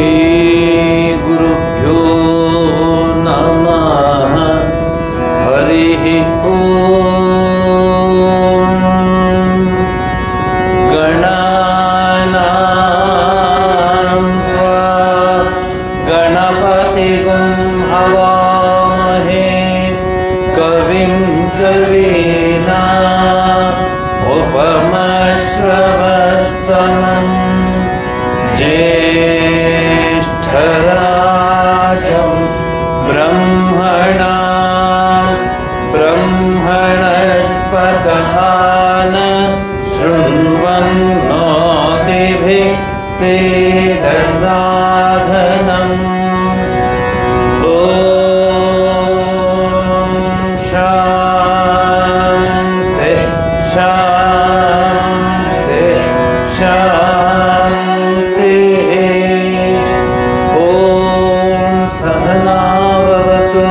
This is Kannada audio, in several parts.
श्रीगुरुभ्यो नमः। हरिः ॐ। गणानां त्वा गणपतिगुं हवामहे कविं कवीनामुपमश्रवस्तमम् ज्येष्ठराजं ब्रह्मणस्पत शृण्वन्नोतिभिः सेदसाधनम्। ॐ शान्ति शान्ति शान्तिः। ॐ सहना भवतु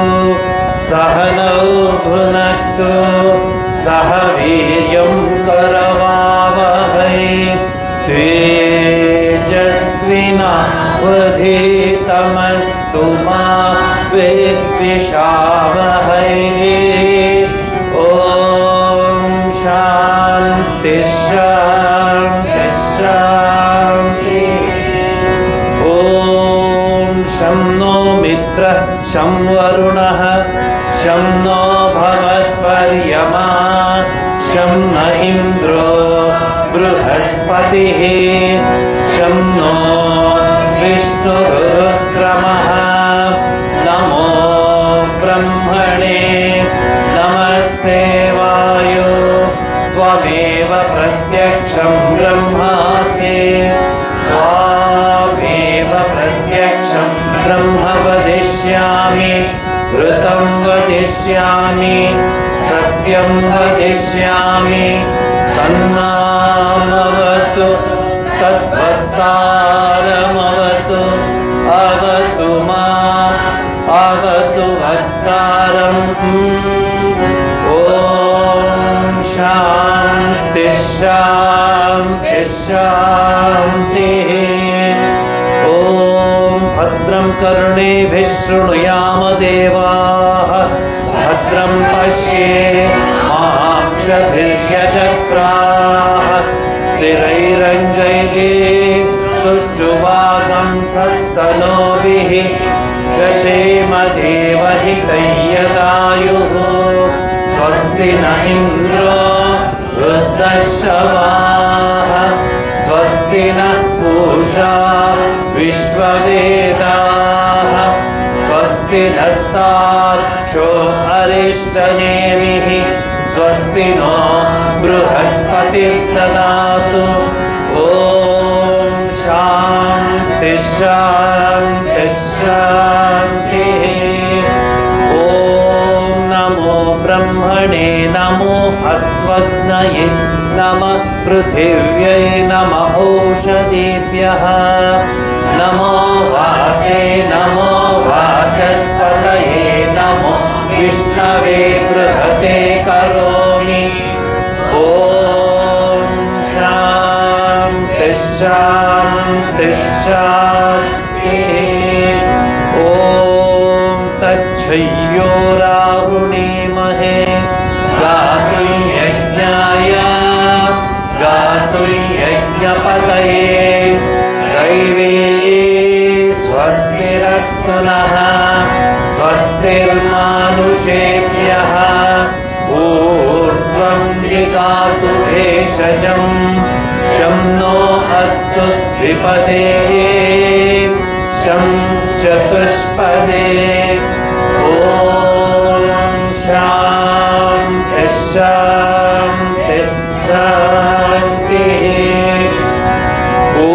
सहनौ भुनक्तु सह वीर्यं करवावहै तेजस्विनावधीतमस्तु मा विद्विषावहै। ॐ शान्ति शान्ति शान्तिः। ॐ शं नो मित्रः शं वरुणः शं नो भवत्पर्यमा शं न इन्द्रो बृहस्पतिः शं नो विष्णुरुक्रमः। नमो ब्रह्मणे नमस्ते वायो त्वमेव प्रत्यक्षं ब्रह्मासि त्वामेव प्रत्यक्षं ब्रह्म वदिष्यामि ऋतं वदिष्यामि सत्यं वदिष्यामि तन्मामवतु तद्भक्तारमवतु अवतु माम् अवतु भक्तारम्। ॐ शान्ति शान्ति शान्तिः। ॐ भद्रं कर्णेभिः शृणुयाम देवाः भद्रं पश्येमाक्षभिर्यजत्राः स्थिरैरङ्गैः तुष्टुवागंसस्तनूभिः व्यशेम देवहितैर्यदायुः। स्वस्ति न इन्द्रो वृद्धश्रवाः स्वस्ति न पूषा विश्ववेदाः स्वस्ति नस्तार्क्ष्यो अरिष्टनेमिः स्वस्ति नो बृहस्पतिर्ददातु। ॐ शान्ति शान्ति शान्तिः। ॐ नमो ब्रह्मणे नमो अस्त्वग्नये नमः पृथिव्यै नमः ओषधीभ्यः नमो वाचे नमो वाचस्पतये नमो विष्णवे बृहते करोमि। ॐ शान्ति शान्ति शान्तिः। ॐ तच्छय्यो रावृणीमहे गातुं यज्ञाय गातुं यज्ञपतये दैवी स्वस्तिरस्तु नः स्वस्तिर्मानुषेभ्यः ऊर्ध्वं जिगातु भेषजं शं नो अस्तु द्विपदे शं चतुष्पदे। ॐ शान्ति शान्ति शान्तिः। ॐ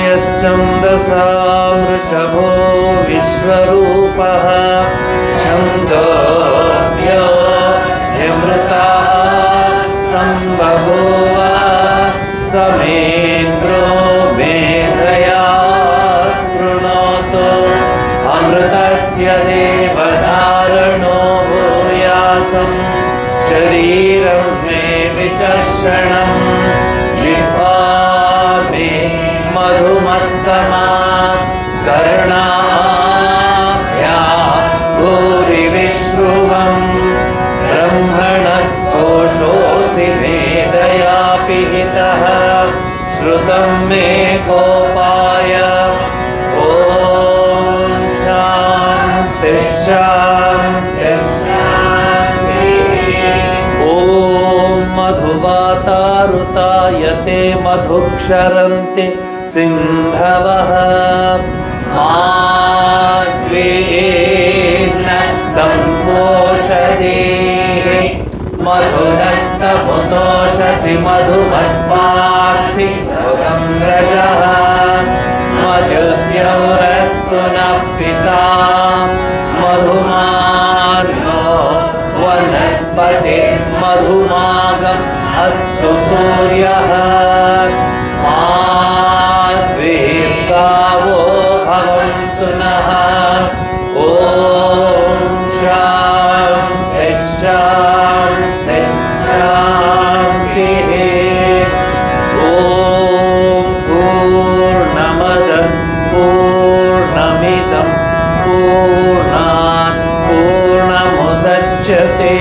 यश्छन्दसां वृषभो विश्वरूपः छन्दोऽभ्योऽमृता सम्बभूव समेन्द्रो मेधया स्पृणोतु अमृतस्य देवधारणो भूयासं शरीरं मे विचर्षणं जिह्वा मे मधुमत्तमा कर्णाभ्या भूरिविश्रुवम् ब्रह्मणकोशोऽसि वेदया पिहितः श्रुतं मे गोपाय ॐ शान्ति शान्ति ॐ मधुवातारुतायते मधुक्षरन्ति सिन्धवः माद्वेन सन्तोषदेः मधुदत्तमुतोषसि मधुमत्पार्थि भुगं रजः मधुद्यौरस्तु नः पिता मधुमार्नो वनस्पति मधुमागम् अस्तु सूर्यः माद्वीर्गावो भवन्तु नः ॐ शान्ति शान्ति शान्तिः ॐ पूर्णमदः पूर्णमिदं पूर्णात् पूर्णमुदच्यते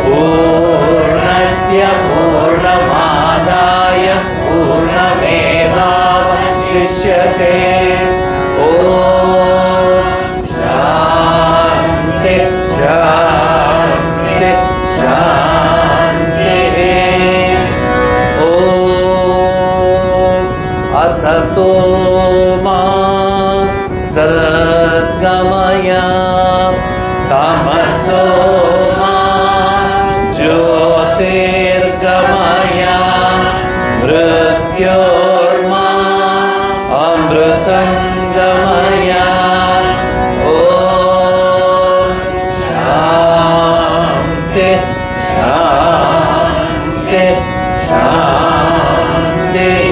पूर्णस्य पूर्णमादाय पूर्णमेवावशिष्यते ॐ शान्ति शान्ति शान्तिः ॐ असतो मा सद्गमय तमसो मा ज्योतिर्गमय मृत्योर्मा अमृतं गमय ॐ शान्ति शान्ति शान्तिः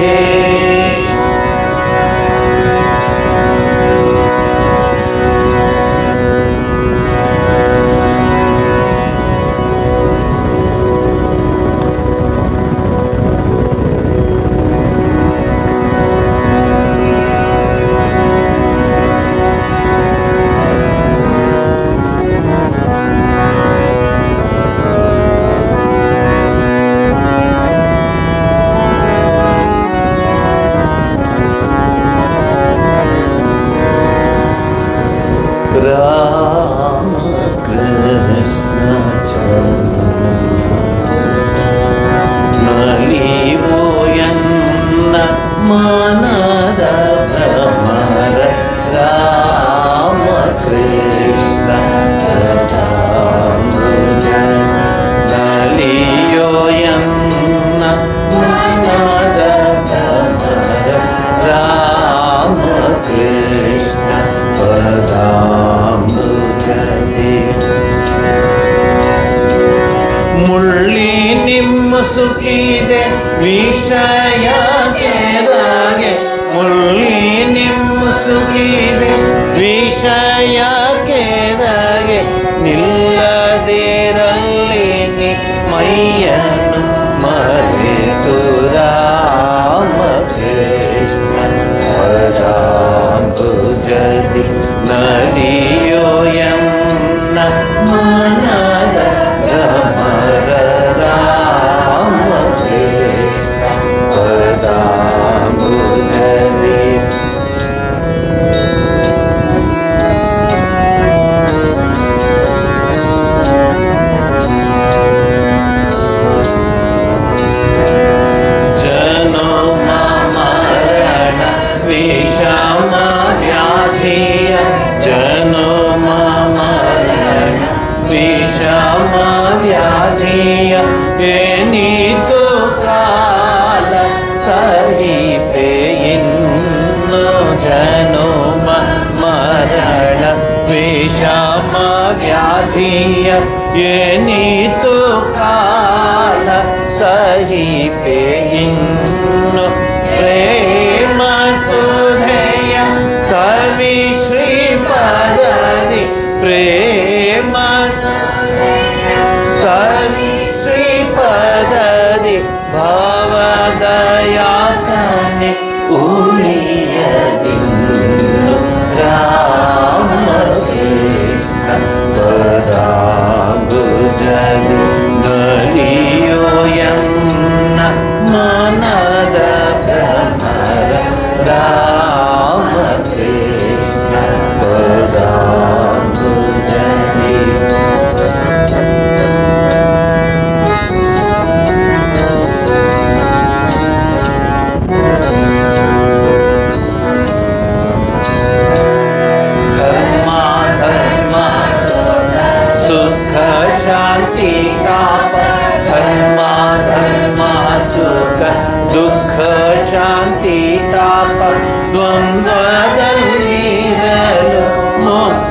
राम कृष्ण ನಲಿವುಯನ್ನ ಮನದ ಭ್ರಮರ ರಾಮ ಕೃಷ್ಣ ನಲಿಯೋಯನ್ನ ಮನದ ಭ್ರಮರ ರಾಮ ಕೃಷ್ಣ ಪದಾಂಬುಜತೆ ಮುಳ್ಳಿ ನಿಮ್ಮಸುಕಿದೆ ವಿಷಯ ಕೆಳಗೆ ಮುಳ್ಳಿ ನಿಮ್ಮಸುಕಿದೆ ವಿಷಯ ಕೆಳಗೆ ನಿಲ್ಲದಿರಲಿ ನಿ ಮೈಯನ್ನು ಮರೆತು ರಾಮ ಕೃಷ್ಣ ಪದಾಂಬುಜತಿ ನಲಿಯೋಯನ್ನ ಮನದ ಭ್ರಮರ ರಾಮ ಕೃಷ್ಣ ಪದಾಂಬುಜತಿ ಜನ್ಮ ಮರಣ ವಿಷಮ ವ್ಯಾಧಿಯ ಜನ್ಮ ಮರಣ ವಿಷಮ ವ್ಯಾಧಿಯ ಏನಿತು ಕಾಲ ಸಹಿಪೆ ಇನ್ನು ಜನ್ಮ ಮರಣ ವಿಷಮ ವ್ಯಾಧಿಯ ಏನಿತು ಕಾಲ ಸಹಿಪೆ ಇನ್ನು ಪ್ರೇಮ ಸುಧೆಯ ಸವಿ ಶ್ರೀಪದದಿ ಪ್ರೇಮ ಸವಿ ಶ್ರೀಪದದಿ ಭವದಯಾತನೆ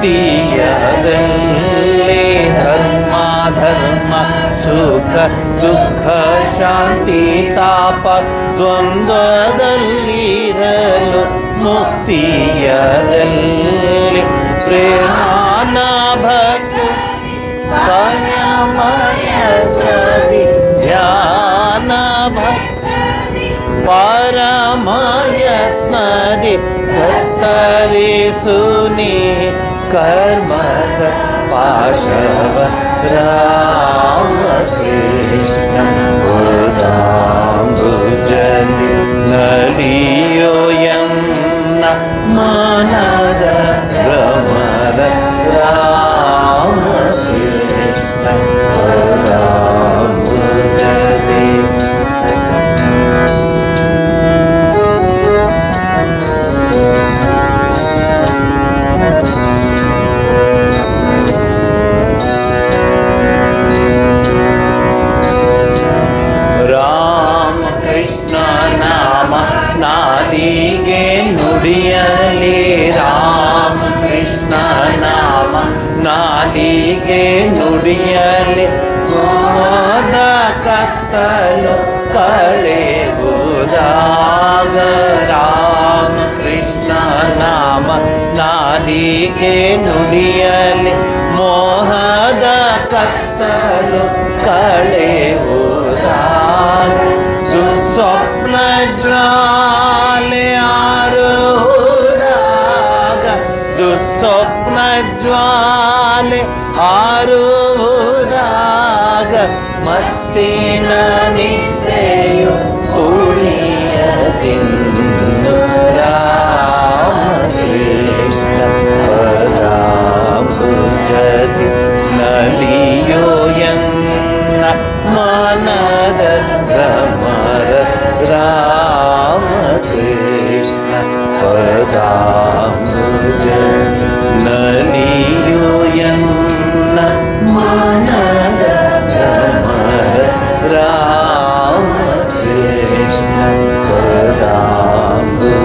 ಮುಕ್ತಿಯದಲ್ಲಿ ಧರ್ಮ ಧರ್ಮ ಸುಖ ದುಃಖ ಶಾಂತಿ ತಾಪ ದ್ವಂದ್ವದಲ್ಲಿರಲು ಮುಕ್ತಿಯದಲ್ಲಿ ಪ್ರೇಮಾನ ಭಕ್ತಿ ಪರಮಯತ್ನದಿ ಧ್ಯಾನ ಭಕ್ತಿ ಪರಮಯತ್ನದಿ ಕತ್ತರಿಸುನಿ ಕರ್ಮದ ಪಾಶವ ರಾಮ ಕೃಷ್ಣ ಗೋದಾಂಬುಜಲಿ ನಲಿಯೋ ಎನ್ನ ಮನದ ಭ್ರಮರ ರಾಮ ಕೃಷ್ಣ ಗೋದಾಂಬುಜಲಿ. ನಾಲಿಗೆ ನುಡಿಯಲಿ ರಾಮ ಕೃಷ್ಣ ನಾಮ ನಾಲಿಗೆ ನುಡಿಯಲಿ ಮೋದ ಕತ್ತಲು ಕಳೆಯುವುದಾಗ ರಾಮ ಕೃಷ್ಣ ನಾಮ ನಾಲಿಗೆ ನುಡಿಯಲಿ ಮೋಹದ ಕತ್ತಲು ಕಳೆಯುವುದಾಗ ದುಸ್ವಪ್ನ ಜ್ವಾಲೆ ಆರುವುದಾಗ ದುಸ್ವಪ್ನ ಜ್ವಾಲೆ ಆರುವುದಾಗ ಮತ್ತಿನ ನಿದ್ರೆಯು ಉಳಿಯದಿಂದು ರಾಮ ಕೃಷ್ಣ ಪದಾಂಬುಜದಿ ನಲಿಯೋ ಎನ್ನ ಮನದ ಭ್ರಮರ ರಾಮ ಕೃಷ್ಣ ಪದಾಂಬುಜದಿ ನಲಿಯೋ ಎನ್ನ ಮನದ ಭ್ರಮರ ರಾಮ ಕೃಷ್ಣ ಪದಾಂಬುಜದಿ.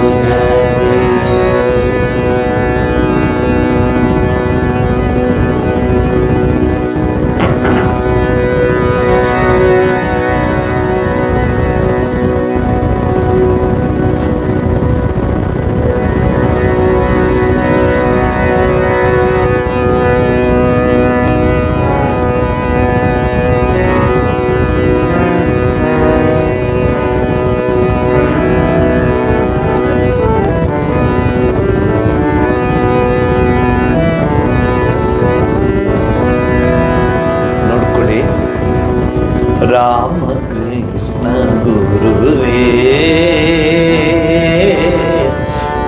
ರಾಮ ಕೃಷ್ಣ ಗುರುವೇ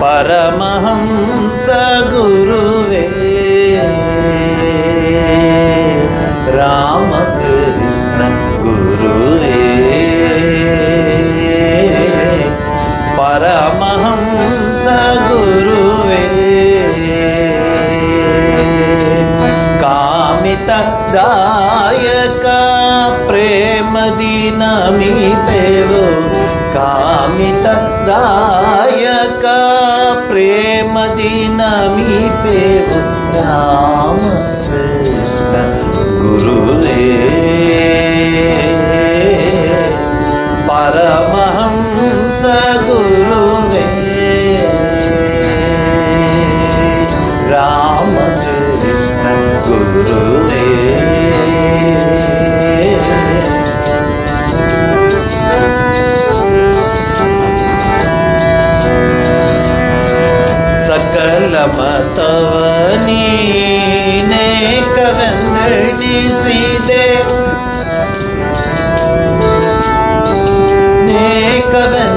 ಪರಮಹಂಸ ಗುರುವೇ ರಾಮ ಕೃಷ್ಣ ಗುರುವೇ ಪರಮಹಂಸ ಗುರುವೇ ಕಾಮಿತ ದಾಯಕ ಪ್ರೇಮದಿ ನಮಿತೆವು ಕಾಮಿತ ದಾಯಕ ಪ್ರೇಮದಿ ನಮಿಪೆವು ರಾಮ ಕೃಷ್ಣ ಗುರುವೇ ಪರಮಹಂಸ ಗುರುವೇ ರಾಮ ಕೃಷ್ಣ ಗುರುವೇ. ಸಕಲ ಮತವ ನೀನೇಕವೆಂದೆಣಿಸಿದೆ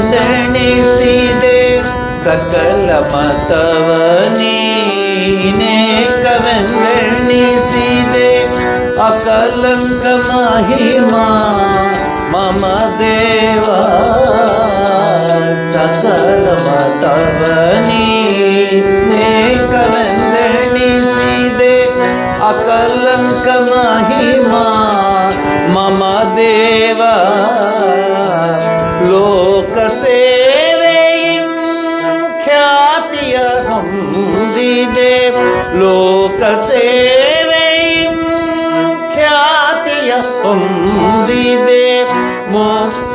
ನೇಕವೆಂದೆಣಿಸಿದೆ ಸಕಲ ಮತವ ನೀನೇಕವೆಂದೆಣಿಸಿದೆ ಅಕಲಂಕ ಮಹಿಮಾ ಮಮ ದೇವ ಸಕಲ ಮತವ ನೀನೇಕವೆಂದೆಣಿಸಿದೆ ಅಕಲಂಕ ಮಹಿಮಾ ಮಮ ದೇವ ಲೋಕ ಸೇವೆಯಿಂ ಖ್ಯಾತಿಯ ಹೊಂದಿದೆ ಲೋಕ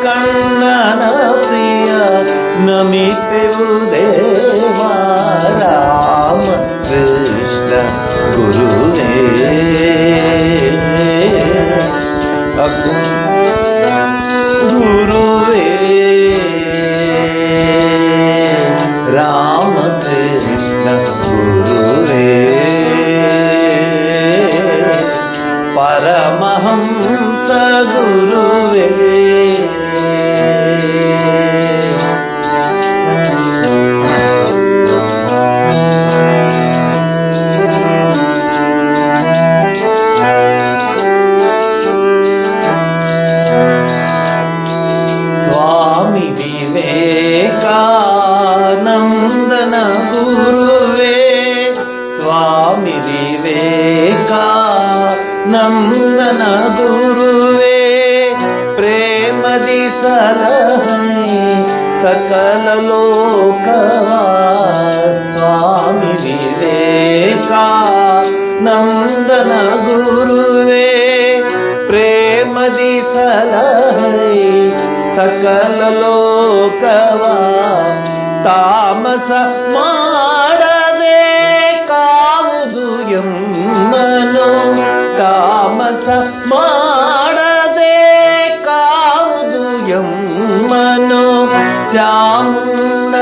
ಕಣ್ಣನ ಪ್ರಿಯ ನಮಿಪೆವು ದೇವ ರಾಮ ಕೃಷ್ಣ ಗುರುವೇ ಗುರುವೇ ರಾಮ ಕೃಷ್ಣ ಗುರುವೇ ಪರಮಹಂಸ ಗುರುವೇ ಸ್ವಾಮಿ ವಿವೇಕಾನಂದನ ಗುರುವೇ ಸ್ವಾಮಿ ವಿವೇಕಾನಂದನ ಗುರುವೇ ಪ್ರೇಮದಿ ಸಲಹೆ ಸಕಲ ಲೋಕವ ಸ್ವಾಮಿ ವಿವೇಕಾನಂದನ ಗುರುವೇ ಪ್ರೇಮದಿ ಸಲಹೆ ಸಕಲ ಲೋಕವ ತಾಮಸ ಮಾಡದೆ ಕಾವುದು ಎಮ್ಮನು ತಾಮಸ ಮಾಡದೆ ಕಾವುದು ಎಮ್ಮನು ಚಾಮುಂಡಾಂಬೆಯ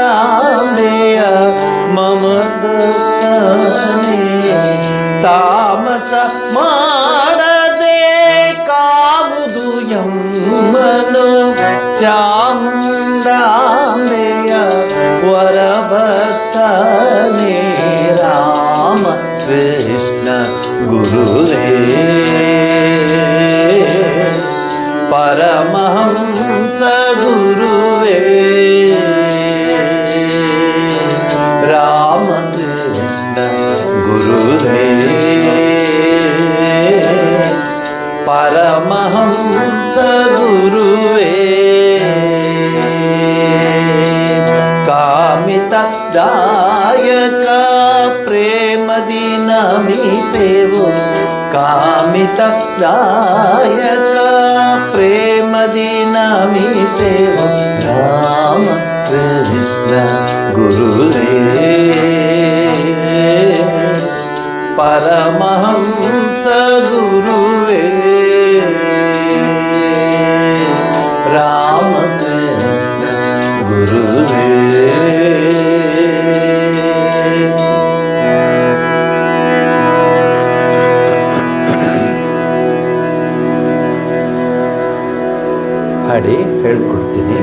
ಮಮದನೆ ತಾಮಸ ಮಾಡದೆ ಕಾವುದು ಎಮ್ಮನು ಚಾಮುಂಡಾಂಬೆಯ ವರಭಕ್ತನೇ ರಾಮ ಕೃಷ್ಣ ಗುರುವೇ ಪರಮಹಂಸ ಗುರುವೇ ರಾಮ ಕೃಷ್ಣ ಗುರುವೇ ಪರಮಹಂಸ ಗುರುವೇ ಕಾಮಿತ ದಾಯಕ ಪ್ರೇಮದಿ ನಮಿಪೆವು ಕಾಮಿತ ದಾಯಕ ಪ್ರೇಮದಿ ನಮಿಪೆವು ರಾಮ ಕೃಷ್ಣ ಗುರುವೇ ಪರಮಹಂಸ ಗುರುವೇ ರಾಮ ಕೃಷ್ಣ ಗುರುವೇ ಹಾಡಿ ಹೇಳ್ಕೊಡ್ತೀನಿ.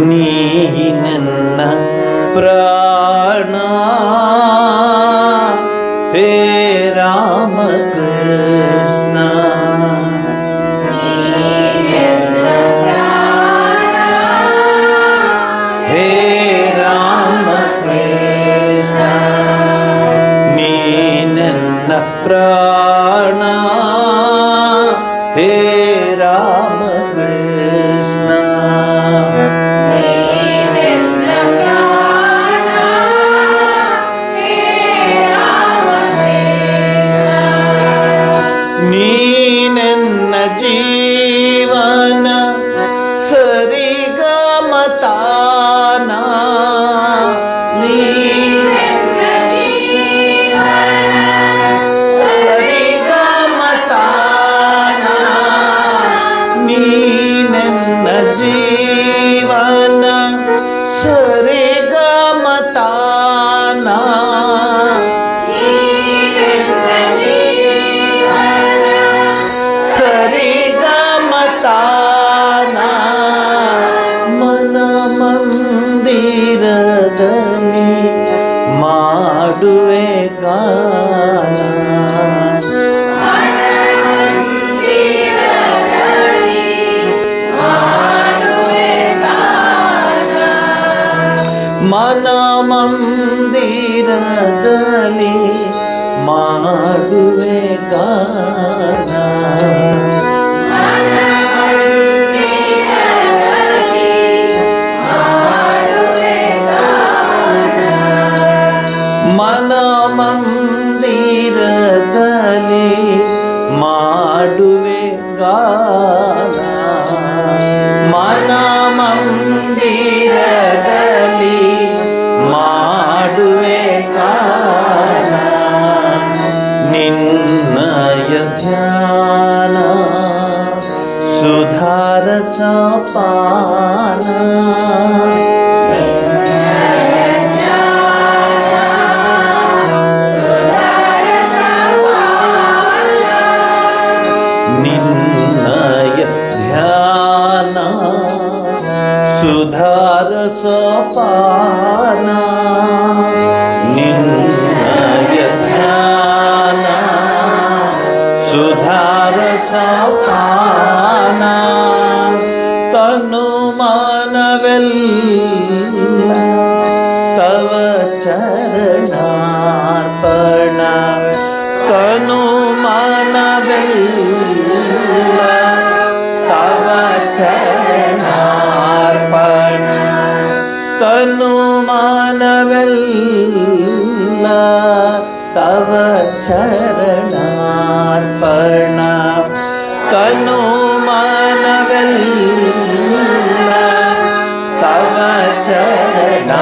ನೀ ನನ್ನ ಪ್ರಾಣ ಹೇ ರಾಮ ಕೃಷ್ಣ ಹೇ ರಾಮ ಕೃಷ್ಣ ನೀ ನನ್ನ ಪ್ರಾಣ ಹೇ ರಾಮ ಕೃಷ್ಣ ನೀನೆನ್ನ ಜೀವನ ಸರಿಗಮತಾನ ನೀನೆನ್ನ ಜೀವನ ಸರಿಗಮತಾನ ನೀನೆನ್ನ ಜೀವನ ಸರಿಗಮತಾನ ಸರಿಗ ಗಾನ ಮನ ಮಂದಿರದಲ್ಲಿ ಮಾಡುವೆ ಗಾನ ನಿನ್ನಯ ಧ್ಯಾನ ಸುಧಾರಸ ಪಾನ ನಿನ್ನಯ ಧ್ಯಾನ ಸುಧಾರಸ ಪಾನ ನಿನ್ನಯ ಧ್ಯಾನ ಸುಧಾರಸ ಪಾನ ತನು ಮಾನವೆಲ್ಲ ತವ ಚರಣಾರ್ಪಣ ತನು ಮಾನವೆಲ್ಲ ತವ ಚರಣಾರ್ಪಣ ತನು ಮಾನವೆಲ್ಲ ತವ ಚರಣಾರ್ಪಣ ತನು ಮಾನವೆಲ್ಲ ತವ ಚರಣಾರ್ಪಣ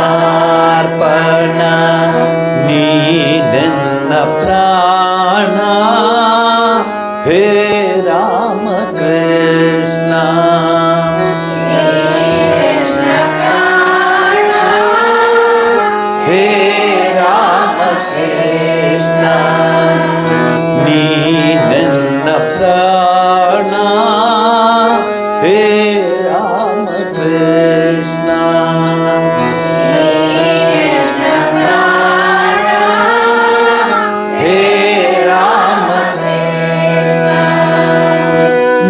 ನೀನೆನ್ನ ಪ್ರಾಣ ಹೇ ರಾಮ ಕೃಷ್ಣ ಹೇ ರಾಮ ಕೃಷ್ಣ ನೀನೆನ್ನ ಪ್ರಾಣ ಹೇ ರಾಮ ಕೃಷ್ಣ ಹೇ ರಾಮ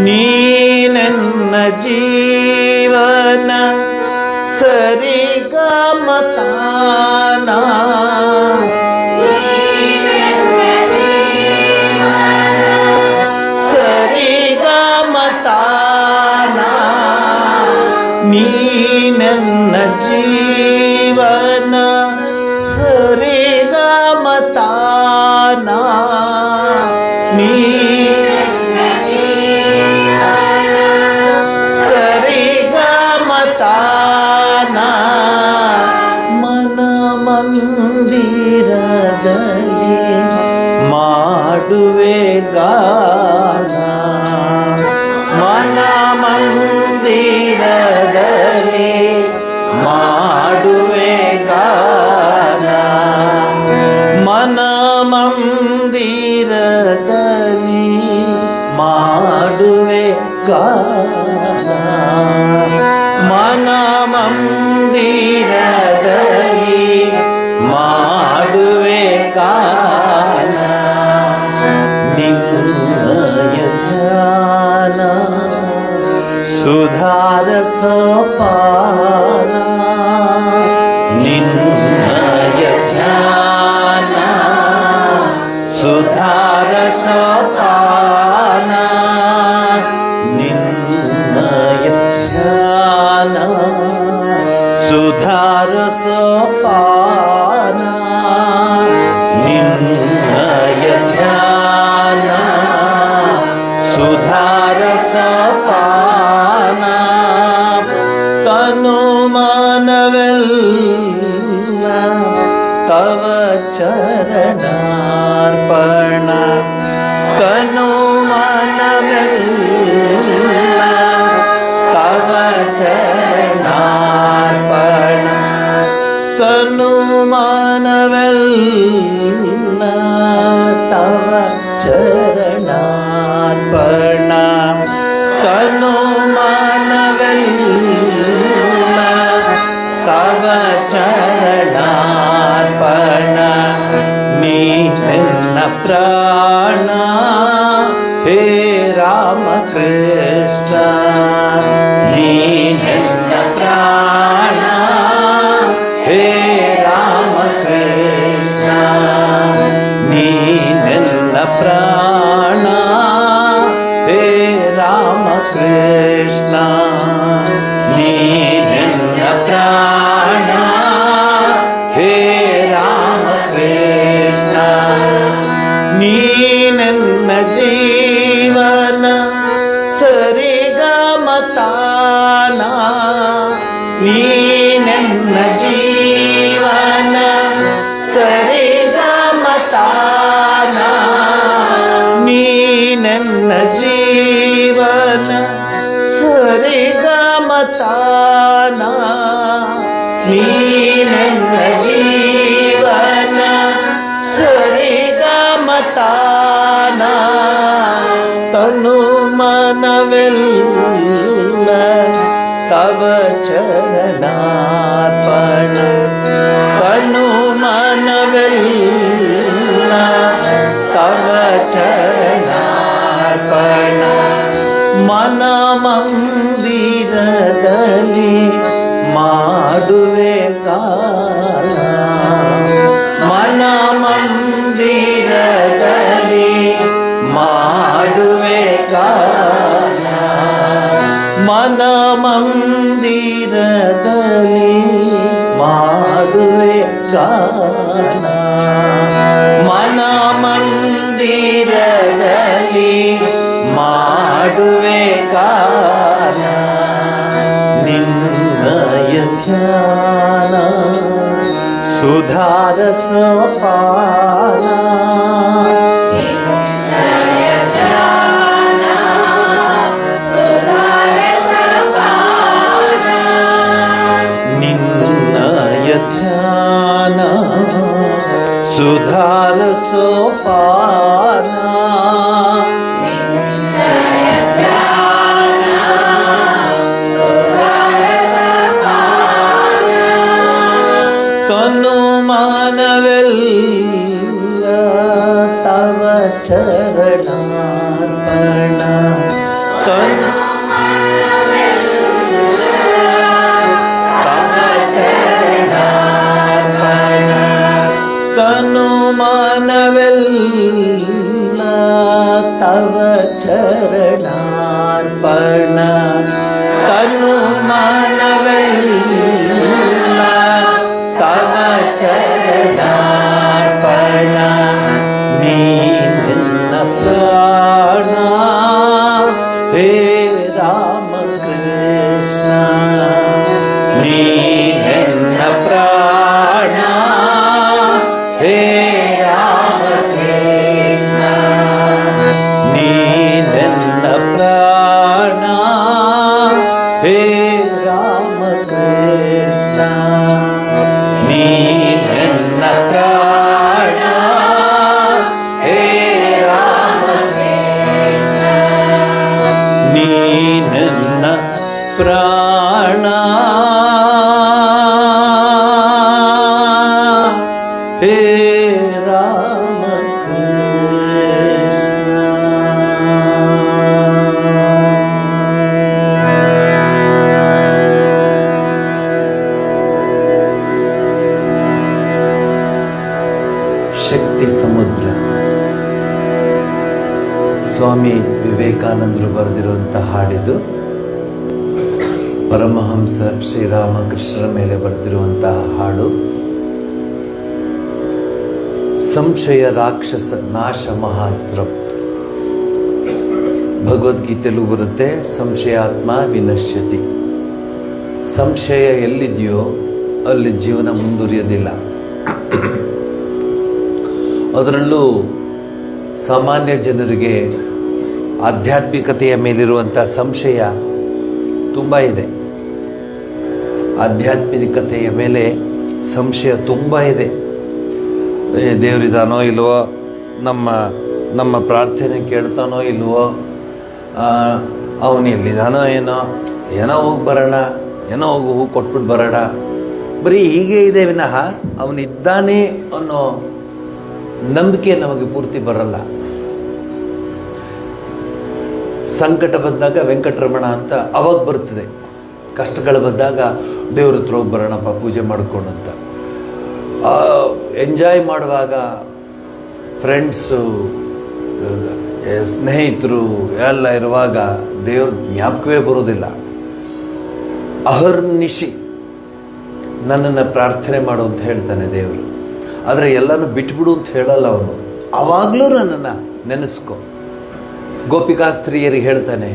ನೀನೆನ್ನ ಜೀವನ ಸರಿಗಮತಾನ ಸರಿಗಮತಾನ ನೀನೆನ್ನ ಜೀವನ ಸರಿಗಮತಾನ ನೀ ಸರಿಗಮತಾನ ಮನ ಮಂದಿರದಲ್ಲಿ ಮಾಡುವೆ ಗಾನ ಮನ ಮಂದಿರದಲ್ಲಿ ಮಾಡುವೆ ಗಾನ ಮನ ಮಂದಿರದಲ್ಲಿ ಮಾಡುವೆ ಗಾನ ಮನ ಮಂದಿರದಲ್ಲಿ ಮಾಡುವೆ ಗಾನ ನಿನ್ನಯ ಧ್ಯಾನ ಸುಧಾರಸ ಪಾನ ನಿನ್ನಯ ಧ್ಯಾನ ಸುಧಾರಸ ಪಾನ ನಿನ್ನಯ ಧ್ಯಾನ ಸುಧಾರಸ ಪಾನ ನಿನ್ನಯ ಧ್ಯಾನ ಸುಧಾರಸ ಪಾನ ತನು ಮಾನವೆಲ್ಲ ತವ ಚರಣಾರ್ಪಣ ತನು ಮಾನವೆಲ್ಲ ತವ ಚರಣಾರ್ಪಣ ತನು ಮಾನವೆಲ್ಲ ತವ ಚರಣಾರ್ಪಣ ತನು ಮಾನವೆಲ್ಲ ತವ ಚರಣಾರ್ಪಣ ನೀನೆನ್ನ ಪ್ರಾಣ ಹೇ ರಾಮ ಕೃಷ್ಣ ನೀನೆನ್ನ ಪ್ರಾಣ ಹೇ ರಾಮ ಕೃಷ್ಣ ನೀನೆನ್ನ ಪ್ರಾಣ ಹೇ ರಾಮ ಕೃಷ್ಣ ನೀನೆನ್ನ ಪ್ರಾಣ ಹೇ ರಾಮ ಕೃಷ್ಣ ನೀನೆನ್ನ ಜೀವನ ಜೀವನ ಸರಿಗಮತಾನ ನೀ ನನ್ನ ಜೀವನ ಸರಿಗಮತಾನ ತನು ಮನವೆಲ್ಲ ತವ ಚರಣಾರ್ಪಣ ತನು ಮನವೆಲ್ಲ ತವ ಚರಣಾರ್ಪಣ ಮನ ಮಂದಿರದಲ್ಲಿ ಮಾಡುವೆ ಗಾನ ಮನ ಮಂದಿರದಲ್ಲಿ ಮಾಡುವೆ ಗಾನ ಮನ ಮಂದಿರದಲ್ಲಿ ಮಾಡುವೆ ಗಾನ ಮನ ಮಂದಿರದಲ್ಲಿ ಮಾಡುವೆ ಗಾನ ನಿನ್ನಯ ಧ್ಯಾನ ಸುಧಾರಸ ಪಾನ ನಿನ್ನಯ ಧ್ಯಾನ ಸುಧಾರಸ ಪಾನ ತನು ಮಾನವೆಲ್ಲ ತವ ಚರಣಾರ್ಪಣ ತನು ತವ ಚರಣಾರ್ಪಣ ತನು ಮಾನವೆಲ್ಲ ತವ ಚರಣಾರ್ಪಣ ತನು ಮಾನವೆಲ್ಲ ತವ ಚರಣಾರ್ಪಣ ನೀ ನಿನ್ನ ಪ್ರಾಣ ಹೇ ರಾಮ ಕೃಷ್ಣ ನೀ ನಿನ್ನ ಪ್ರಾಣ ಹೇ ರಾಮ ಕೃಷ್ಣ ನೀ ನಿನ್ನ ಪ್ರಾಣ ಹೇ ರಾಮ ಕೃಷ್ಣ ನೀ ನನ್ನ ಪ್ರಾಣ ಹೇ ರಾಮ ಕೃಷ್ಣ ನೀ ನನ್ನ ಪ್ರಾಣ ಹೇ ರಾಮ ಶಕ್ತಿ ಸಮುದ್ರ ಸ್ವಾಮಿ ವಿವೇಕಾನಂದರು ಬರೆದಿರುವಂಥ ಹಾಡಿದು. ಪರಮಹಂಸ ಶ್ರೀರಾಮಕೃಷ್ಣರ ಮೇಲೆ ಬರೆದಿರುವಂತಹ ಹಾಡು. ಸಂಶಯ ರಾಕ್ಷಸ ನಾಶ ಮಹಾಸ್ತ್ರ. ಭಗವದ್ಗೀತೆಯಲ್ಲೂ ಬರುತ್ತೆ, ಸಂಶಯಾತ್ಮ ವಿನಶ್ಯತಿ. ಸಂಶಯ ಎಲ್ಲಿದೆಯೋ ಅಲ್ಲಿ ಜೀವನ ಮುಂದುವರಿಯೋದಿಲ್ಲ. ಅದರಲ್ಲೂ ಸಾಮಾನ್ಯ ಜನರಿಗೆ ಆಧ್ಯಾತ್ಮಿಕತೆಯ ಮೇಲಿರುವಂಥ ಸಂಶಯ ತುಂಬ ಇದೆ. ಆಧ್ಯಾತ್ಮಿಕತೆಯ ಮೇಲೆ ಸಂಶಯ ತುಂಬ ಇದೆ. ದೇವರಿದಾನೋ ಇಲ್ವೋ, ನಮ್ಮ ಪ್ರಾರ್ಥನೆ ಕೇಳ್ತಾನೋ ಇಲ್ವೋ, ಅವನು ಎಲ್ಲಿದ್ದಾನೋ ಏನೋ ಹೋಗಿ ಬರೋಣ, ಏನೋ ಹೋಗಿ ಹೂ ಕೊಟ್ಬಿಟ್ಟು ಬರೋಣ, ಬರೀ ಹೀಗೆ ಇದೆ ವಿನಃ ಅವನಿದ್ದಾನೆ ಅನ್ನೋ ನಂಬಿಕೆ ನಮಗೆ ಪೂರ್ತಿ ಬರಲ್ಲ. ಸಂಕಟ ಬಂದಾಗ ವೆಂಕಟರಮಣ ಅಂತ ಅವಾಗ ಬರ್ತದೆ. ಕಷ್ಟಗಳು ಬಂದಾಗ ದೇವ್ರ ಹತ್ರ ಹೋಗಿ ಬರೋಣಪ್ಪ ಪೂಜೆ ಮಾಡಿಕೊಂಡು ಅಂತ. ಎಂಜಾಯ್ ಮಾಡುವಾಗ ಫ್ರೆಂಡ್ಸು, ಸ್ನೇಹಿತರು ಎಲ್ಲ ಇರುವಾಗ ದೇವ್ರ ಜ್ಞಾಪಕವೇ ಬರೋದಿಲ್ಲ. ಅಹರ್ನಿಶಿ ನನ್ನನ್ನು ಪ್ರಾರ್ಥನೆ ಮಾಡು ಅಂತ ಹೇಳ್ತಾನೆ ದೇವರು. ಆದರೆ ಎಲ್ಲನೂ ಬಿಟ್ಬಿಡು ಅಂತ ಹೇಳಲ್ಲ ಅವನು. ಆವಾಗಲೂ ನನ್ನನ್ನು ನೆನೆಸ್ಕೊ. ಗೋಪಿಕಾ ಸ್ತ್ರೀಯರಿಗೆ ಹೇಳ್ತಾನೆ,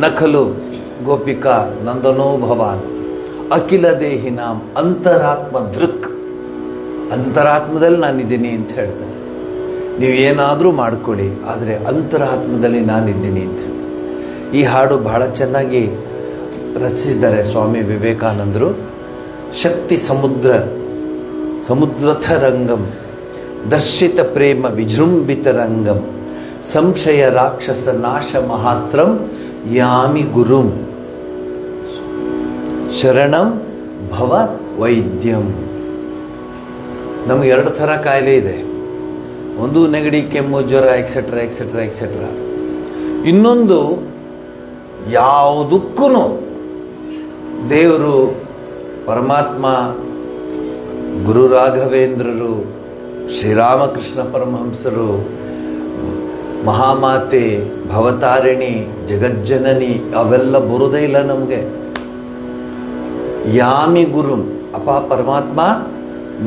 ನಖಲು ಗೋಪಿಕಾ ನಂದನೋ ಭವಾನ್ ಅಖಿಲ ದೇಹಿನಾಂ ಅಂತರಾತ್ಮ ದೃಕ್. ಅಂತರಾತ್ಮದಲ್ಲಿ ನಾನಿದ್ದೀನಿ ಅಂತ ಹೇಳ್ತಾನೆ. ನೀವೇನಾದರೂ ಮಾಡ್ಕೊಳ್ಳಿ, ಆದರೆ ಅಂತರಾತ್ಮದಲ್ಲಿ ನಾನಿದ್ದೀನಿ ಅಂತ ಹೇಳ್ತಾರೆ. ಈ ಹಾಡು ಬಹಳ ಚೆನ್ನಾಗಿ ರಚಿಸಿದ್ದಾರೆ ಸ್ವಾಮಿ ವಿವೇಕಾನಂದರು. ಶಕ್ತಿ ಸಮುದ್ರಥ ರಂಗಂ ದರ್ಶಿತ ಪ್ರೇಮ ವಿಜೃಂಭಿತ ರಂಗಂ ಸಂಶಯ ರಾಕ್ಷಸ ನಾಶ ಮಹಾಸ್ತ್ರಂ ಯಾಮಿ ಗುರುಂ ಶರಣಂ ಭವ ವೈದ್ಯಂ. ನಮಗೆ 2 ಥರ ಕಾಯಿಲೆ ಇದೆ. ಒಂದು ನೆಗಡಿ, ಕೆಮ್ಮು, ಜ್ವರ, ಎಕ್ಸೆಟ್ರಾ ಎಕ್ಸೆಟ್ರಾ ಎಕ್ಸೆಟ್ರಾ. ಇನ್ನೊಂದು ಯಾವುದಕ್ಕೂ ದೇವರು, ಪರಮಾತ್ಮ, ಗುರು ರಾಘವೇಂದ್ರರು, ಶ್ರೀರಾಮಕೃಷ್ಣ ಪರಮಹಂಸರು, ಮಹಾಮಾತೆ, ಭವತಾರಿಣಿ, ಜಗಜ್ಜನನಿ ಅವೆಲ್ಲ ಬರೋದೇ ಇಲ್ಲ ನಮಗೆ. ಯಾಮಿ ಗುರುಂ, ಅಪ ಪರಮಾತ್ಮ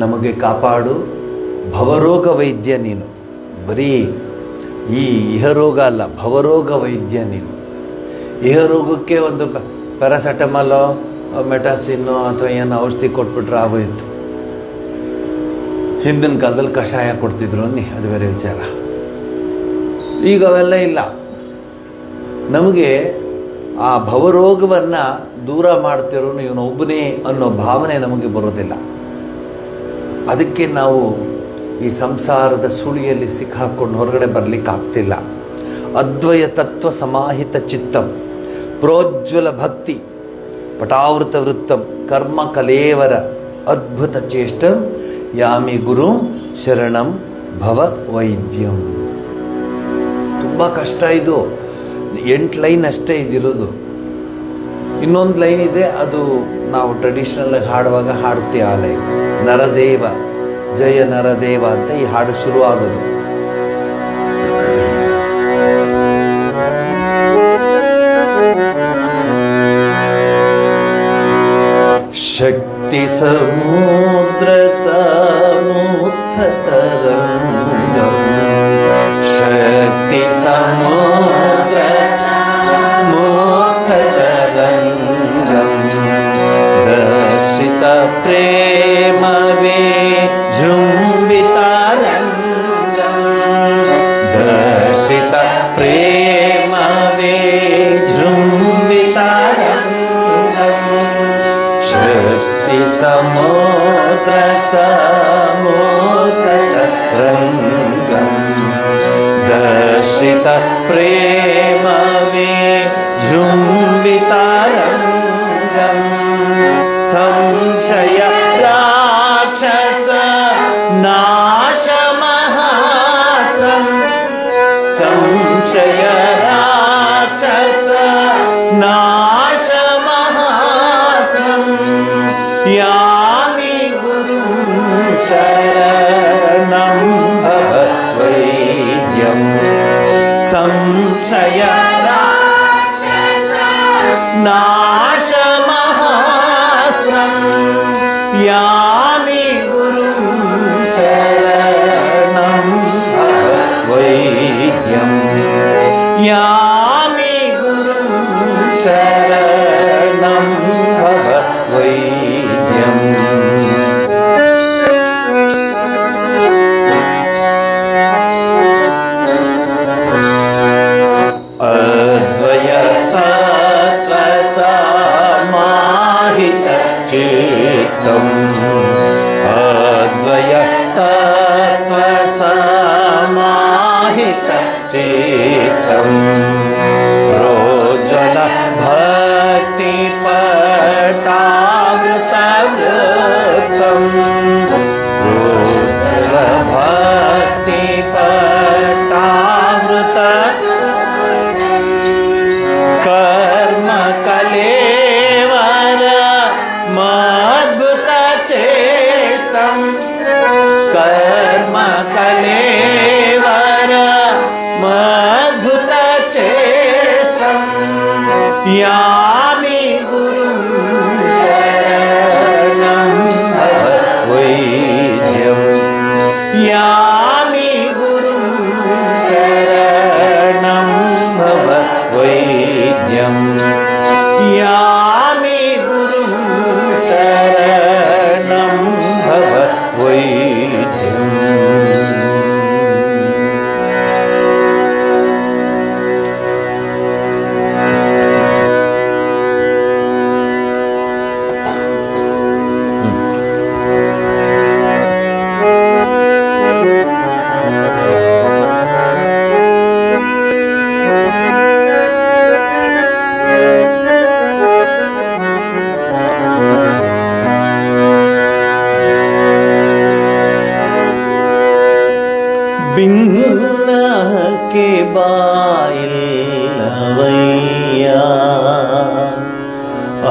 ನಮಗೆ ಕಾಪಾಡು, ಭವರೋಗ ವೈದ್ಯ ನೀನು. ಬರೀ ಈ ಇಹರೋಗ ಅಲ್ಲ, ಭವರೋಗ ವೈದ್ಯ ನೀನು. ಇಹರೋಗಕ್ಕೆ ಒಂದು ಪ್ಯಾರಾಸೆಟಮಾಲೋ, ಮೆಟಾಸಿನ್ನೋ ಅಥವಾ ಏನೋ ಔಷಧಿ ಕೊಟ್ಬಿಟ್ರೆ ಆಗೋಯಿತು. ಹಿಂದಿನ ಕಾಲದಲ್ಲಿ ಕಷಾಯ ಕೊಡ್ತಿದ್ರು ಅನ್ನಿ, ಅದು ಬೇರೆ ವಿಚಾರ. ಈಗ ಅವೆಲ್ಲ ಇಲ್ಲ. ನಮಗೆ ಆ ಭವರೋಗವನ್ನು ದೂರ ಮಾಡ್ತಿರೋನು ಇವನೊಬ್ಬನೇ ಅನ್ನೋ ಭಾವನೆ ನಮಗೆ ಬರೋದಿಲ್ಲ. ಅದಕ್ಕೆ ನಾವು ಈ ಸಂಸಾರದ ಸುಳಿಯಲ್ಲಿ ಸಿಕ್ಕಾಕೊಂಡು ಹೊರಗಡೆ ಬರಲಿಕ್ಕಾಗ್ತಿಲ್ಲ. ಅದ್ವಯ ತತ್ವ ಸಮಾಹಿತ ಚಿತ್ತಂ ಪ್ರೋಜ್ವಲ ಭಕ್ತಿ ಪಟಾವೃತ ವೃತ್ತಂ ಕರ್ಮ ಕಲೇವರ ಅದ್ಭುತ ಚೇಷ್ಟಂ ಯಾಮಿ ಗುರು ಶರಣಂ ಭವ ವೈದ್ಯಂ. ತುಂಬ ಕಷ್ಟ ಇದು. 8 ಲೈನ್ ಅಷ್ಟೇ ಇದಿರೋದು. ಇನ್ನೊಂದು ಲೈನ್ ಇದೆ, ಅದು ನಾವು ಟ್ರೆಡಿಷನಲ್ ಹಾಡುವಾಗ ಹಾಡುತ್ತೀವಿ. ಆ ಲೈನ್ ನರದೇವ ಜಯ ನರದೇವ ಅಂತ ಈ ಹಾಡು ಶುರು ಆಗೋದು. ಶಕ್ತಿ ಸಮುದ್ರ ಸಮುತ್ಥತರಂಗಂ ಶಕ್ತಿ ಸಮುದ್ರ ಸಮುತ್ಥತರಂಗಂ ದರ್ಶಿತ ಪ್ರೇಮವೇ ಜೃಂಭಿತಾರಂಗಂ ದರ್ಶಿತ ಪ್ರೇಮವೇ ಜೃಂಭಿತಾರಂಗಂ ಶಕ್ತಿ ಸಮುದ್ರ ಸಮುತ್ಥತರಂಗಂ ದರ್ಶಿತ ಪ್ರೇಮವೇ ಜೃಂಭಿತಾರಂಗಂ ಸಂಶಯ ರಾಕ್ಷಸ ನಾಶ ಮಹಾಸ್ತ್ರಂ ಸಂಶಯ ರಾಕ್ಷಸ ನಾಶ ಮಹಾಸ್ತ್ರಂ ಯಾಮಿ ಗುರುಂ ಶರಣಂ ಭವ ವೈದ್ಯಂ ಸಂಶಯ ರಾಕ್ಷಸ ನಾಶ ಮಹಾಸ್ತ್ರಂ ಯಾಮಿ ಗುರುಂ ಶರಣಂ ಭವ ವೈದ್ಯಂ ಯಾಮಿ ಗುರುಂ ಶರಣಂ ಭವ ವೈದ್ಯಂ. ಅದ್ವಯ ತತ್ವ ಸಮಾಹಿತ ಚಿತ್ತಂ ಅದ್ವಯ ತತ್ವ ಸಮಾಹಿತ ಚಿತ್ತಂ ಪ್ರೋಜ್ವಲ ಭಕ್ತಿ ಪಟಾವೃತ ವೃತ್ತಂ ಪ್ರೋಜ್ವಲ ಭಕ್ತಿ ಪಟಾವೃತ ಕರ್ಮ ಕಲೇವರ ಮದ್ಭುತ ಚೇಷ್ಟಂ ಕರ್ಮ ಕಲೇವರ ಮದ್ಭುತ ಚೇಷ್ಟಂ ಯಾಮಿ ಗುರುಂ ಶರಣಂ ಭವ ವೈದ್ಯಂ ಯಾಮಿ ಗುರುಂ ಶರಣಂ ಭವ ವೈದ್ಯಂ ಯಾಮಿ ಗುರುಂ ಶರಣಂ ಭವ ವೈದ್ಯಂ. ಬಾಯಿಲ್ಲವಯ್ಯ.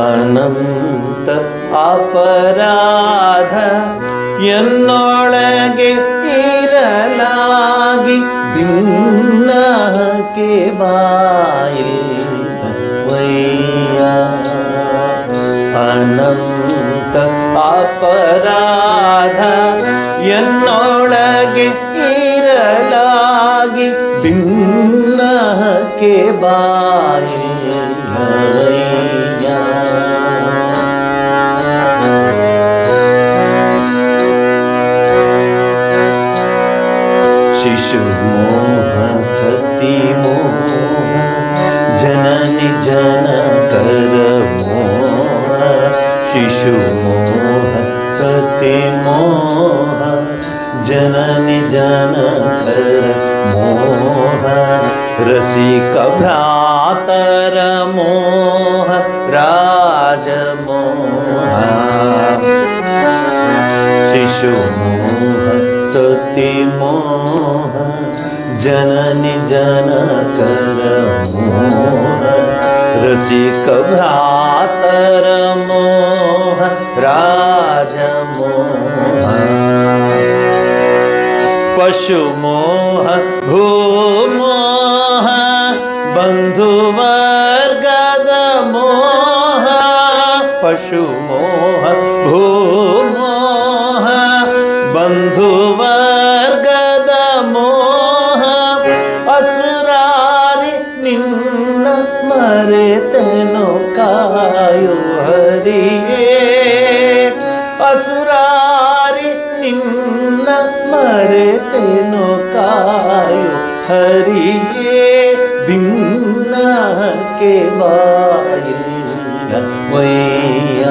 ಅನಂತ ಅಪರಾಧ ಎನ್ನೊಳಗೆ ಇರಲಾಗಿ ಭಿನ್ನಕ್ಕೆ ಬಾಯಿಲ್ಲವಯ್ಯ. ಅನಂತ ಅಪರಾಧ ಎನ್ನೊಳಗೆ ಇರಲಾಗಿ ಭಿನ್ನಕ್ಕೆ ಬಾಯಿಲ್ಲವಯ್ಯ. ಶಿಶು ಮೋಹ ಸತಿ ಮೋಹ ಜನನಿ ಜನಕರ ಮೋಹ. ಶಿಶು ಮೋಹ ಸತಿ ಮೋಹ ಜನನಿ ಜನಕರ ಮೋಹ. ರಸಿಕ ಭ್ರಾತರ ಮೋಹ ರಾಜ ಮೋಹ. ಶಿಶು ಮೋಹ ಸತಿ ಮೋಹ ಜನನಿ ಜನಕರ ಮೋಹ. ರಸಿಕ ಭ್ರಾತರ ಮೋಹ ರಾಜ ಮೋಹ. ಪಶು ಮೋಹ ಭೂಮೋಹ ಬಂಧುವರ್ಗದ ಮೋಹ. ಪಶು ಮೋಹ ಭೂಮೋಹ ಬಂಧುವರ್ಗದ ಮೋಹ. ಅಸುರಾರಿ ನಿನ್ನ ಮರೆತೆನು ಕಾಯೋ ಹರಿಯೇ. ಅಸುರಾರಿ ನಿನ್ನ ಮರೆತೆನು ಕಾಯೋ ಹರಿಯೇ. ಭಿನ್ನಕ್ಕೆ ಬಾಯಿಲ್ಲವಯ್ಯ.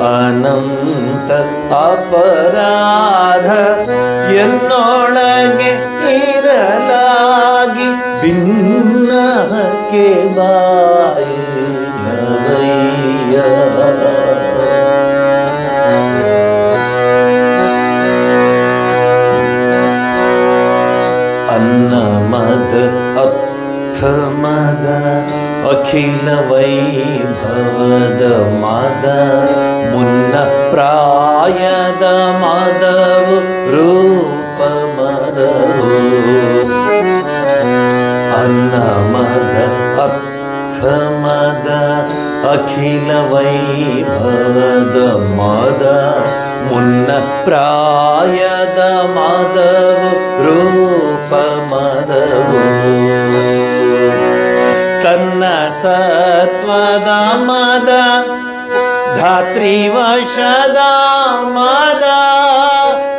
ಅನಂತ ಅಪರಾಧ ಎನ್ನೊಳಗೆ ಇರಲಾಗಿ ಭಿನ್ನಕ್ಕೆ ಬಾಯಿಲ್ಲವಯ್ಯ. ಅನ್ನ ಮದ ಅರ್ಥ ಮದ ಅಖಿಲ ವೈಭವದ ಮದ. ಮುನ್ನ ಪ್ರಾಯದ ಮದವು ರೂಪ ಮದವು. ಅನ್ನ ಮದ ಅರ್ಥ ಮದ ಅಖಿಲ ವೈಭವದ ಮದ. ಮುನ್ನ ಪ್ರಾಯದ ಮದವು ರೂಪ ಮದವು. ತನ್ನ ಸತ್ವದ ಮದ ಧಾತ್ರಿವಶದ ಮದ.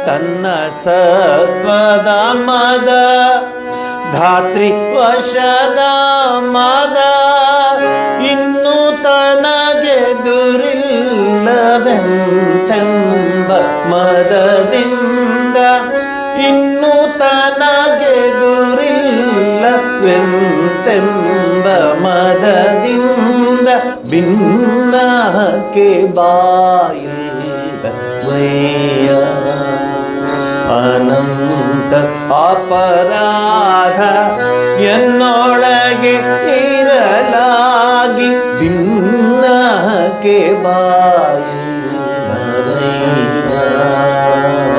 ತನ್ನ ಸತ್ವದ ಮದ ಧಾತ್ರಿವಶದ ಮದ. ಇನ್ನು ತನಗೆ ದುರಿಲ್ಲವೆಂತೆಂಬ ಮದದಿಂದ. ಇನ್ನು ತನಗೆ ದುರಿಲ್ಲವೆಂತೆಂಬ ಮದದಿಂದ. ಭಿನ್ನಕ್ಕೆ ಬಾಯಿಲ್ಲವಯ್ಯ. ಅನಂತ ಅಪರಾಧ ಎನ್ನೊಳಗೆ ಇರಲಾಗಿ ಭಿನ್ನಕ್ಕೆ ಬಾಯಿಲ್ಲವಯ್ಯ.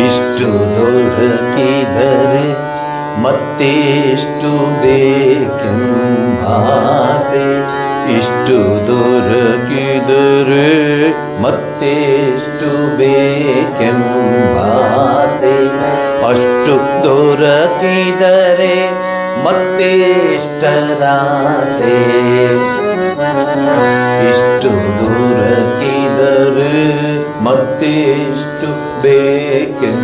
ಇಷ್ಟು ದೊರಕಿದರೆ ಮತ್ತೆಷ್ಟು ಬೇಕೆಂಬಾಸೆ. ಇಷ್ಟು ದೊರಕಿದರೆ ಮತ್ತೆಷ್ಟು ಬೇಕೆಂಬಾಸೆ. ಅಷ್ಟು ದೊರಕಿದರೆ ಮತ್ತೆಷ್ಟರಾಸೆ. ಇಷ್ಟು ದೊರಕಿದರೆ ಮತ್ತೆಷ್ಟು ಬೇಕೆಂಬಾಸೆ.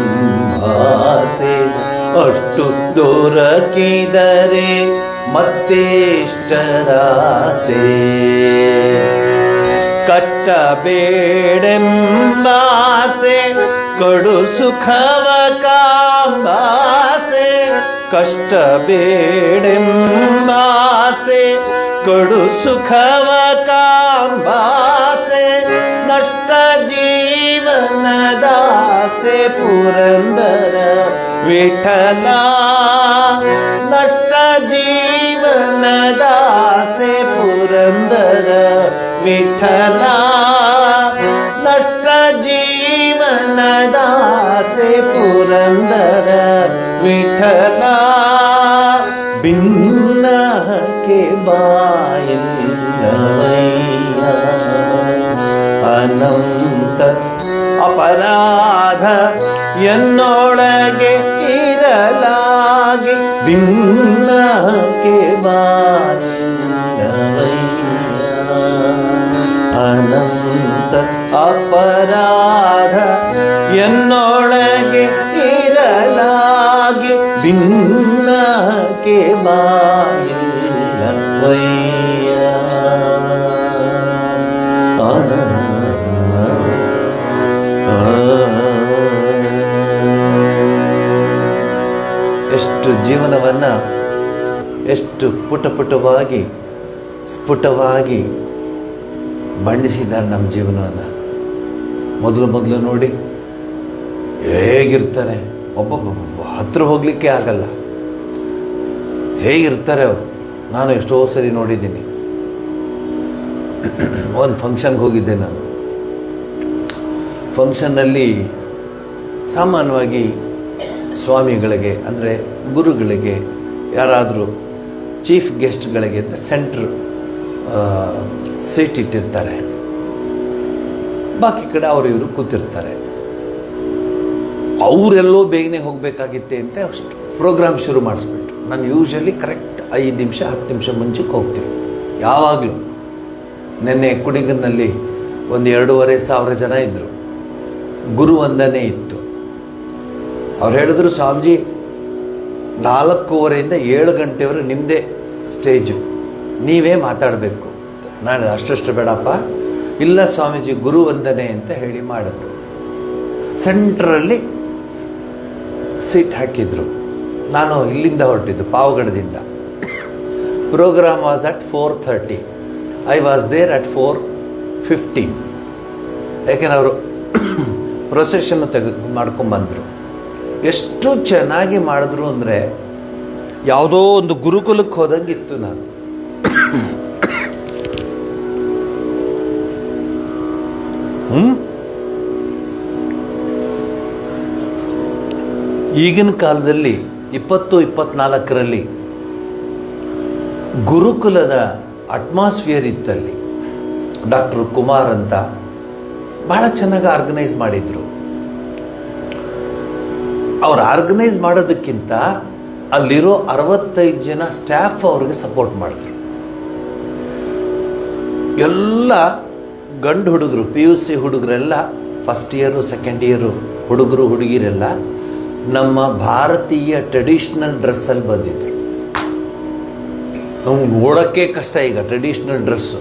ಅಷ್ಟು ದೊರಕಿದರೆ ಮತ್ತೆಷ್ಟರಾಸೆ. ಕಷ್ಟ ಬೇಡೆಂಬಾಸೆ ಕಡು ಸುಖವ ಕಾಂಬಾಸೆ. ಕಷ್ಟ ಬೇಡೆಂಬಾಸೆ ಕಡು ಸುಖವ ಕಾಂಬಾಸೆ. ನಷ್ಟ ಜೀವ ಪುರಂದರ ವಿಠಲ ನಷ್ಟ ಜೀವನದಾಸೆ ಪುರಂದರ ವಿಠಲ ನಷ್ಟ ಜೀವನದಾಸೆ ಪುರಂದರ ವಿಠಲ ಭಿನ್ನಕ್ಕೆ ಬಾಯಿಲ್ಲವಯ್ಯ ಅನಂತ ಅಪರಾಧ ಎನ್ನೊಳಗೆ ಇರಲಾಗಿ ಭಿನ್ನಕ್ಕೆ ಬಾಯಿಲ್ಲವಯ್ಯ ಅನಂತ ಅಪರಾಧ ಎನ್ನೊಳಗೆ ಇರಲಾಗಿ ಭಿನ್ನಕ್ಕೆ ಬಾಯಿಲ್ಲವಯ್ಯ ಎಷ್ಟು ಜೀವನವನ್ನು ಎಷ್ಟು ಪುಟವಾಗಿ ಸ್ಫುಟವಾಗಿ ಬಣ್ಣಿಸಿದ್ದಾರೆ ನಮ್ಮ ಜೀವನವನ್ನು. ಮೊದಲು ನೋಡಿ ಹೇಗಿರ್ತಾರೆ, ಒಬ್ಬೊಬ್ಬ ಹತ್ರ ಹೋಗಲಿಕ್ಕೆ ಆಗಲ್ಲ, ಹೇಗಿರ್ತಾರೆ ಅವರು. ನಾನು ಎಷ್ಟೋ ಸರಿ ನೋಡಿದ್ದೀನಿ. ಒಂದು ಫಂಕ್ಷನ್ಗೆ ಹೋಗಿದ್ದೆ ನಾನು. ಫಂಕ್ಷನ್ನಲ್ಲಿ ಸಾಮಾನ್ಯವಾಗಿ ಸ್ವಾಮಿಗಳಿಗೆ ಅಂದರೆ ಗುರುಗಳಿಗೆ ಯಾರಾದರೂ ಚೀಫ್ ಗೆಸ್ಟ್ಗಳಿಗೆ ಅಂದರೆ ಸೆಂಟ್ರ್ ಸೀಟ್ ಇಟ್ಟಿರ್ತಾರೆ, ಬಾಕಿ ಕಡೆ ಅವರು ಇವರು ಕೂತಿರ್ತಾರೆ. ಅವರೆಲ್ಲೋ ಬೇಗನೆ ಹೋಗಬೇಕಾಗಿತ್ತೆ ಅಂತ ಅಷ್ಟು ಪ್ರೋಗ್ರಾಮ್ ಶುರು ಮಾಡಿಸ್ಬಿಟ್ಟು ನಾನು ಯೂಶ್ವಲಿ ಕರೆಕ್ಟ್ 5 ನಿಮಿಷ 10 ನಿಮಿಷ ಮುಂಚೆಗೆ ಹೋಗ್ತೀನಿ ಯಾವಾಗಲೂ. ನೆನ್ನೆ ಕುಡಿಗನ್ನಲ್ಲಿ ಒಂದು 2,500 ಜನ ಇದ್ದರು. ಗುರುವಂದನೆ ಇತ್ತು. ಅವ್ರು ಹೇಳಿದ್ರು, ಸ್ವಾಮೀಜಿ 4:15 7 ಗಂಟೆವರೆಗೆ ನಿಮ್ಮದೇ ಸ್ಟೇಜು, ನೀವೇ ಮಾತಾಡಬೇಕು. ನಾನು ಅಷ್ಟು ಬೇಡಪ್ಪ, ಇಲ್ಲ ಸ್ವಾಮೀಜಿ ಗುರುವಂದನೆ ಅಂತ ಹೇಳಿ ಮಾಡಿದ್ರು. ಸೆಂಟ್ರಲ್ಲಿ ಸೀಟ್ ಹಾಕಿದ್ರು. ನಾನು ಇಲ್ಲಿಂದ ಹೊರಟಿದ್ದು ಪಾವಗಡದಿಂದ. Program was at 4:30. I was there at 4:15. ಯಾಕೆಂದ್ರೆ ಅವರು ಪ್ರೊಸೆಷನ್ನು ಮಾಡ್ಕೊಂಬಂದರು. ಎಷ್ಟು ಚೆನ್ನಾಗಿ ಮಾಡಿದ್ರು ಅಂದರೆ ಯಾವುದೋ ಒಂದು ಗುರುಕುಲಕ್ಕೆ ಹೋದಂಗಿತ್ತು ನಾನು. ಈಗಿನ ಕಾಲದಲ್ಲಿ 2024ರಲ್ಲಿ ಗುರುಕುಲದ ಅಟ್ಮಾಸ್ಫಿಯರ್ ಇತ್ತಲ್ಲಿ. ಡಾಕ್ಟರ್ ಕುಮಾರ್ ಅಂತ ಭಾಳ ಚೆನ್ನಾಗಿ ಆರ್ಗನೈಸ್ ಮಾಡಿದರು. ಅವ್ರು ಆರ್ಗನೈಸ್ ಮಾಡೋದಕ್ಕಿಂತ ಅಲ್ಲಿರೋ 65 ಜನ ಸ್ಟಾಫ್ ಅವ್ರಿಗೆ ಸಪೋರ್ಟ್ ಮಾಡಿದ್ರು. ಎಲ್ಲ ಗಂಡು ಹುಡುಗರು, PUC ಹುಡುಗರೆಲ್ಲ, ಫಸ್ಟ್ ಇಯರು ಸೆಕೆಂಡ್ ಇಯರು ಹುಡುಗರು ಹುಡುಗಿರೆಲ್ಲ ನಮ್ಮ ಭಾರತೀಯ ಟ್ರೆಡಿಷ್ನಲ್ ಡ್ರೆಸ್ಸಲ್ಲಿ ಬಂದಿದ್ರು. ನಮ್ಗೆ ನೋಡೋಕ್ಕೆ ಕಷ್ಟ ಈಗ ಟ್ರೆಡಿಷ್ನಲ್ ಡ್ರೆಸ್ಸು.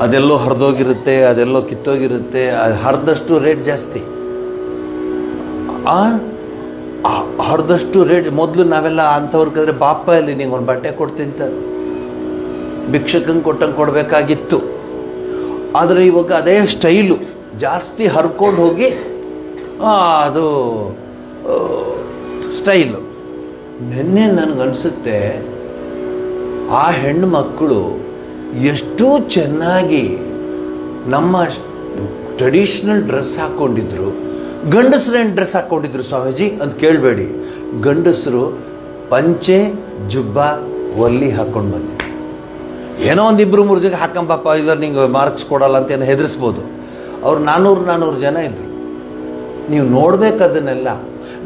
ಅದೆಲ್ಲೋ ಹರಿದೋಗಿರುತ್ತೆ, ಅದೆಲ್ಲೋ ಕಿತ್ತೋಗಿರುತ್ತೆ. ಅದು ಹರಿದಷ್ಟು ರೇಟ್ ಜಾಸ್ತಿ. ಹರಿದಷ್ಟು ರೇಟ್. ಮೊದಲು ನಾವೆಲ್ಲ ಅಂಥವ್ರು ಕದ್ರೆ ಬಾಪ ಇಲ್ಲಿ ನಿಂಗೆ ಒಂದು ಬಟ್ಟೆ ಕೊಡ್ತೀನಿ ಅಂತ ಭಿಕ್ಷಕಂಗೆ ಕೊಟ್ಟಂಗೆ ಕೊಡಬೇಕಾಗಿತ್ತು. ಆದರೆ ಇವಾಗ ಅದೇ ಸ್ಟೈಲು, ಜಾಸ್ತಿ ಹರ್ಕೊಂಡು ಹೋಗಿ ಅದು ಸ್ಟೈಲು. ನಿನ್ನೆ ನನಗನ್ಸುತ್ತೆ ಆ ಹೆಣ್ಣು ಮಕ್ಕಳು ಎಷ್ಟು ಚೆನ್ನಾಗಿ ನಮ್ಮ ಟ್ರೆಡಿಷ್ನಲ್ ಡ್ರೆಸ್ ಹಾಕ್ಕೊಂಡಿದ್ರು. ಗಂಡಸರು ಏನು ಡ್ರೆಸ್ ಹಾಕ್ಕೊಂಡಿದ್ರು ಸ್ವಾಮೀಜಿ ಅಂತ ಕೇಳಬೇಡಿ. ಗಂಡಸರು ಪಂಚೆ ಜುಬ್ಬ ಒಲ್ಲಿ ಹಾಕ್ಕೊಂಡು ಬಂದಿದ್ರು. ಏನೋ ಒಂದು 2-3 ಜನ ಹಾಕಂಬಪ್ಪ, ಇಲ್ಲ ನಿಂಗೆ ಮಾರ್ಕ್ಸ್ ಕೊಡಲ್ಲ ಅಂತ ಏನೋ ಹೆದರಿಸ್ಬೋದು. ಅವ್ರು 400 ಜನ ಇದ್ದರು. ನೀವು ನೋಡಬೇಕದನ್ನೆಲ್ಲ.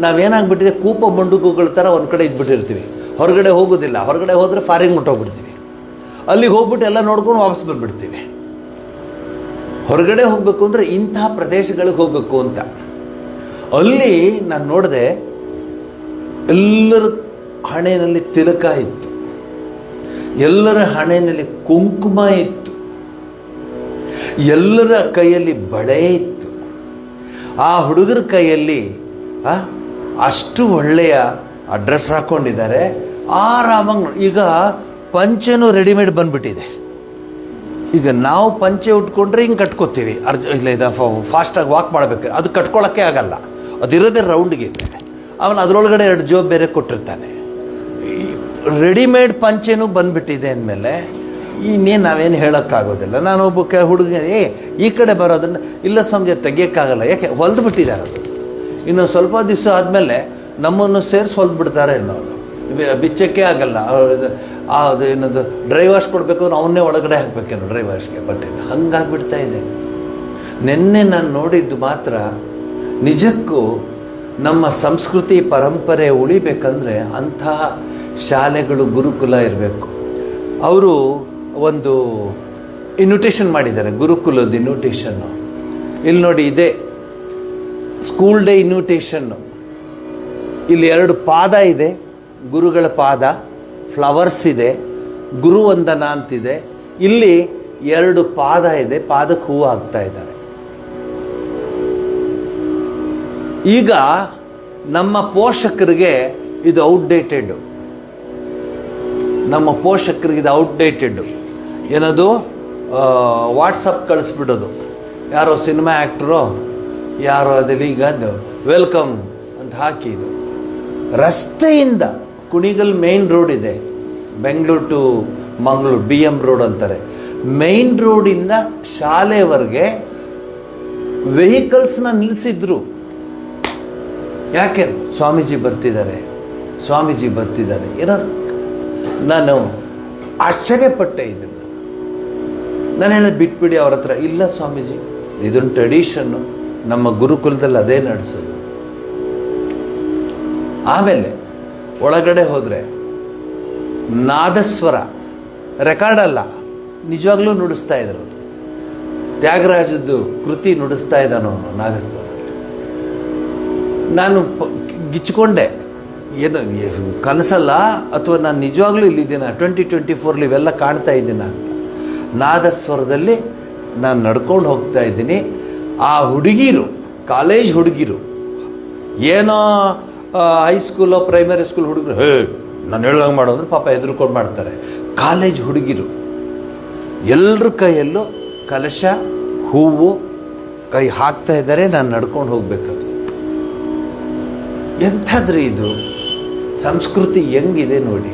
ನಾವೇನಾಗ್ಬಿಟ್ಟಿದೆ, ಕೂಪ ಮಂಡುಗುಗಳ ಥರ ಒಂದು ಕಡೆ ಇದ್ಬಿಟ್ಟಿರ್ತೀವಿ, ಹೊರಗಡೆ ಹೋಗೋದಿಲ್ಲ. ಹೊರಗಡೆ ಹೋದರೆ ಫಾರಿನ್ ಮುಟ್ಟೋಗ್ಬಿಡ್ತೀವಿ. ಅಲ್ಲಿಗೆ ಹೋಗ್ಬಿಟ್ಟು ಎಲ್ಲ ನೋಡ್ಕೊಂಡು ವಾಪಸ್ ಬಂದುಬಿಡ್ತೀವಿ. ಹೊರಗಡೆ ಹೋಗಬೇಕು ಅಂದರೆ ಇಂತಹ ಪ್ರದೇಶಗಳಿಗೆ ಹೋಗಬೇಕು ಅಂತ. ಅಲ್ಲಿ ನಾನು ನೋಡಿದೆ, ಎಲ್ಲರ ಹಣೆಯಲ್ಲಿ ತಿಲಕ ಇತ್ತು, ಎಲ್ಲರ ಹಣೆಯಲ್ಲಿ ಕುಂಕುಮ ಇತ್ತು, ಎಲ್ಲರ ಕೈಯಲ್ಲಿ ಬಳೆ ಇತ್ತು. ಆ ಹುಡುಗರ ಕೈಯಲ್ಲಿ ಅಷ್ಟು ಒಳ್ಳೆಯ ಡ್ರೆಸ್ ಹಾಕ್ಕೊಂಡಿದ್ದಾರೆ. ಆರಾಮಾಗಿ. ಈಗ ಪಂಚೆನೂ ರೆಡಿಮೇಡ್ ಬಂದ್ಬಿಟ್ಟಿದೆ. ಈಗ ನಾವು ಪಂಚೆ ಉಟ್ಕೊಂಡ್ರೆ ಹಿಂಗೆ ಕಟ್ಕೋತೀವಿ ಇಲ್ಲ ಇದು ಫಾಸ್ಟಾಗಿ ವಾಕ್ ಮಾಡಬೇಕು, ಅದು ಕಟ್ಕೊಳ್ಳೋಕ್ಕೆ ಆಗಲ್ಲ, ಅದಿರೋದೇ ರೌಂಡ್ಗೆ ಇದೆ. ಅವನು ಅದರೊಳಗಡೆ 2 ಜೋಬ್ ಬೇರೆ ಕೊಟ್ಟಿರ್ತಾನೆ. ರೆಡಿಮೇಡ್ ಪಂಚೆನೂ ಬಂದುಬಿಟ್ಟಿದೆ ಅಂದಮೇಲೆ ಇನ್ನೇನು ನಾವೇನು ಹೇಳೋಕ್ಕಾಗೋದಿಲ್ಲ. ನಾನೊಬ್ಬ ಹುಡುಗ ಈ ಕಡೆ ಬರೋದನ್ನು ಇಲ್ಲ ಸಂಜೆ ತೆಗಿಯೋಕ್ಕಾಗಲ್ಲ, ಯಾಕೆ ಹೊಲ್ದು ಬಿಟ್ಟಿದ್ದಾರೆ. ಅದು ಇನ್ನೊಂದು ಸ್ವಲ್ಪ ದಿವಸ ಆದಮೇಲೆ ನಮ್ಮನ್ನು ಸೇರಿಸಿ ಹೊಲ್ದು ಬಿಡ್ತಾರೆ ಅನ್ನೋದು, ಬಿಚ್ಚಕ್ಕೆ ಆಗಲ್ಲ. ಅದು ಏನದು ಡ್ರೈ ವಾಶ್ ಕೊಡಬೇಕು ಅಂದ್ರೆ ಅವನ್ನೇ ಒಳಗಡೆ ಹಾಕಬೇಕೇನೋ ಡ್ರೈ ವಾಶ್ಗೆ ಬಟ್ಟೆನ, ಹಂಗಾಗ್ಬಿಡ್ತಾ ಇದೆ. ನಿನ್ನೆ ನಾನು ನೋಡಿದ್ದು ಮಾತ್ರ ನಿಜಕ್ಕೂ ನಮ್ಮ ಸಂಸ್ಕೃತಿ ಪರಂಪರೆ ಉಳಿಬೇಕಂದ್ರೆ ಅಂಥ ಶಾಲೆಗಳು ಗುರುಕುಲ ಇರಬೇಕು. ಅವರು ಒಂದು ಇನ್ವಿಟೇಷನ್ ಮಾಡಿದ್ದಾರೆ, ಗುರುಕುಲದ ಇನ್ವಿಟೇಷನ್ನು. ಇಲ್ಲಿ ನೋಡಿ, ಇದೆ ಸ್ಕೂಲ್ ಡೇ ಇನ್ವಿಟೇಷನ್ನು. ಇಲ್ಲಿ 2 ಪಾದ ಇದೆ, ಗುರುಗಳ ಪಾದ, ಫ್ಲವರ್ಸ್ ಇದೆ, ಗುರುವಂದನ ಅಂತಿದೆ. ಇಲ್ಲಿ 2 ಪಾದ ಇದೆ, ಪಾದಕ್ಕೆ ಹೂವು ಹಾಕ್ತಾ ಇದ್ದಾರೆ. ಈಗ ನಮ್ಮ ಪೋಷಕರಿಗೆ ಇದು ಔಟ್ಡೇಟೆಡ್, ನಮ್ಮ ಪೋಷಕರಿಗೆ ಇದು ಔಟ್ಡೇಟೆಡ್. ಏನದು ವಾಟ್ಸಪ್ ಕಳಿಸ್ಬಿಡೋದು, ಯಾರೋ ಸಿನಿಮಾ ಆ್ಯಕ್ಟ್ರೋ ಯಾರೋ ಅದಲ್ಲಿ ಈಗ ವೆಲ್ಕಮ್ ಅಂತ ಹಾಕಿ. ಇದು ರಸ್ತೆಯಿಂದ ಕುಣಿಗಲ್ ಮೇನ್ ರೋಡ್ ಇದೆ, Bengaluru to Mangaluru BM road ಅಂತಾರೆ. ಮೇನ್ ರೋಡಿಂದ ಶಾಲೆವರೆಗೆ ವೆಹಿಕಲ್ಸ್ನ ನಿಲ್ಲಿಸಿದ್ರು. ಯಾಕೆ? ಸ್ವಾಮೀಜಿ ಬರ್ತಿದ್ದಾರೆ, ಸ್ವಾಮೀಜಿ ಬರ್ತಿದ್ದಾರೆ. ಏನಾದ್ರು ನಾನು ಆಶ್ಚರ್ಯಪಟ್ಟೆ ಇದನ್ನು. ನಾನು ಹೇಳಿದೆ ಬಿಟ್ಬಿಡಿ ಅವ್ರ ಹತ್ರ. ಇಲ್ಲ ಸ್ವಾಮೀಜಿ, ಇದೊಂದು ಟ್ರೆಡಿಷನ್ನು, ನಮ್ಮ ಗುರುಕುಲದಲ್ಲಿ ಅದೇ ನಡೆಸೋದು. ಆಮೇಲೆ ಒಳಗಡೆ ಹೋದರೆ ನಾದಸ್ವರ, ರೆಕಾರ್ಡ್ ಅಲ್ಲ, ನಿಜವಾಗ್ಲೂ ನುಡಿಸ್ತಾ ಇದ್ರು. ತ್ಯಾಗರಾಜದ್ದು ಕೃತಿ ನುಡಿಸ್ತಾ ಇದ್ದಾನೋ ನಾದಸ್ವರ. ನಾನು ಗಿಚ್ಕೊಂಡೆ, ಏನು ಕನಸಲ್ಲ ಅಥವಾ ನಾನು ನಿಜವಾಗ್ಲೂ ಇಲ್ಲಿದ್ದೀನ 2024 ಇವೆಲ್ಲ ಕಾಣ್ತಾ ಇದ್ದೀನ ಅಂತ. ನಾದಸ್ವರದಲ್ಲಿ ನಾನು ನಡ್ಕೊಂಡು ಹೋಗ್ತಾ ಇದ್ದೀನಿ. ಆ ಹುಡುಗಿರು, ಕಾಲೇಜ್ ಹುಡುಗಿರು, ಏನೋ ಹೈಸ್ಕೂಲೋ ಪ್ರೈಮರಿ ಸ್ಕೂಲ್ ಹುಡುಗರು ನಾನು ಹೇಳಂಗೆ ಮಾಡೋದ್ರೆ ಪಾಪ ಎದುರ್ಕೊಂಡು ಮಾಡ್ತಾರೆ. ಕಾಲೇಜ್ ಹುಡುಗಿರು ಎಲ್ಲರ ಕೈಯಲ್ಲೂ ಕಲಶ, ಹೂವು ಕೈ ಹಾಕ್ತಾ ಇದ್ದಾರೆ. ನಾನು ನಡ್ಕೊಂಡು ಹೋಗ್ಬೇಕದು. ಎಂಥದ್ರಿ ಇದು ಸಂಸ್ಕೃತಿ ಹೆಂಗಿದೆ ನೋಡಿ.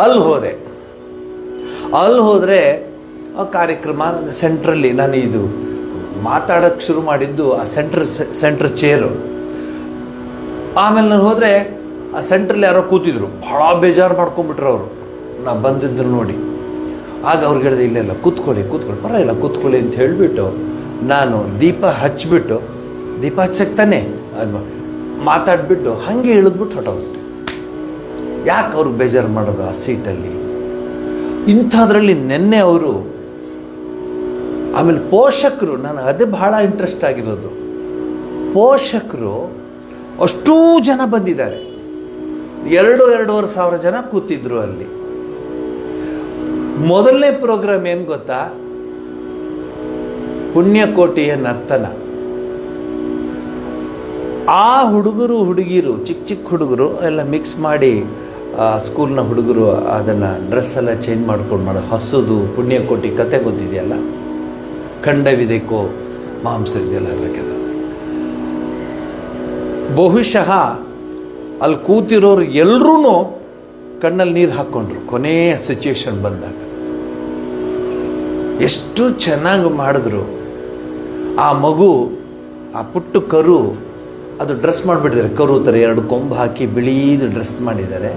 ಅಲ್ಲಿ ಹೋದರೆ ಆ ಕಾರ್ಯಕ್ರಮ ಸೆಂಟ್ರಲ್ಲಿ, ನಾನು ಇದು ಮಾತಾಡೋಕ್ಕೆ ಶುರು ಮಾಡಿದ್ದು ಆ ಸೆಂಟ್ರ್ ಚೇರು. ಆಮೇಲೆ ನಾನು ಹೋದರೆ ಆ ಸೆಂಟ್ರಲ್ಲಿ ಯಾರೋ ಕೂತಿದ್ರು, ಭಾಳ ಬೇಜಾರು ಮಾಡ್ಕೊಂಡ್ಬಿಟ್ರು ಅವರು ನಾನು ಬಂದಿದ್ರು ನೋಡಿ. ಆಗ ಅವ್ರಿಗೆ ಹೇಳಿದೆ, ಇಲ್ಲ ಕೂತ್ಕೊಳ್ಳಿ ಪರವಾಗಿಲ್ಲ ಕೂತ್ಕೊಳ್ಳಿ ಅಂತ ಹೇಳಿಬಿಟ್ಟು ನಾನು ದೀಪ ಹಚ್ಚಿಬಿಟ್ಟು, ದೀಪ ಹಚ್ಚಕ್ಕೆ ತಾನೆ ಅದು ಮಾತಾಡಿಬಿಟ್ಟು ಹಾಗೆ ಇಳಿದ್ಬಿಟ್ಟು ಹೊಟ್ಟೋಗ್ಬಿಟ್ಟೆ. ಯಾಕೆ ಅವ್ರಿಗೆ ಬೇಜಾರು ಮಾಡೋದು ಆ ಸೀಟಲ್ಲಿ? ಇಂಥದ್ರಲ್ಲಿ ನೆನ್ನೆ ಅವರು, ಆಮೇಲೆ ಪೋಷಕರು, ನಾನು ಅದೇ ಬಹಳ ಇಂಟ್ರೆಸ್ಟ್ ಆಗಿರೋದು, ಪೋಷಕರು ಅಷ್ಟೂ ಜನ ಬಂದಿದ್ದಾರೆ. 2-2.5 ಸಾವಿರ ಜನ ಕೂತಿದ್ರು ಅಲ್ಲಿ. ಮೊದಲನೇ ಪ್ರೋಗ್ರಾಮ್ ಏನು ಗೊತ್ತಾ? ಪುಣ್ಯಕೋಟಿಯ ನರ್ತನ. ಆ ಹುಡುಗರು ಹುಡುಗಿರು, ಚಿಕ್ಕ ಹುಡುಗರು ಎಲ್ಲ ಮಿಕ್ಸ್ ಮಾಡಿ, ಸ್ಕೂಲ್ನ ಹುಡುಗರು ಅದನ್ನು ಡ್ರೆಸ್ ಎಲ್ಲ ಚೇಂಜ್ ಮಾಡ್ಕೊಂಡು ಹಸುದು ಪುಣ್ಯಕೋಟಿ ಕತೆ ಗೊತ್ತಿದೆಯಲ್ಲ, ಖಂಡವಿದೆಕೋ ಮಾಂಸವಿದೆಯಲ್ಲ, ಇರಬೇಕಲ್ಲ. ಬಹುಶಃ ಅಲ್ಲಿ ಕೂತಿರೋರು ಎಲ್ಲರೂ ಕಣ್ಣಲ್ಲಿ ನೀರು ಹಾಕ್ಕೊಂಡ್ರು ಕೊನೆಯ ಸಿಚುವೇಶನ್ ಬಂದಾಗ. ಎಷ್ಟು ಚೆನ್ನಾಗಿ ಮಾಡಿದ್ರು. ಆ ಮಗು, ಆ ಪುಟ್ಟ ಕರು, ಅದು ಡ್ರೆಸ್ ಮಾಡಿಬಿಟ್ಟಿದ್ದಾರೆ, ಕರು ಥರ 2 ಕೊಂಬು ಹಾಕಿ ಬಿಳೀದು ಡ್ರೆಸ್ ಮಾಡಿದ್ದಾರೆ.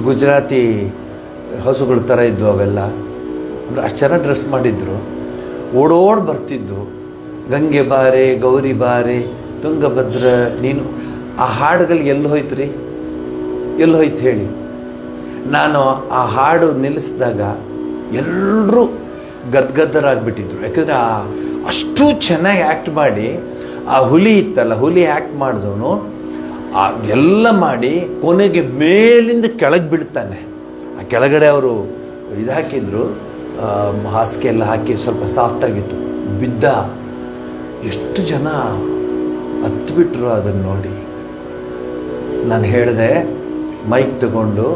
ಗುಜರಾತಿ ಹಸುಗಳ ಥರ ಇದ್ವು ಅವೆಲ್ಲ. ಅಂದರೆ ಅಷ್ಟು ಚೆನ್ನಾಗಿ ಡ್ರೆಸ್ ಮಾಡಿದ್ರು. ಓಡೋಡಿ ಬರ್ತಿದ್ದು, ಗಂಗೆ ಬಾರೆ ಗೌರಿ ಬಾರೆ ತುಂಗಭದ್ರ ನೀನು. ಆ ಹಾಡುಗಳು ಎಲ್ಲಿ ಹೋಯ್ತು ಹೇಳಿ. ನಾನು ಆ ಹಾಡು ನಿಲ್ಲಿಸಿದಾಗ ಎಲ್ಲರೂ ಗದ್ಗದ್ದರಾಗ್ಬಿಟ್ಟಿದ್ರು. ಯಾಕಂದರೆ ಅಷ್ಟು ಚೆನ್ನಾಗಿ ಆ್ಯಕ್ಟ್ ಮಾಡಿ, ಆ ಹುಲಿ ಇತ್ತಲ್ಲ, ಹುಲಿ ಆ್ಯಕ್ಟ್ ಮಾಡಿದವನು ಎಲ್ಲ ಮಾಡಿ ಕೊನೆಗೆ ಮೇಲಿಂದ ಕೆಳಗೆ ಬೀಳ್ತಾನೆ. ಆ ಕೆಳಗಡೆ ಅವರು ಇದು ಹಾಕಿದ್ರು, ಹಾಸಿಗೆ ಎಲ್ಲ ಹಾಕಿ ಸ್ವಲ್ಪ ಸಾಫ್ಟಾಗಿತ್ತು. ಬಿದ್ದ. ಎಷ್ಟು ಜನ ಹತ್ಬಿಟ್ರು ಅದನ್ನು ನೋಡಿ. ನಾನು ಹೇಳಿದೆ, ಮೈಕ್ ತಗೊಂಡು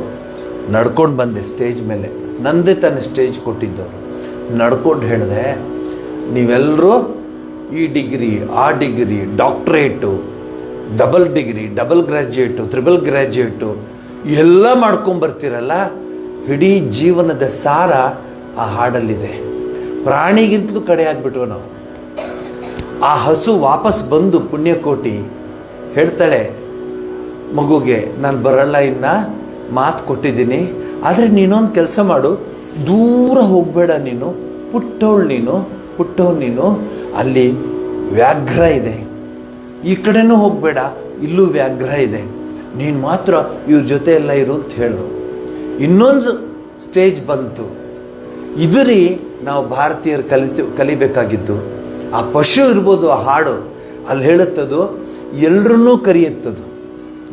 ನಡ್ಕೊಂಡು ಬಂದೆ ಸ್ಟೇಜ್ ಮೇಲೆ. ನಂದೇ ತಾನೇ ಸ್ಟೇಜ್ ಕೊಟ್ಟಿದ್ದವರು. ನಡ್ಕೊಂಡು ಹೇಳಿದೆ, ನೀವೆಲ್ಲರೂ ಈ ಡಿಗ್ರಿ ಆ degree doctorate double degree double graduate triple graduate ಎಲ್ಲ ಮಾಡ್ಕೊಂಬರ್ತೀರಲ್ಲ, ಇಡೀ ಜೀವನದ ಸಾರ ಆ ಹಾಡಲ್ಲಿದೆ. ಪ್ರಾಣಿಗಿಂತಲೂ ಕಡೆ ಆಗಿಬಿಟ್ವು ನಾವು. ಆ ಹಸು ವಾಪಸ್ ಬಂದು ಪುಣ್ಯಕೋಟಿ ಹೇಳ್ತಾಳೆ ಮಗುಗೆ, ನಾನು ಬರಲ್ಲ, ಇನ್ನು ಮಾತು ಕೊಟ್ಟಿದ್ದೀನಿ, ಆದರೆ ನೀನೊಂದು ಕೆಲಸ ಮಾಡು, ದೂರ ಹೋಗಬೇಡ, ನೀನು ಪುಟ್ಟವಳು ನೀನು, ಅಲ್ಲಿ ವ್ಯಾಘ್ರ ಇದೆ, ಈ ಕಡೆನೂ ಹೋಗಬೇಡ, ಇಲ್ಲೂ ವ್ಯಾಘ್ರ ಇದೆ, ನೀನು ಮಾತ್ರ ಇವ್ರ ಜೊತೆ ಎಲ್ಲ ಇರು ಅಂತ ಹೇಳು. ಇನ್ನೊಂದು ಸ್ಟೇಜ್ ಬಂತು. ಇದು ರೀ ನಾವು ಭಾರತೀಯರು ಕಲಿಬೇಕಾಗಿದ್ದು. ಆ ಪಶು ಇರ್ಬೋದು, ಆ ಹಾಡು ಅಲ್ಲಿ ಹೇಳುತ್ತದು, ಎಲ್ಲರನ್ನೂ ಕರೆಯುತ್ತದು.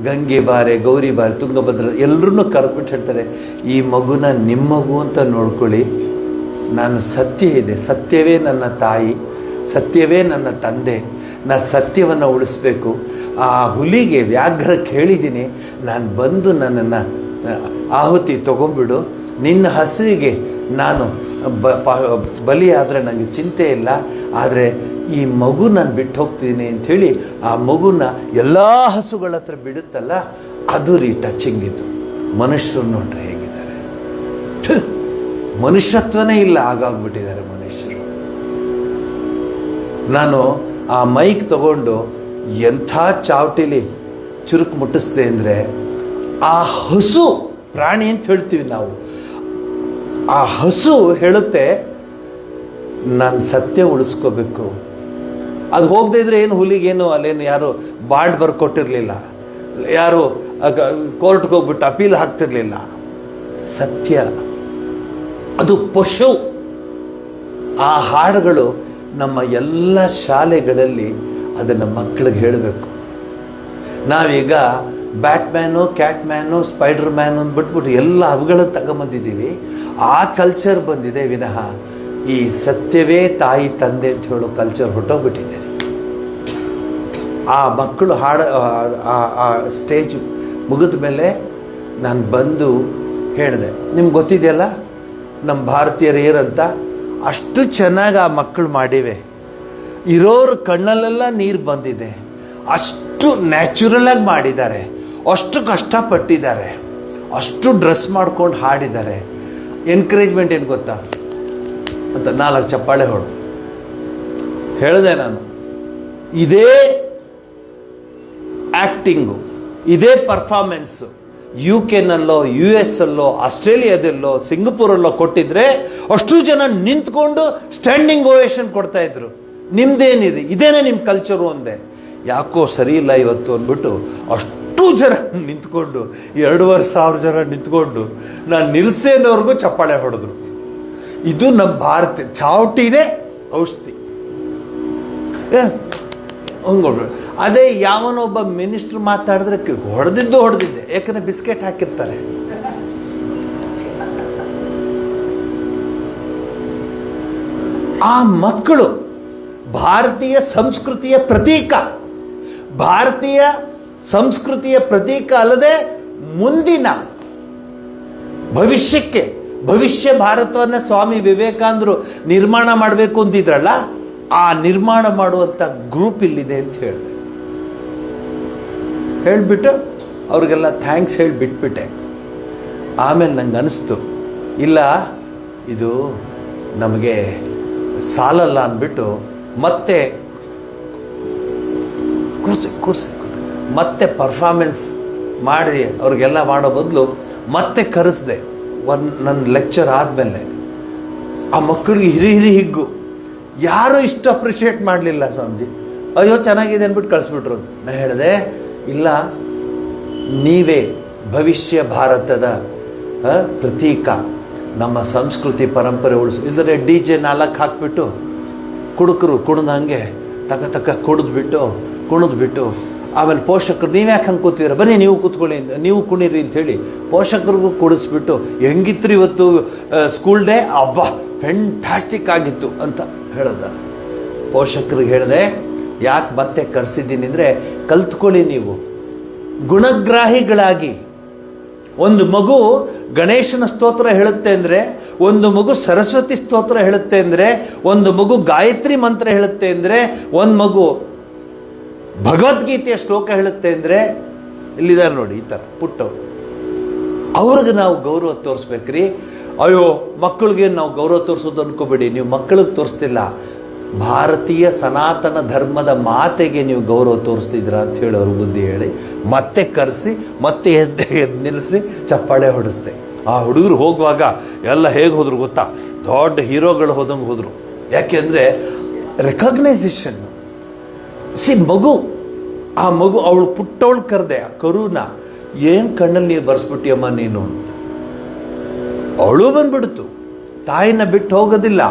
ಗಂಗೆ ಬಾರೆ, ಗೌರಿ ಬಾರೆ, ತುಂಗಭದ್ರ ಎಲ್ಲರನ್ನೂ ಕರೆದ್ಬಿಟ್ಟು ಹೇಳ್ತಾರೆ, ಈ ಮಗುನ ನಿಮ್ಮ ಮಗು ಅಂತ ನೋಡ್ಕೊಳ್ಳಿ, ನಾನು ಸತ್ಯ ಇದೆ, ಸತ್ಯವೇ ನನ್ನ ತಾಯಿ, ಸತ್ಯವೇ ನನ್ನ ತಂದೆ, ನಾ ಸತ್ಯವನ್ನು ಉಳಿಸ್ಬೇಕು. ಆ ಹುಲಿಗೆ ವ್ಯಾಘ್ರಕ್ಕೆ ಹೇಳಿದ್ದೀನಿ, ನಾನು ಬಂದು ನನ್ನನ್ನು ಆಹುತಿ ತೊಗೊಂಬಿಡು, ನಿನ್ನ ಹಸುವಿಗೆ ನಾನು ಬಲಿ ಆದರೆ ನನಗೆ ಚಿಂತೆ ಇಲ್ಲ, ಆದರೆ ಈ ಮಗು ನಾನು ಬಿಟ್ಟು ಹೋಗ್ತೀನಿ ಅಂಥೇಳಿ ಆ ಮಗುನ ಎಲ್ಲ ಹಸುಗಳ ಹತ್ರ ಬಿಡುತ್ತಲ್ಲ, ಅದು ರೀ ಟಚಿಂಗ್ ಇದು. ಮನುಷ್ಯರು ನೋಡ್ರಿ ಹೇಗಿದ್ದಾರೆ, ಮನುಷ್ಯತ್ವನೇ ಇಲ್ಲ, ಆಗಾಗ್ಬಿಟ್ಟಿದ್ದಾರೆ ಮನುಷ್ಯರು. ನಾನು ಆ ಮೈಕ್ ತಗೊಂಡು ಎಂಥ ಚಾವಟಿಲಿ ಚುರುಕು ಮುಟ್ಟಿಸ್ದೆ ಅಂದರೆ, ಆ ಹಸು ಪ್ರಾಣಿ ಅಂತ ಹೇಳ್ತೀವಿ ನಾವು, ಆ ಹಸು ಹೇಳುತ್ತೆ ನಾನು ಸತ್ಯ ಉಳಿಸ್ಕೋಬೇಕು. ಅದು ಹೋಗದೇ ಇದ್ರೆ ಏನು ಹುಲಿಗೇನು ಅಲ್ಲೇನು ಯಾರು ಬಾಂಡ್ ಬರ್ಕೊಟ್ಟಿರಲಿಲ್ಲ, ಯಾರು ಕೋರ್ಟ್ಗೆ ಹೋಗ್ಬಿಟ್ಟು ಅಪೀಲ್ ಹಾಕ್ತಿರ್ಲಿಲ್ಲ. ಸತ್ಯ ಅದು ಪಶು. ಆ ಹಾಡುಗಳು ನಮ್ಮ ಎಲ್ಲ ಶಾಲೆಗಳಲ್ಲಿ ಅದನ್ನು ಮಕ್ಕಳಿಗೆ ಹೇಳಬೇಕು. ನಾವೀಗ ಬ್ಯಾಟ್ಮ್ಯಾನು, ಕ್ಯಾಟ್ಮ್ಯಾನು, ಸ್ಪೈಡರ್ ಮ್ಯಾನು ಅಂದ್ಬಿಟ್ಬಿಟ್ಟು ಎಲ್ಲ ಅವುಗಳನ್ನು ತಗೊಂಬಂದಿದ್ದೀವಿ. ಆ ಕಲ್ಚರ್ ಬಂದಿದೆ ವಿನಃ ಈ ಸತ್ಯವೇ ತಾಯಿ ತಂದೆ ಅಂತ ಹೇಳೋ ಕಲ್ಚರ್ ಹೊಟ್ಟೋಗ್ಬಿಟ್ಟಿದೆ. ಆ ಮಕ್ಕಳು ಆ ಸ್ಟೇಜ್ ಮುಗಿದ ಮೇಲೆ ನಾನು ಬಂದು ಹೇಳಿದೆ, ನಿಮ್ಗೆ ಗೊತ್ತಿದೆಯಲ್ಲ ನಮ್ಮ ಭಾರತೀಯರು ಏನಂತ, ಅಷ್ಟು ಚೆನ್ನಾಗಿ ಆ ಮಕ್ಕಳು ಮಾಡಿವೆ, ಇರೋರ ಕಣ್ಣಲ್ಲೆಲ್ಲ ನೀರು ಬಂದಿದೆ, ಅಷ್ಟು ನ್ಯಾಚುರಲಾಗಿ ಮಾಡಿದ್ದಾರೆ, ಅಷ್ಟು ಕಷ್ಟಪಟ್ಟಿದ್ದಾರೆ, ಅಷ್ಟು ಡ್ರೆಸ್ ಮಾಡ್ಕೊಂಡು ಹಾಡಿದ್ದಾರೆ. ಎನ್ಕರೇಜ್ಮೆಂಟ್ ಏನು ಗೊತ್ತಾ ಅಂತ 4 ಚಪ್ಪಾಳೆ ಹೊಡು ಹೇಳಿದೆ ನಾನು. ಇದೇ ಆ್ಯಕ್ಟಿಂಗು, ಇದೇ ಪರ್ಫಾರ್ಮೆನ್ಸು UK-ನಲ್ಲೋ US-ಅಲ್ಲೋ ಆಸ್ಟ್ರೇಲಿಯಾದಲ್ಲೋ ಸಿಂಗಪೂರಲ್ಲೋ ಕೊಟ್ಟಿದ್ರೆ ಅಷ್ಟು ಜನ ನಿಂತ್ಕೊಂಡು ಸ್ಟ್ಯಾಂಡಿಂಗ್ ಓವೇಷನ್ ಕೊಡ್ತಾಯಿದ್ರು. ನಿಮ್ದೇನಿದೆ, ಇದೇನೇ ನಿಮ್ಮ ಕಲ್ಚರು ಅಂದೆ. ಯಾಕೋ ಸರಿ ಇಲ್ಲ ಇವತ್ತು ಅಂದ್ಬಿಟ್ಟು ಅಷ್ಟು ಜನ ನಿಂತ್ಕೊಂಡು 2,500 ಜನ ನಿಂತ್ಕೊಂಡು ನಾನು ನಿಲ್ಸೇನವ್ರಿಗೂ ಚಪ್ಪಾಳೆ ಹೊಡೆದ್ರು. ಇದು ನಮ್ಮ ಭಾರತ ಚಾವಟಿನೇ ಔಷಧಿ. ಹಂಗೋಡ್ರು. ಅದೇ ಯಾವನೊಬ್ಬ ಮಿನಿಸ್ಟ್ರು ಮಾತಾಡಿದ್ರೆ ಹೊಡೆದಿದ್ದೆ, ಯಾಕಂದರೆ ಬಿಸ್ಕೆಟ್ ಹಾಕಿರ್ತಾರೆ. ಆ ಮಕ್ಕಳು ಭಾರತೀಯ ಸಂಸ್ಕೃತಿಯ ಪ್ರತೀಕ, ಭಾರತೀಯ ಸಂಸ್ಕೃತಿಯ ಪ್ರತೀಕ ಅಲ್ಲದೆ ಮುಂದಿನ ಭವಿಷ್ಯ ಭಾರತವನ್ನು ಸ್ವಾಮಿ ವಿವೇಕಾನಂದರು ನಿರ್ಮಾಣ ಮಾಡಬೇಕು ಅಂತಿದ್ರಲ್ಲ, ಆ ನಿರ್ಮಾಣ ಮಾಡುವಂಥ ಗ್ರೂಪ್ ಇಲ್ಲಿದೆ ಅಂತ ಹೇಳಿಬಿಟ್ಟು ಅವ್ರಿಗೆಲ್ಲ ಥ್ಯಾಂಕ್ಸ್ ಹೇಳಿ ಬಿಟ್ಬಿಟ್ಟೆ. ಆಮೇಲೆ ನಂಗೆ ಅನಿಸ್ತು, ಇಲ್ಲ ಇದು ನಮಗೆ ಸಾಲಲ್ಲ ಅಂದ್ಬಿಟ್ಟು ಮತ್ತೆ ಕೂರ್ಸಿ ಮತ್ತೆ ಪರ್ಫಾರ್ಮೆನ್ಸ್ ಮಾಡಿ ಅವ್ರಿಗೆಲ್ಲ ಮಾಡೋ ಬದಲು ಮತ್ತೆ ಕರೆಸ್ದೆ. ನನ್ನ ಲೆಕ್ಚರ್ ಆದಮೇಲೆ ಆ ಮಕ್ಕಳಿಗೆ ಹಿರಿ ಹಿಗ್ಗು, ಯಾರೂ ಇಷ್ಟು ಅಪ್ರಿಷಿಯೇಟ್ ಮಾಡಲಿಲ್ಲ ಸ್ವಾಮೀಜಿ, ಅಯ್ಯೋ ಚೆನ್ನಾಗಿದೆ ಅಂದ್ಬಿಟ್ಟು ಕಳಿಸ್ಬಿಟ್ರು. ನಾನು ಹೇಳಿದೆ, ಇಲ್ಲ, ನೀವೇ ಭವಿಷ್ಯ ಭಾರತದ ಪ್ರತೀಕ, ನಮ್ಮ ಸಂಸ್ಕೃತಿ ಪರಂಪರೆ ಉಳಿಸು. ಇಲ್ಲದ್ರೆ DJ 4 ಹಾಕ್ಬಿಟ್ಟು ಕುಡುಕರು ಕುಣಿದಂಗೆ ತಕ್ಕ ಕುಣಿದ್ಬಿಟ್ಟು ಆಮೇಲೆ ಪೋಷಕರು ನೀವು ಯಾಕೆ ಹಂಗೆ ಕೂತಿದ್ದೀರ, ಬನ್ನಿ ನೀವು ಕೂತ್ಕೊಳ್ಳಿ, ನೀವು ಕುಣೀರಿ ಅಂಥೇಳಿ ಪೋಷಕರಿಗೂ ಕುಡಿಸ್ಬಿಟ್ಟು, ಹೆಂಗಿತ್ತು ಇವತ್ತು ಸ್ಕೂಲ್ ಡೇ, ಅಬ್ಬಾ ಫ್ಯಾಂಟಾಸ್ಟಿಕ್ ಆಗಿತ್ತು ಅಂತ ಹೇಳ್ದ. ಪೋಷಕರಿಗೆ ಹೇಳಿದೆ, ಯಾಕೆ ಮತ್ತೆ ಕರೆಸಿದ್ದೀನಿ ಅಂದರೆ ಕಲ್ತ್ಕೊಳ್ಳಿ, ನೀವು ಗುಣಗ್ರಾಹಿಗಳಾಗಿ. ಒಂದು ಮಗು ಗಣೇಶನ ಸ್ತೋತ್ರ ಹೇಳುತ್ತೆ ಅಂದರೆ ಒಂದು ಮಗು ಸರಸ್ವತಿ ಸ್ತೋತ್ರ ಹೇಳುತ್ತೆ ಅಂದರೆ, ಒಂದು ಮಗು ಗಾಯತ್ರಿ ಮಂತ್ರ ಹೇಳುತ್ತೆ ಅಂದರೆ, ಒಂದು ಮಗು ಭಗವದ್ಗೀತೆಯ ಶ್ಲೋಕ ಹೇಳುತ್ತೆ ಅಂದರೆ, ಇಲ್ಲಿದ್ದಾರೆ ನೋಡಿ ಈ ಥರ ಪುಟ್ಟವು. ಅವ್ರಿಗೆ ನಾವು ಗೌರವ ತೋರಿಸ್ಬೇಕ್ರಿ. ಅಯ್ಯೋ ಮಕ್ಕಳಿಗೆ ನಾವು ಗೌರವ ತೋರಿಸೋದು ಅನ್ಕೋಬೇಡಿ, ನೀವು ಮಕ್ಕಳಿಗೆ ತೋರಿಸ್ತಿಲ್ಲ, ಭಾರತೀಯ ಸನಾತನ ಧರ್ಮದ ಮಾತೆಗೆ ನೀವು ಗೌರವ ತೋರಿಸ್ತಿದ್ರ ಅಂತ ಹೇಳಿ ಅವ್ರ ಬುದ್ಧಿ ಹೇಳಿ ಮತ್ತೆ ಕರೆಸಿ ಮತ್ತೆ ಎದ್ದು ನಿಲ್ಲಿಸಿ ಚಪ್ಪಾಳೆ ಹೊಡಿಸ್ದೆ. ಆ ಹುಡುಗರು ಹೋಗುವಾಗ ಎಲ್ಲ ಹೇಗೆ ಹೋದ್ರು ಗೊತ್ತಾ, ದೊಡ್ಡ ಹೀರೋಗಳು ಹೋದಂಗೆ ಹೋದರು. ಯಾಕೆಂದರೆ ರೆಕಗ್ನೈಸೇಷನ್. ಮಗು, ಆ ಮಗು ಅವಳು ಪುಟ್ಟವಳು ಕರೆದೆ ಆ ಕರುನ, ಏನು ಕಣ್ಣಲ್ಲಿ ನೀರು ಬರ್ಸ್ಬಿಟ್ಟಿಯಮ್ಮ ನೀನು. ಅವಳು ಬಂದ್ಬಿಡ್ತು, ತಾಯಿನ ಬಿಟ್ಟು ಹೋಗೋದಿಲ್ಲ.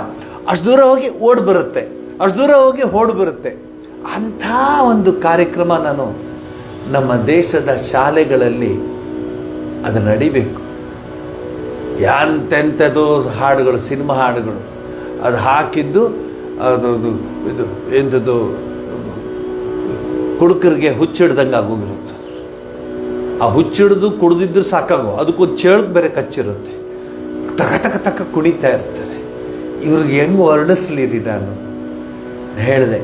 ಅಷ್ಟು ದೂರ ಹೋಗಿ ಓಡ್ ಬರುತ್ತೆ, ಅಷ್ಟು ದೂರ ಹೋಗಿ ಓಡ್ ಬರುತ್ತೆ. ಅಂಥ ಒಂದು ಕಾರ್ಯಕ್ರಮ ನಾನು ನಮ್ಮ ದೇಶದ ಶಾಲೆಗಳಲ್ಲಿ ಅದು ನಡಿಬೇಕು. ಎಂತೆಂಥದ್ದು ಹಾಡುಗಳು, ಸಿನಿಮಾ ಹಾಡುಗಳು ಅದು ಹಾಕಿದ್ದು, ಅದು ಇದು ಎಂಥದ್ದು ಕುಡುಕರಿಗೆ ಹುಚ್ಚಿಡ್ದಂಗೆ ಆಗೋಗಿರುತ್ತೆ. ಆ ಹುಚ್ಚಿಡ್ದು ಕುಡ್ದಿದ್ರು ಸಾಕಾಗೋ, ಅದಕ್ಕೊಂದು ಚೇಳಕ್ಕೆ ಬೇರೆ ಕಚ್ಚಿರುತ್ತೆ, ತಕ ತಕ ತಕ ಕುಣಿತಾ ಇರ್ತಾರೆ. ಇವ್ರಿಗೆ ಹೆಂಗೆ ವರ್ಣಿಸ್ಲಿರಿ ನಾನು ಹೇಳಿದೆ.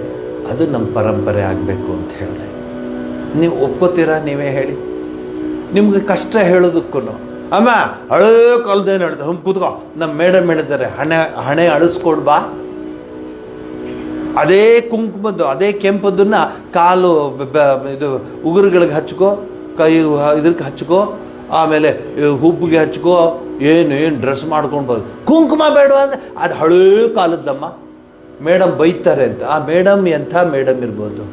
ಅದು ನಮ್ಮ ಪರಂಪರೆ ಆಗಬೇಕು ಅಂತ ಹೇಳಿದೆ. ನೀವು ಒಪ್ಕೋತೀರಾ? ನೀವೇ ಹೇಳಿ. ನಿಮ್ಗೆ ಕಷ್ಟ ಹೇಳೋದಕ್ಕೂ ಅಮ್ಮ ಹಳೇ ಕಾಲದೇನು ಹೇಳಿದೆ, ಹಂಗೆ ಕೂತ್ಕೋ, ನಮ್ಮ ಮೇಡಮ್ ಹೇಳಿದ್ದಾರೆ ಹಣೆ ಅಳಿಸ್ಕೊಡ್ ಬಾ. ಅದೇ ಕುಂಕುಮದ್ದು ಅದೇ ಕೆಂಪದನ್ನ ಕಾಲು ಇದು ಉಗುರುಗಳಿಗೆ ಹಚ್ಕೋ, ಕೈ ಇದಕ್ಕೆ ಹಚ್ಕೋ, ಆಮೇಲೆ ಹುಬ್ಬಿಗೆ ಹಚ್ಕೋ, ಏನು ಡ್ರೆಸ್ ಮಾಡ್ಕೊಂಡು ಬರೋದು. ಕುಂಕುಮ ಬೇಡವಾ ಅಂದರೆ ಅದು ಹಳೇ ಕಾಲದ್ದಮ್ಮ, ಮೇಡಮ್ ಬೈತಾರೆ ಅಂತ. ಆ ಮೇಡಮ್ ಎಂಥ ಮೇಡಮ್ ಇರ್ಬೋದು,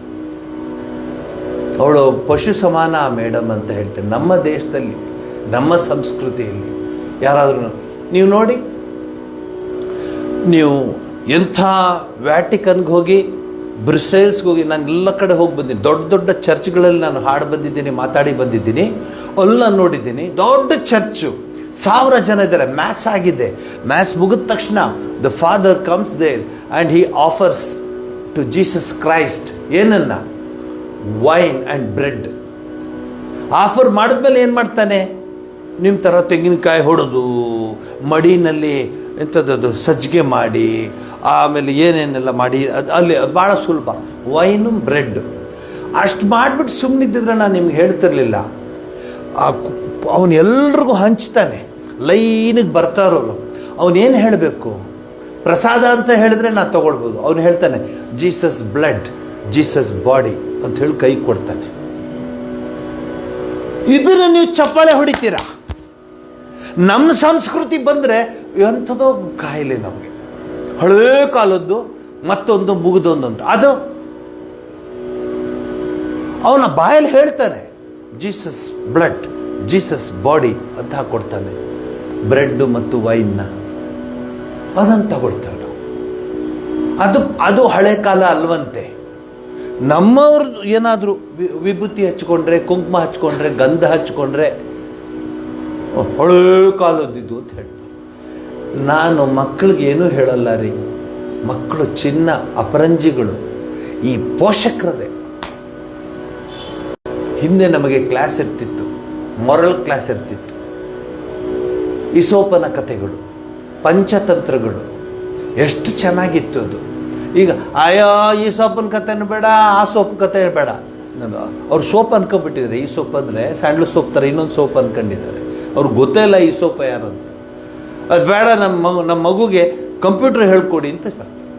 ಅವಳು ಪಶು ಸಮಾನ ಆ ಮೇಡಮ್ ಅಂತ ಹೇಳ್ತಾರೆ. ನಮ್ಮ ದೇಶದಲ್ಲಿ, ನಮ್ಮ ಸಂಸ್ಕೃತಿಯಲ್ಲಿ ಯಾರಾದ್ರೂ ನೀವು ನೋಡಿ, ನೀವು ಎಂಥ ವ್ಯಾಟಿಕನ್ಗೆ ಹೋಗಿ, ಬ್ರುಸೆಲ್ಸ್ಗೆ ಹೋಗಿ, ನಾನು ಎಲ್ಲ ಕಡೆ ಹೋಗಿ ಬಂದಿದ್ದೀನಿ. ದೊಡ್ಡ ದೊಡ್ಡ ಚರ್ಚ್ಗಳಲ್ಲಿ ನಾನು ಹಾಡು ಬಂದಿದ್ದೀನಿ, ಮಾತಾಡಿ ಬಂದಿದ್ದೀನಿ. ಅಲ್ಲಿ ನಾನು ನೋಡಿದ್ದೀನಿ ದೊಡ್ಡ ಚರ್ಚು, 1000 ಜನ ಇದ್ದಾರೆ, ಮ್ಯಾಸ್ ಆಗಿದೆ. ಮ್ಯಾಸ್ ಮುಗಿದ ತಕ್ಷಣ the father comes there and he offers to Jesus Christ ಏನನ್ನ, ವೈನ್ ಆ್ಯಂಡ್ ಬ್ರೆಡ್. ಆಫರ್ ಮಾಡಿದ್ಮೇಲೆ ಏನು ಮಾಡ್ತಾನೆ, ನಿಮ್ಮ ಥರ ತೆಂಗಿನಕಾಯಿ ಹೊಡೆದು ಮಡಿನಲ್ಲಿ ಎಂಥದ್ದು ಸಜ್ಜಿಗೆ ಮಾಡಿ, ಆಮೇಲೆ ಏನೇನೆಲ್ಲ ಮಾಡಿ, ಅಲ್ಲಿ ಭಾಳ ಸುಲಭ, ವೈನು ಬ್ರೆಡ್. ಅಷ್ಟು ಮಾಡಿಬಿಟ್ಟು ಸುಮ್ಮನಿದ್ದಿದ್ರೆ ನಾನು ನಿಮ್ಗೆ ಹೇಳ್ತಿರ್ಲಿಲ್ಲ. ಅವನು ಎಲ್ರಿಗೂ ಹಂಚ್ತಾನೆ, ಲೈನಿಗೆ ಬರ್ತಾರೋರು. ಅವನೇನು ಹೇಳಬೇಕು, ಪ್ರಸಾದ ಅಂತ ಹೇಳಿದ್ರೆ ನಾನು ತೊಗೊಳ್ಬೋದು. ಅವನು ಹೇಳ್ತಾನೆ ಜೀಸಸ್ ಬ್ಲಡ್, ಜೀಸಸ್ ಬಾಡಿ ಅಂತ ಹೇಳಿ ಕೈ ಕೊಡ್ತಾನೆ. ಇದನ್ನು ನೀವು ಚಪ್ಪಾಳೆ ಹೊಡಿತೀರಾ? ನಮ್ಮ ಸಂಸ್ಕೃತಿ ಬಂದರೆ ಎಂಥದೋ ಕಾಯಿಲೆ ನಮಗೆ, ಹಳೇ ಕಾಲದ್ದು ಮತ್ತೊಂದು ಮುಗಿದೊಂದಂತ. ಅದು ಅವನ ಬಾಯಲ್ಲಿ ಹೇಳ್ತಾನೆ ಜೀಸಸ್ ಬ್ಲಡ್, ಜೀಸಸ್ ಬಾಡಿ ಅಂತ ಹಾಕ್ಕೊಡ್ತಾನೆ. ಬ್ರೆಡ್ಡು ಮತ್ತು ವೈನ್ನ ಅದನ್ನು ತಗೊಳ್ತಾನೆ. ಅದು ಹಳೆ ಕಾಲ ಅಲ್ವಂತೆ. ನಮ್ಮವ್ರು ಏನಾದರೂ ವಿಭೂತಿ ಹಚ್ಕೊಂಡ್ರೆ, ಕುಂಕುಮ ಹಚ್ಕೊಂಡ್ರೆ, ಗಂಧ ಹಚ್ಕೊಂಡ್ರೆ ಹಳೇ ಕಾಲದ್ದಿದ್ದು ಅಂತ ಹೇಳ್ತಾರೆ. ನಾನು ಮಕ್ಕಳಿಗೆ ಏನೂ ಹೇಳಲ್ಲ ರೀ. ಮಕ್ಕಳು ಚಿನ್ನ ಅಪರಂಜಿಗಳು, ಈ ಪೋಷಕರದೇ. ಹಿಂದೆ ನಮಗೆ ಕ್ಲಾಸ್ ಇರ್ತಿತ್ತು, ಮೊರಲ್ ಕ್ಲಾಸ್ ಇರ್ತಿತ್ತು. ಈಸೋಪನ ಕಥೆಗಳು, ಪಂಚತಂತ್ರಗಳು, ಎಷ್ಟು ಚೆನ್ನಾಗಿತ್ತು ಅದು. ಈಗ ಅಯ್ಯೋ ಈ ಸೋಪನ ಕಥೆನೂ ಬೇಡ, ಆ ಸೋಪ್ ಕಥೆ ಬೇಡ. ಅವ್ರು ಸೋಪ್ ಅನ್ಕೊಂಡ್ಬಿಟ್ಟಿದ್ದಾರೆ. ಈ ಸೋಪ್ ಅಂದರೆ ಸ್ಯಾಂಡ್ಲ್ ಸೋಪ್ ಥರ ಇನ್ನೊಂದು ಸೋಪ್ ಅನ್ಕೊಂಡಿದ್ದಾರೆ. ಅವ್ರಿಗೆ ಗೊತ್ತೇ ಇಲ್ಲ ಈ ಸೋಪ ಯಾರು ಅಂತ. ಅದು ಬೇಡ, ನಮ್ಮ ಮಗುಗೆ ಕಂಪ್ಯೂಟರ್ ಹೇಳ್ಕೊಡಿ ಅಂತ ಬರ್ತಾರೆ.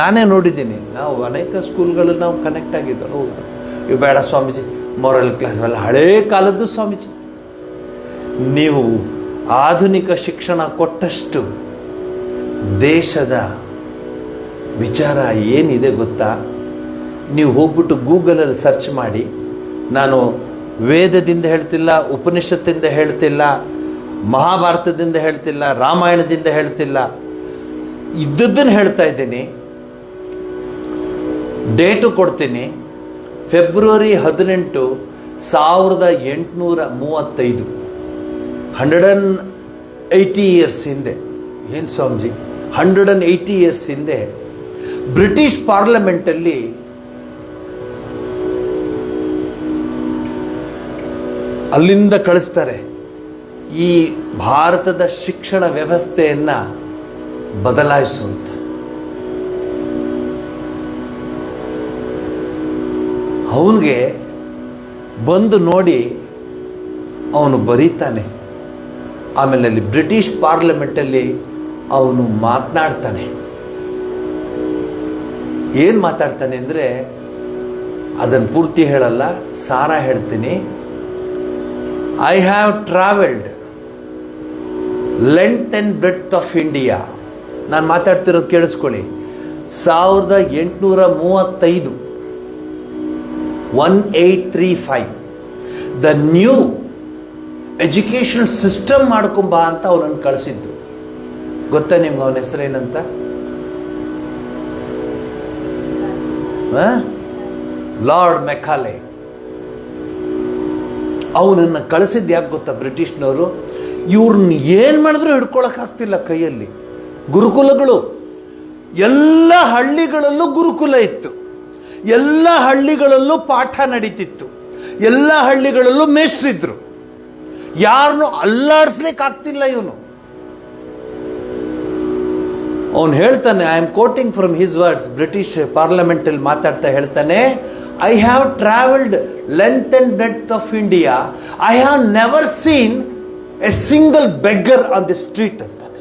ನಾನೇ ನೋಡಿದ್ದೀನಿ, ನಾವು ಅನೇಕ ಸ್ಕೂಲ್ಗಳು ನಾವು ಕನೆಕ್ಟ್ ಆಗಿದ್ದು. ಇವು ಬೇಡ ಸ್ವಾಮೀಜಿ, ಮೊರಲ್ ಕ್ಲಾಸ್ ಎಲ್ಲ ಹಳೇ ಕಾಲದ್ದು ಸ್ವಾಮೀಜಿ. ನೀವು ಆಧುನಿಕ ಶಿಕ್ಷಣ ಕೊಟ್ಟಷ್ಟು ದೇಶದ ವಿಚಾರ ಏನಿದೆ ಗೊತ್ತಾ? ನೀವು ಹೋಗ್ಬಿಟ್ಟು ಗೂಗಲಲ್ಲಿ ಸರ್ಚ್ ಮಾಡಿ. ನಾನು ವೇದದಿಂದ ಹೇಳ್ತಿಲ್ಲ, ಉಪನಿಷತ್ತಿಂದ ಹೇಳ್ತಿಲ್ಲ, ಮಹಾಭಾರತದಿಂದ ಹೇಳ್ತಿಲ್ಲ, ರಾಮಾಯಣದಿಂದ ಹೇಳ್ತಿಲ್ಲ, ಇದ್ದದ್ದನ್ನು ಹೇಳ್ತಾ ಇದ್ದೀನಿ. ಡೇಟು ಕೊಡ್ತೀನಿ. ಫೆಬ್ರವರಿ 18, 1835, 180 ಇಯರ್ಸ್ ಹಿಂದೆ. ಏನು ಸ್ವಾಮೀಜಿ 180 ಇಯರ್ಸ್ ಹಿಂದೆ ಬ್ರಿಟಿಷ್ ಪಾರ್ಲಿಮೆಂಟಲ್ಲಿ ಅಲ್ಲಿಂದ ಕಳಿಸ್ತಾರೆ ಈ ಭಾರತದ ಶಿಕ್ಷಣ ವ್ಯವಸ್ಥೆಯನ್ನು ಬದಲಾಯಿಸುವಂತ. ಅವನಿಗೆ ಬಂದು ನೋಡಿ ಅವನು ಬರೀತಾನೆ. ಆಮೇಲೆ ಅಲ್ಲಿ ಬ್ರಿಟಿಷ್ ಪಾರ್ಲಿಮೆಂಟಲ್ಲಿ ಅವನು ಮಾತನಾಡ್ತಾನೆ. ಏನು ಮಾತಾಡ್ತಾನೆ ಅಂದರೆ, ಅದನ್ನು ಪೂರ್ತಿ ಹೇಳಲ್ಲ, ಸಾರ ಹೇಳ್ತೀನಿ. I have travelled length and breadth of India. ನಾನು ಮಾತಾಡ್ತಿರೋದು ಕೇಳಿಸ್ಕೊಳ್ಳಿ. 1835 1835 ದ ನ್ಯೂ ಎಜುಕೇಷನ್ ಸಿಸ್ಟಮ್ ಮಾಡ್ಕೊಂಬ ಅಂತ ಅವನನ್ನು ಕಳಿಸಿದ್ದು. ಗೊತ್ತಾ ನಿಮ್ಗೆ ಅವನ ಹೆಸರೇನಂತ? Lord Macaulay. ಅವನನ್ನು ಕಳಿಸಿದ್ದು ಯಾಕೆ ಗೊತ್ತಾ? ಬ್ರಿಟಿಷ್ನವರು ಇವ್ರನ್ನ ಏನು ಮಾಡಿದ್ರು ಹಿಡ್ಕೊಳಕ್ಕಾಗ್ತಿಲ್ಲ ಕೈಯಲ್ಲಿ. ಗುರುಕುಲಗಳು, ಎಲ್ಲ ಹಳ್ಳಿಗಳಲ್ಲೂ ಗುರುಕುಲ ಇತ್ತು, ಎಲ್ಲ ಹಳ್ಳಿಗಳಲ್ಲೂ ಪಾಠ ನಡೀತಿತ್ತು, ಎಲ್ಲ ಹಳ್ಳಿಗಳಲ್ಲೂ ಮೇಷ್ಟ್ರಿದ್ರು. ಯಾರನ್ನು ಅಲ್ಲಾಡಿಸ್ಲಿಕ್ಕೆ ಆಗ್ತಿಲ್ಲ ಇವನು. ಅವನು ಹೇಳ್ತಾನೆ, I am quoting from his words, British ಪಾರ್ಲಿಮೆಂಟಲ್ಲಿ ಮಾತಾಡ್ತಾ ಹೇಳ್ತಾನೆ, I have travelled length and breadth of India, I have never seen a single beggar on the street ಅಂತಾನೆ.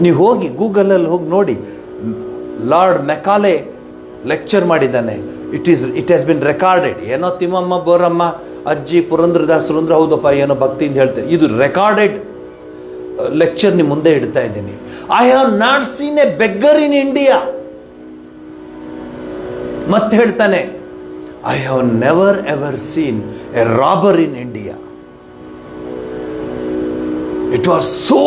ನೀವು ಹೋಗಿ ಗೂಗಲಲ್ಲಿ ಹೋಗಿ ನೋಡಿ, ಲಾರ್ಡ್ ಮೆಕಾಲೆ ಲೆಕ್ಚರ್ ಮಾಡಿದ್ದಾನೆ. It has been recorded. ಏನೋ ತಿಮ್ಮಮ್ಮ ಬೋರಮ್ಮ ಅಜ್ಜಿ ಪುರಂದ್ರದಾಸರು ಅಂದ್ರೆ ಹೌದಪ್ಪ ಏನೋ ಭಕ್ತಿಯಿಂದ ಹೇಳ್ತಾರೆ. ಇದು ರೆಕಾರ್ಡೆಡ್ ಲೆಕ್ಚರ್ ನಿಮ್ಮ ಮುಂದೆ ಇಡ್ತಾ ಇದ್ದೀನಿ. I have not seen A beggar in India. ಮತ್ತೆ ಹೇಳ್ತಾನೆ, I have never ever seen A robber in India. It was so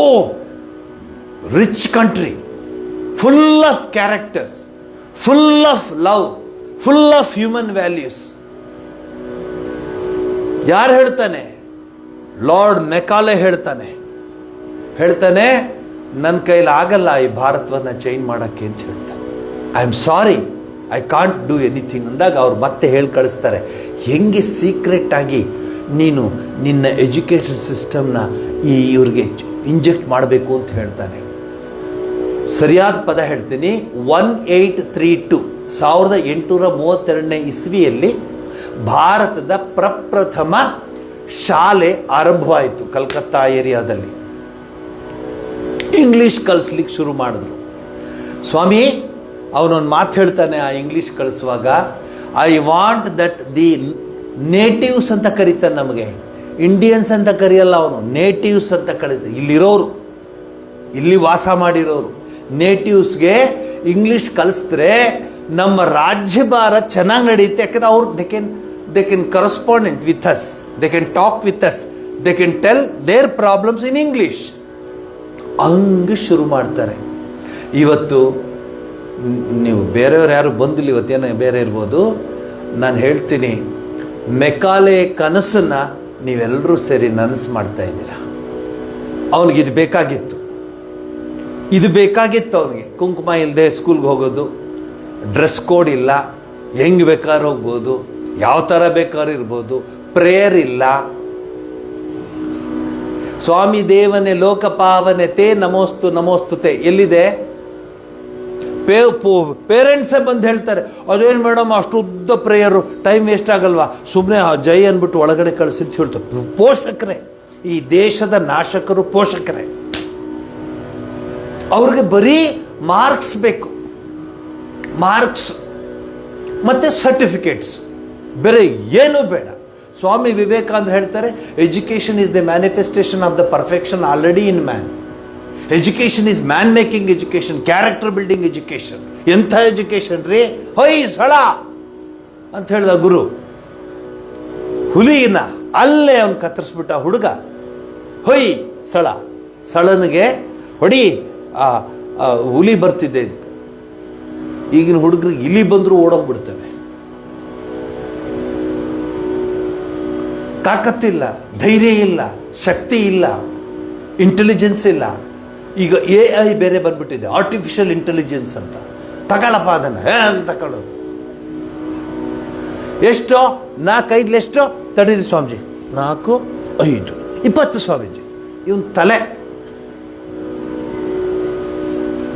rich country, full of characters, full of love, full of human values. ಯಾರು ಹೇಳ್ತಾನೆ? ಲಾರ್ಡ್ ಮೆಕಾಲೆ ಹೇಳ್ತಾನೆ. ನನ್ನ ಕೈಲಿ ಆಗಲ್ಲ ಈ ಭಾರತವನ್ನು ಚೇಂಜ್ ಮಾಡೋಕ್ಕೆ ಅಂತ ಹೇಳ್ತಾನೆ. I am sorry, I can't do anything ಅಂದಾಗ ಅವ್ರು ಮತ್ತೆ ಹೇಳಿ ಕಳಿಸ್ತಾರೆ, ಹೆಂಗೆ ಸೀಕ್ರೆಟ್ ಆಗಿ ನೀನು ನಿನ್ನ ಎಜುಕೇಷನ್ ಸಿಸ್ಟಮ್ನ ಇವ್ರಿಗೆ ಇಂಜೆಕ್ಟ್ ಮಾಡಬೇಕು ಅಂತ ಹೇಳ್ತಾನೆ. ಸರಿಯಾದ ಪದ ಹೇಳ್ತೀನಿ. 1832 1832 ಇಸ್ವಿಯಲ್ಲಿ ಭಾರತದ ಪ್ರಪ್ರಥಮ ಶಾಲೆ ಆರಂಭವಾಯಿತು ಕಲ್ಕತ್ತಾ ಏರಿಯಾದಲ್ಲಿ. ಇಂಗ್ಲೀಷ್ ಕಲಿಸ್ಲಿಕ್ಕೆ ಶುರು ಮಾಡಿದ್ರು. ಸ್ವಾಮಿ ಅವನೊಂದು ಮಾತು ಹೇಳ್ತಾನೆ ಆ ಇಂಗ್ಲೀಷ್ ಕಳಿಸುವಾಗ, I want that the natives ಅಂತ ಕರೀತಾನೆ. ನಮಗೆ ಇಂಡಿಯನ್ಸ್ ಅಂತ ಕರೆಯಲ್ಲ ಅವನು, ನೇಟಿವ್ಸ್ ಅಂತ ಕರೀತಾನೆ. ಇಲ್ಲಿರೋರು, ಇಲ್ಲಿ ವಾಸ ಮಾಡಿರೋರು ನೇಟಿವ್ಸ್ಗೆ ಇಂಗ್ಲೀಷ್ ಕಲಿಸಿದ್ರೆ ನಮ್ಮ ರಾಜ್ಯಭಾರ ಚೆನ್ನಾಗಿ ನಡೆಯುತ್ತೆ. ಯಾಕಂದ್ರೆ ಅವ್ರು they can correspondent with us, they can talk with us, they can tell their problems in English. ಹಂಗೆ ಶುರು ಮಾಡ್ತಾರೆ. ಇವತ್ತು ನೀವು ಬೇರೆಯವ್ರು ಯಾರು ಬಂದಿಲ್ಲ, ಇವತ್ತೇನೋ ಬೇರೆ ಇರ್ಬೋದು. ನಾನು ಹೇಳ್ತೀನಿ, ಮೆಕಾಲೆ ಕನಸನ್ನು ನೀವೆಲ್ಲರೂ ಸೇರಿ ನನಸು ಮಾಡ್ತಾ ಇದ್ದೀರಾ. ಅವನಿಗಿದು ಬೇಕಾಗಿತ್ತು, ಇದು ಬೇಕಾಗಿತ್ತು ಅವನಿಗೆ. ಕುಂಕುಮ ಇಲ್ಲದೆ ಸ್ಕೂಲ್ಗೆ ಹೋಗೋದು, ಡ್ರೆಸ್ ಕೋಡ್ ಇಲ್ಲ, ಹೆಂಗೆ ಬೇಕಾದ್ರೂ ಹೋಗ್ಬೋದು, ಯಾವ ಥರ ಬೇಕಾದ್ರೂ ಇರ್ಬೋದು, ಪ್ರೇಯರ್ ಇಲ್ಲ. ಸ್ವಾಮಿ ದೇವನೇ ಲೋಕಪಾವನೆ ತೇ ನಮೋಸ್ತು ನಮೋಸ್ತುತೆ ಎಲ್ಲಿದೆ? ಪೇರೆಂಟ್ಸೇ ಬಂದು ಹೇಳ್ತಾರೆ, ಅದೇನು ಮೇಡಮ್ ಅಷ್ಟು ಉದ್ದ ಪ್ರೇಯರು, ಟೈಮ್ ವೇಸ್ಟ್ ಆಗಲ್ವಾ, ಸುಮ್ಮನೆ ಜೈ ಅಂದ್ಬಿಟ್ಟು ಒಳಗಡೆ ಕಳಿಸಿ ಅಂತ ಹೇಳ್ತಾರೆ. ಪೋಷಕರೇ, ಈ ದೇಶದ ನಾಶಕರು ಪೋಷಕರೇ. ಅವ್ರಿಗೆ ಬರೀ ಮಾರ್ಕ್ಸ್ ಬೇಕು, ಮಾರ್ಕ್ಸ್ ಮತ್ತು ಸರ್ಟಿಫಿಕೇಟ್ಸ್, ಬೇರೆ ಏನೂ ಬೇಡ. ಸ್ವಾಮಿ ವಿವೇಕಾನಂದ ಹೇಳ್ತಾರೆ, education is the manifestation of the perfection already in man. Education is man making education, character building education. ಎಂಥ ಎಜುಕೇಷನ್ ರೀ! ಹೊಯ್ ಸಳ ಅಂತ ಹೇಳ್ದ ಗುರು. ಹುಲಿನ ಅಲ್ಲೇ ಅವನು ಕತ್ತರಿಸ್ಬಿಟ್ಟ ಹುಡುಗ. ಹೊಯ್ ಸಳ, ಸಳನಿಗೆ ಹೊಡಿ, ಹುಲಿ ಬರ್ತಿದ್ದೆ. ಈಗಿನ ಹುಡುಗರಿಗೆ ಇಲಿ ಬಂದರೂ ಓಡೋಗ್ಬಿಡ್ತವೆ. ತಾಕತ್ತಿಲ್ಲ, ಧೈರ್ಯ ಇಲ್ಲ, ಶಕ್ತಿ ಇಲ್ಲ, ಇಂಟೆಲಿಜೆನ್ಸ್ ಇಲ್ಲ. ಈಗ AI ಬೇರೆ ಬಂದ್ಬಿಟ್ಟಿದೆ, ಆರ್ಟಿಫಿಷಿಯಲ್ ಇಂಟೆಲಿಜೆನ್ಸ್ ಅಂತ. ತಗೊಳ್ಳಪ್ಪ ಅದನ್ನು, ಅದು ತಗೊಳ್ಳೋದು. ಎಷ್ಟೋ 4-5 ಎಷ್ಟೋ? ತಡೀರಿ ಸ್ವಾಮೀಜಿ, 4, 5 20 ಸ್ವಾಮೀಜಿ. ಇವನ್ ತಲೆ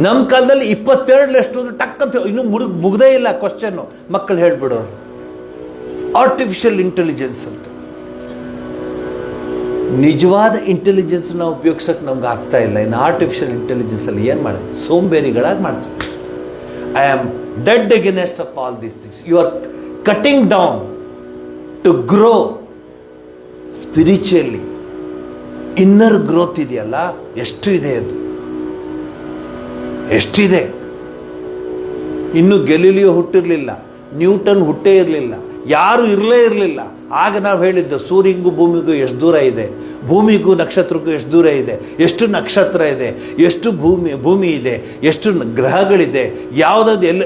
ನಮ್ಮ ಕಾಲದಲ್ಲಿ 22 ಎಷ್ಟು ಟಕ್ಕಂತ ಇನ್ನೂ ಮುಗ್ದೇ ಇಲ್ಲ ಕ್ವಶನ್ನು. ಮಕ್ಕಳು ಹೇಳ್ಬಿಡೋರು ಆರ್ಟಿಫಿಷಿಯಲ್ ಇಂಟೆಲಿಜೆನ್ಸ್ ಅಂತ. ನಿಜವಾದ ಇಂಟೆಲಿಜೆನ್ಸ್ನ ಉಪಯೋಗಿಸೋಕೆ ನಮ್ಗೆ ಆಗ್ತಾ ಇಲ್ಲ. ಇನ್ನು ಆರ್ಟಿಫಿಷಿಯಲ್ ಇಂಟೆಲಿಜೆನ್ಸಲ್ಲಿ ಏನು ಮಾಡೋದು? ಸೋಂಬೇರಿಗಳಾಗಿ ಮಾಡ್ತೀವಿ. I am dead against of all these things. You are cutting down to grow spiritually. Inner growth ಇದೆಯಲ್ಲ, ಎಷ್ಟು ಇದೆ ಅದು, ಎಷ್ಟಿದೆ. ಇನ್ನು ಗೆಲಿಲಿಯೋ ಹುಟ್ಟಿರಲಿಲ್ಲ, ನ್ಯೂಟನ್ ಹುಟ್ಟೇ ಇರಲಿಲ್ಲ, ಯಾರು ಇರಲೇ ಇರಲಿಲ್ಲ. ಆಗ ನಾವು ಹೇಳಿದ್ದು ಸೂರ್ಯನಿಗೂ ಭೂಮಿಗೂ ಎಷ್ಟು ದೂರ ಇದೆ, ಭೂಮಿಗೂ ನಕ್ಷತ್ರಕ್ಕೂ ಎಷ್ಟು ದೂರ ಇದೆ, ಎಷ್ಟು ನಕ್ಷತ್ರ ಇದೆ, ಎಷ್ಟು ಭೂಮಿ ಇದೆ, ಎಷ್ಟು ಗ್ರಹಗಳಿದೆ, ಯಾವುದಾದ್ರು ಎಲ್ಲ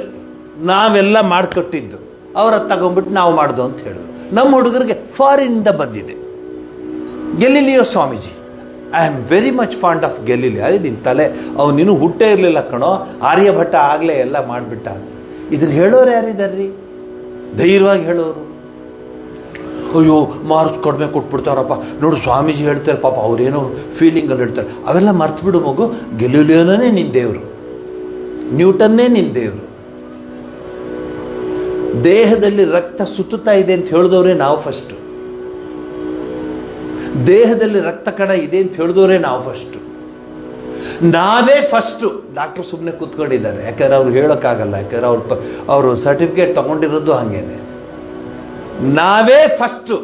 ನಾವೆಲ್ಲ ಮಾಡಿಕೊಟ್ಟಿದ್ದು. ಅವರ ತಗೊಂಡ್ಬಿಟ್ಟು ನಾವು ಮಾಡ್ದು ಅಂತ ಹೇಳಿದ್ರು. ನಮ್ಮ ಹುಡುಗರಿಗೆ ಫಾರಿನಿಂದ ಬಂದಿದೆ. Galileo Swamiji, I am very much fond of Galileo. ಅದೇ ನಿನ್ನ ತಲೆ, ಅವನಿನ್ನೂ ಹುಟ್ಟೇ ಇರಲಿಲ್ಲ ಕಣೋ, ಆರ್ಯಭಟ್ಟ ಆಗಲೇ ಎಲ್ಲ ಮಾಡಿಬಿಟ್ಟ. ಇದನ್ನು ಹೇಳೋರು ಯಾರಿದಾರ್ರಿ? ಧೈರ್ಯವಾಗಿ ಹೇಳೋರು. ಅಯ್ಯೋ ಮಾರ್ಕ್ಸ್ ಕಡಿಮೆ ಕೊಟ್ಬಿಡ್ತಾರಪ್ಪ, ನೋಡು ಸ್ವಾಮೀಜಿ ಹೇಳ್ತಾರೆ ಪಾಪ, ಅವರೇನೋ ಫೀಲಿಂಗಲ್ಲಿ ಹೇಳ್ತಾರೆ. ಅವೆಲ್ಲ ಮರ್ತು ಬಿಡು ಮಗು. ಗೆಲಿಲಿಯೋನೇ ನಿನ್ನ ದೇವರು, ನ್ಯೂಟನ್ನೇ ನಿನ್ನ ದೇವರು. ದೇಹದಲ್ಲಿ ರಕ್ತ ಸುತ್ತುತ್ತಾ ಇದೆ ಅಂತ ಹೇಳಿದವರೇ ನಾವು ಫಸ್ಟು. ದೇಹದಲ್ಲಿ ರಕ್ತ ಕಣ ಇದೆ ಅಂತ ಹೇಳಿದವರೇ ನಾವು ಫಸ್ಟು. ನಾವೇ ಫಸ್ಟು. ಡಾಕ್ಟ್ರು ಸುಮ್ಮನೆ ಕೂತ್ಕೊಂಡಿದ್ದಾರೆ, ಯಾಕಂದ್ರೆ ಅವ್ರು ಹೇಳೋಕ್ಕಾಗಲ್ಲ, ಯಾಕಂದ್ರೆ ಅವರು ಸರ್ಟಿಫಿಕೇಟ್ ತಗೊಂಡಿರೋದು ಹಾಗೇನೆ. ನಾವೇ ಫಸ್ಟು.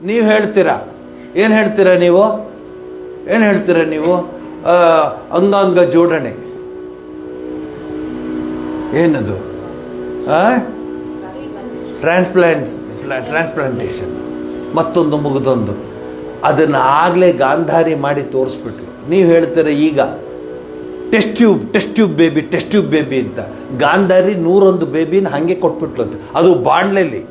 ನೀವು ಹೇಳ್ತೀರಾ, ಏನು ಹೇಳ್ತೀರಾ ನೀವು? ಏನು ಹೇಳ್ತೀರಾ ನೀವು? ಅಂಗಾಂಗ ಜೋಡಣೆ ಏನದು? ಟ್ರಾನ್ಸ್ಪ್ಲಾಂಟೇಷನ್. ಮತ್ತೊಂದು ಮುಗಿದೊಂದು. ಅದನ್ನು ಆಗಲೇ ಗಾಂಧಾರಿ ಮಾಡಿ ತೋರಿಸ್ಬಿಟ್ರು. ನೀವು ಹೇಳ್ತೀರ ಈಗ ಟೆಸ್ಟ್ ಟ್ಯೂಬ್ ಬೇಬಿ ಅಂತ. ಗಾಂಧಾರಿ 101 ಬೇಬಿನ ಹಾಗೆ ಕೊಟ್ಬಿಟ್ಲು. ಅದು ಬಾಣ್ಲೆಲಿ.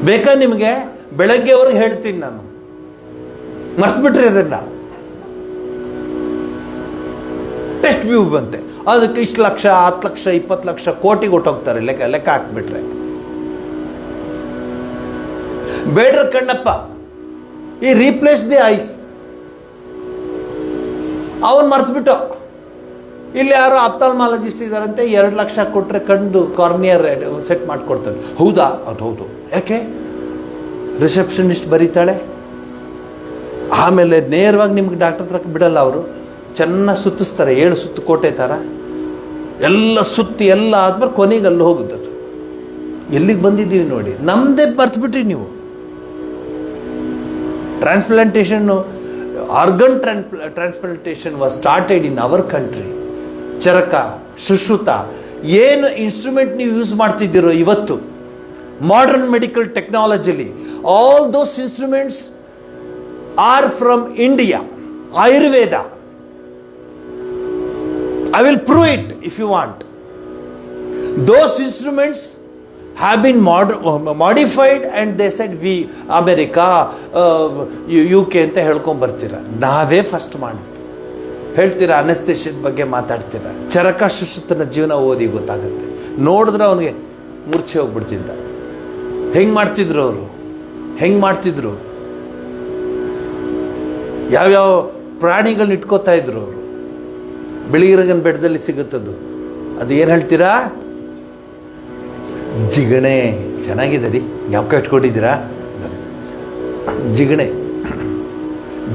ಬೇಕಾ ನಿಮಗೆ? ಬೆಳಗ್ಗೆವರೆಗೆ ಹೇಳ್ತೀನಿ ನಾನು, ಮರ್ತ್ಬಿಟ್ರಿ ಅದನ್ನ. ಟೆಸ್ಟ್ ಟ್ಯೂಬ್ ಅಂತೆ, ಅದಕ್ಕೆ ಇಷ್ಟು ಲಕ್ಷ, 10 ಲಕ್ಷ, 20 ಲಕ್ಷ, ಕೋಟಿಗೆ ಹೊಟ್ಟೋಗ್ತಾರೆ ಲೆಕ್ಕ ಹಾಕ್ಬಿಟ್ರೆ. ಬೇಡ್ರ ಕಣ್ಣಪ್ಪ, ಈ ರೀಪ್ಲೇಸ್ ದಿ ಐಸ್ ಅವನ್ ಮರ್ತ್ಬಿಟ್ಟು. ಇಲ್ಲಿ ಯಾರೋ ಆಪ್ತಾಲ್ಮಾಲಜಿಸ್ಟ್ ಇದ್ದಾರಂತೆ, 2 ಲಕ್ಷ ಕೊಟ್ಟರೆ ಕಣ್ಣು ಕಾರ್ನಿಯರ್ ಸೆಟ್ ಮಾಡಿಕೊಡ್ತಾರೆ. ಹೌದಾ? ಅದು ಹೌದು. ಯಾಕೆ? ರಿಸೆಪ್ಷನಿಸ್ಟ್ ಬರೀತಾಳೆ. ಆಮೇಲೆ ನೇರವಾಗಿ ನಿಮ್ಗೆ ಡಾಕ್ಟರ್ ಹತ್ರ ಬಿಡಲ್ಲ ಅವರು. ಚೆನ್ನಾಗಿ ಸುತ್ತಿಸ್ತಾರೆ, 7 ಸುತ್ತು ಕೋಟೆ ಥರ ಎಲ್ಲ ಸುತ್ತಿ ಎಲ್ಲ ಆದ್ಮೇಲೆ ಕೊನೆಗೆ ಅಲ್ಲಿ ಹೋಗುತ್ತದು. ಎಲ್ಲಿಗೆ ಬಂದಿದ್ದೀವಿ ನೋಡಿ. ನಮ್ಮದೇ ಮರ್ತ್ಬಿಟ್ರಿ ನೀವು. ಟ್ರಾನ್ಸ್ಪ್ಲಾಂಟೇಷನ್ನು, organ transplantation was started in our country. Charaka, Sushruta, ಏನು ಇನ್ಸ್ಟ್ರೂಮೆಂಟ್ ನೀವು ಯೂಸ್ ಮಾಡ್ತಿದ್ದೀರೋ ಇವತ್ತು ಮಾಡರ್ನ್ ಮೆಡಿಕಲ್ ಟೆಕ್ನಾಲಜಿಲಿ, all those instruments are from India. Ayurveda. I will prove it if you want. Those instruments have been modified and they said we America, UK ಅಂತ ಹೇಳ್ಕೊಂಡು ಬರ್ತೀರಾ. ನಾವೇ ಫಸ್ಟ್ ಮಾಡಿದ್ದು. ಹೇಳ್ತೀರಾ ಅನಸ್ತೇಷಿಯದ ಬಗ್ಗೆ ಮಾತಾಡ್ತೀರಾ. ಚರಕ ಸುಶ್ರುತನ ಜೀವನ ಓದಿ ಗೊತ್ತಾಗುತ್ತೆ. ನೋಡಿದ್ರೆ ಅವನಿಗೆ ಮೂರ್ಛೆ ಹೋಗ್ಬಿಡ್ತಿದ್ದ. ಹೆಂಗೆ ಮಾಡ್ತಿದ್ರು? ಯಾವ್ಯಾವ ಪ್ರಾಣಿಗಳನ್ನ ಇಟ್ಕೋತಾ ಇದ್ರು ಅವರು. ಬಿಳಿಗಿರಗನ ಬೆಟ್ಟದಲ್ಲಿ ಸಿಗುತ್ತದು. ಅದು ಏನು ಹೇಳ್ತೀರಾ? ಜಿಗಣೆ. ಚೆನ್ನಾಗಿದೆ ರೀ, ಜ್ಞಾಪಕ ಇಟ್ಕೊಂಡಿದ್ದೀರಾ?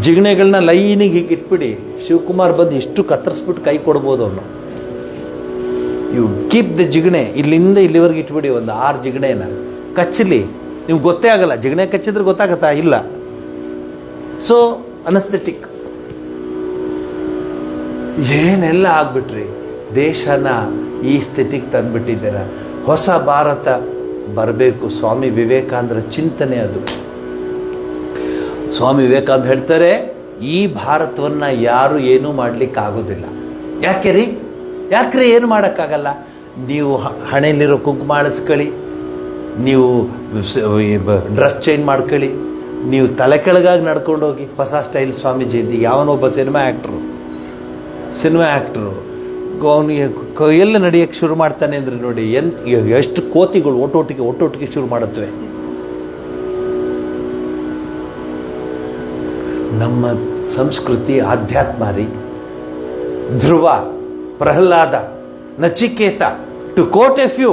ಜಿಗಣೆಗಳನ್ನ ಲೈನಿಗೆ ಹೀಗೆ ಇಟ್ಬಿಡಿ. ಶಿವಕುಮಾರ್ ಬಂದು ಇಷ್ಟು ಕತ್ತರಿಸ್ಬಿಟ್ಟು ಕೈ ಕೊಡ್ಬೋದು ಅವನು. ಯು ಕೀಪ್ ದ ಜಿಗಣೆ. ಇಲ್ಲಿಂದ ಇಲ್ಲಿವರೆಗೆ ಇಟ್ಬಿಡಿ ಒಂದು 6 ಜಿಗಣೆನ. ಕಚ್ಚಲಿ, ನಿಮ್ಗೆ ಗೊತ್ತೇ ಆಗಲ್ಲ. ಜಿಗಣೆ ಕಚ್ಚಿದ್ರೆ ಗೊತ್ತಾಗತ್ತಾ? ಇಲ್ಲ. ಸೊ ಅನಸ್ಥೆಟಿಕ್ ಏನೆಲ್ಲ ಆಗ್ಬಿಟ್ರಿ. ದೇಶನ ಈ ಸ್ಥಿತಿಗೆ ತಂದುಬಿಟ್ಟಿದ್ದೀರ. ಹೊಸ ಭಾರತ ಬರಬೇಕು. ಸ್ವಾಮಿ ವಿವೇಕಾನಂದರ ಚಿಂತನೆ ಅದು. ಸ್ವಾಮಿ ವಿವೇಕಾನಂದ ಹೇಳ್ತಾರೆ, ಈ ಭಾರತವನ್ನು ಯಾರು ಏನೂ ಮಾಡಲಿಕ್ಕಾಗೋದಿಲ್ಲ. ಯಾಕ್ರಿ ಏನು ಮಾಡೋಕ್ಕಾಗಲ್ಲ? ನೀವು ಹಣೆಯಲ್ಲಿರೋ ಕುಂಕುಮ ಅಳಿಸ್ಕೊಳ್ಳಿ, ನೀವು ಡ್ರೆಸ್ ಚೇಂಜ್ ಮಾಡ್ಕೊಳ್ಳಿ, ನೀವು ತಲೆ ಕೆಳಗಾಗಿ ನಡ್ಕೊಂಡು ಹೋಗಿ. ಹೊಸ ಸ್ಟೈಲ್ ಸ್ವಾಮೀಜಿ ಇದ್ದೀಗ. ಯಾವನೊಬ್ಬ ಸಿನಿಮಾ ಆ್ಯಕ್ಟ್ರು ಅವನಿಗೆ ಕೈಯಲ್ಲಿ ನಡೆಯೋಕ್ಕೆ ಶುರು ಮಾಡ್ತಾನೆ ಅಂದರೆ ನೋಡಿ, ಎಷ್ಟು ಕೋತಿಗಳು ಒಟ್ಟೊಟ್ಟಿಗೆ ಶುರು ಮಾಡುತ್ತವೆ. ನಮ್ಮ ಸಂಸ್ಕೃತಿ ಆಧ್ಯಾತ್ಮ ರೀ. Dhruva, Prahlada, Nachiketa, to quote a few.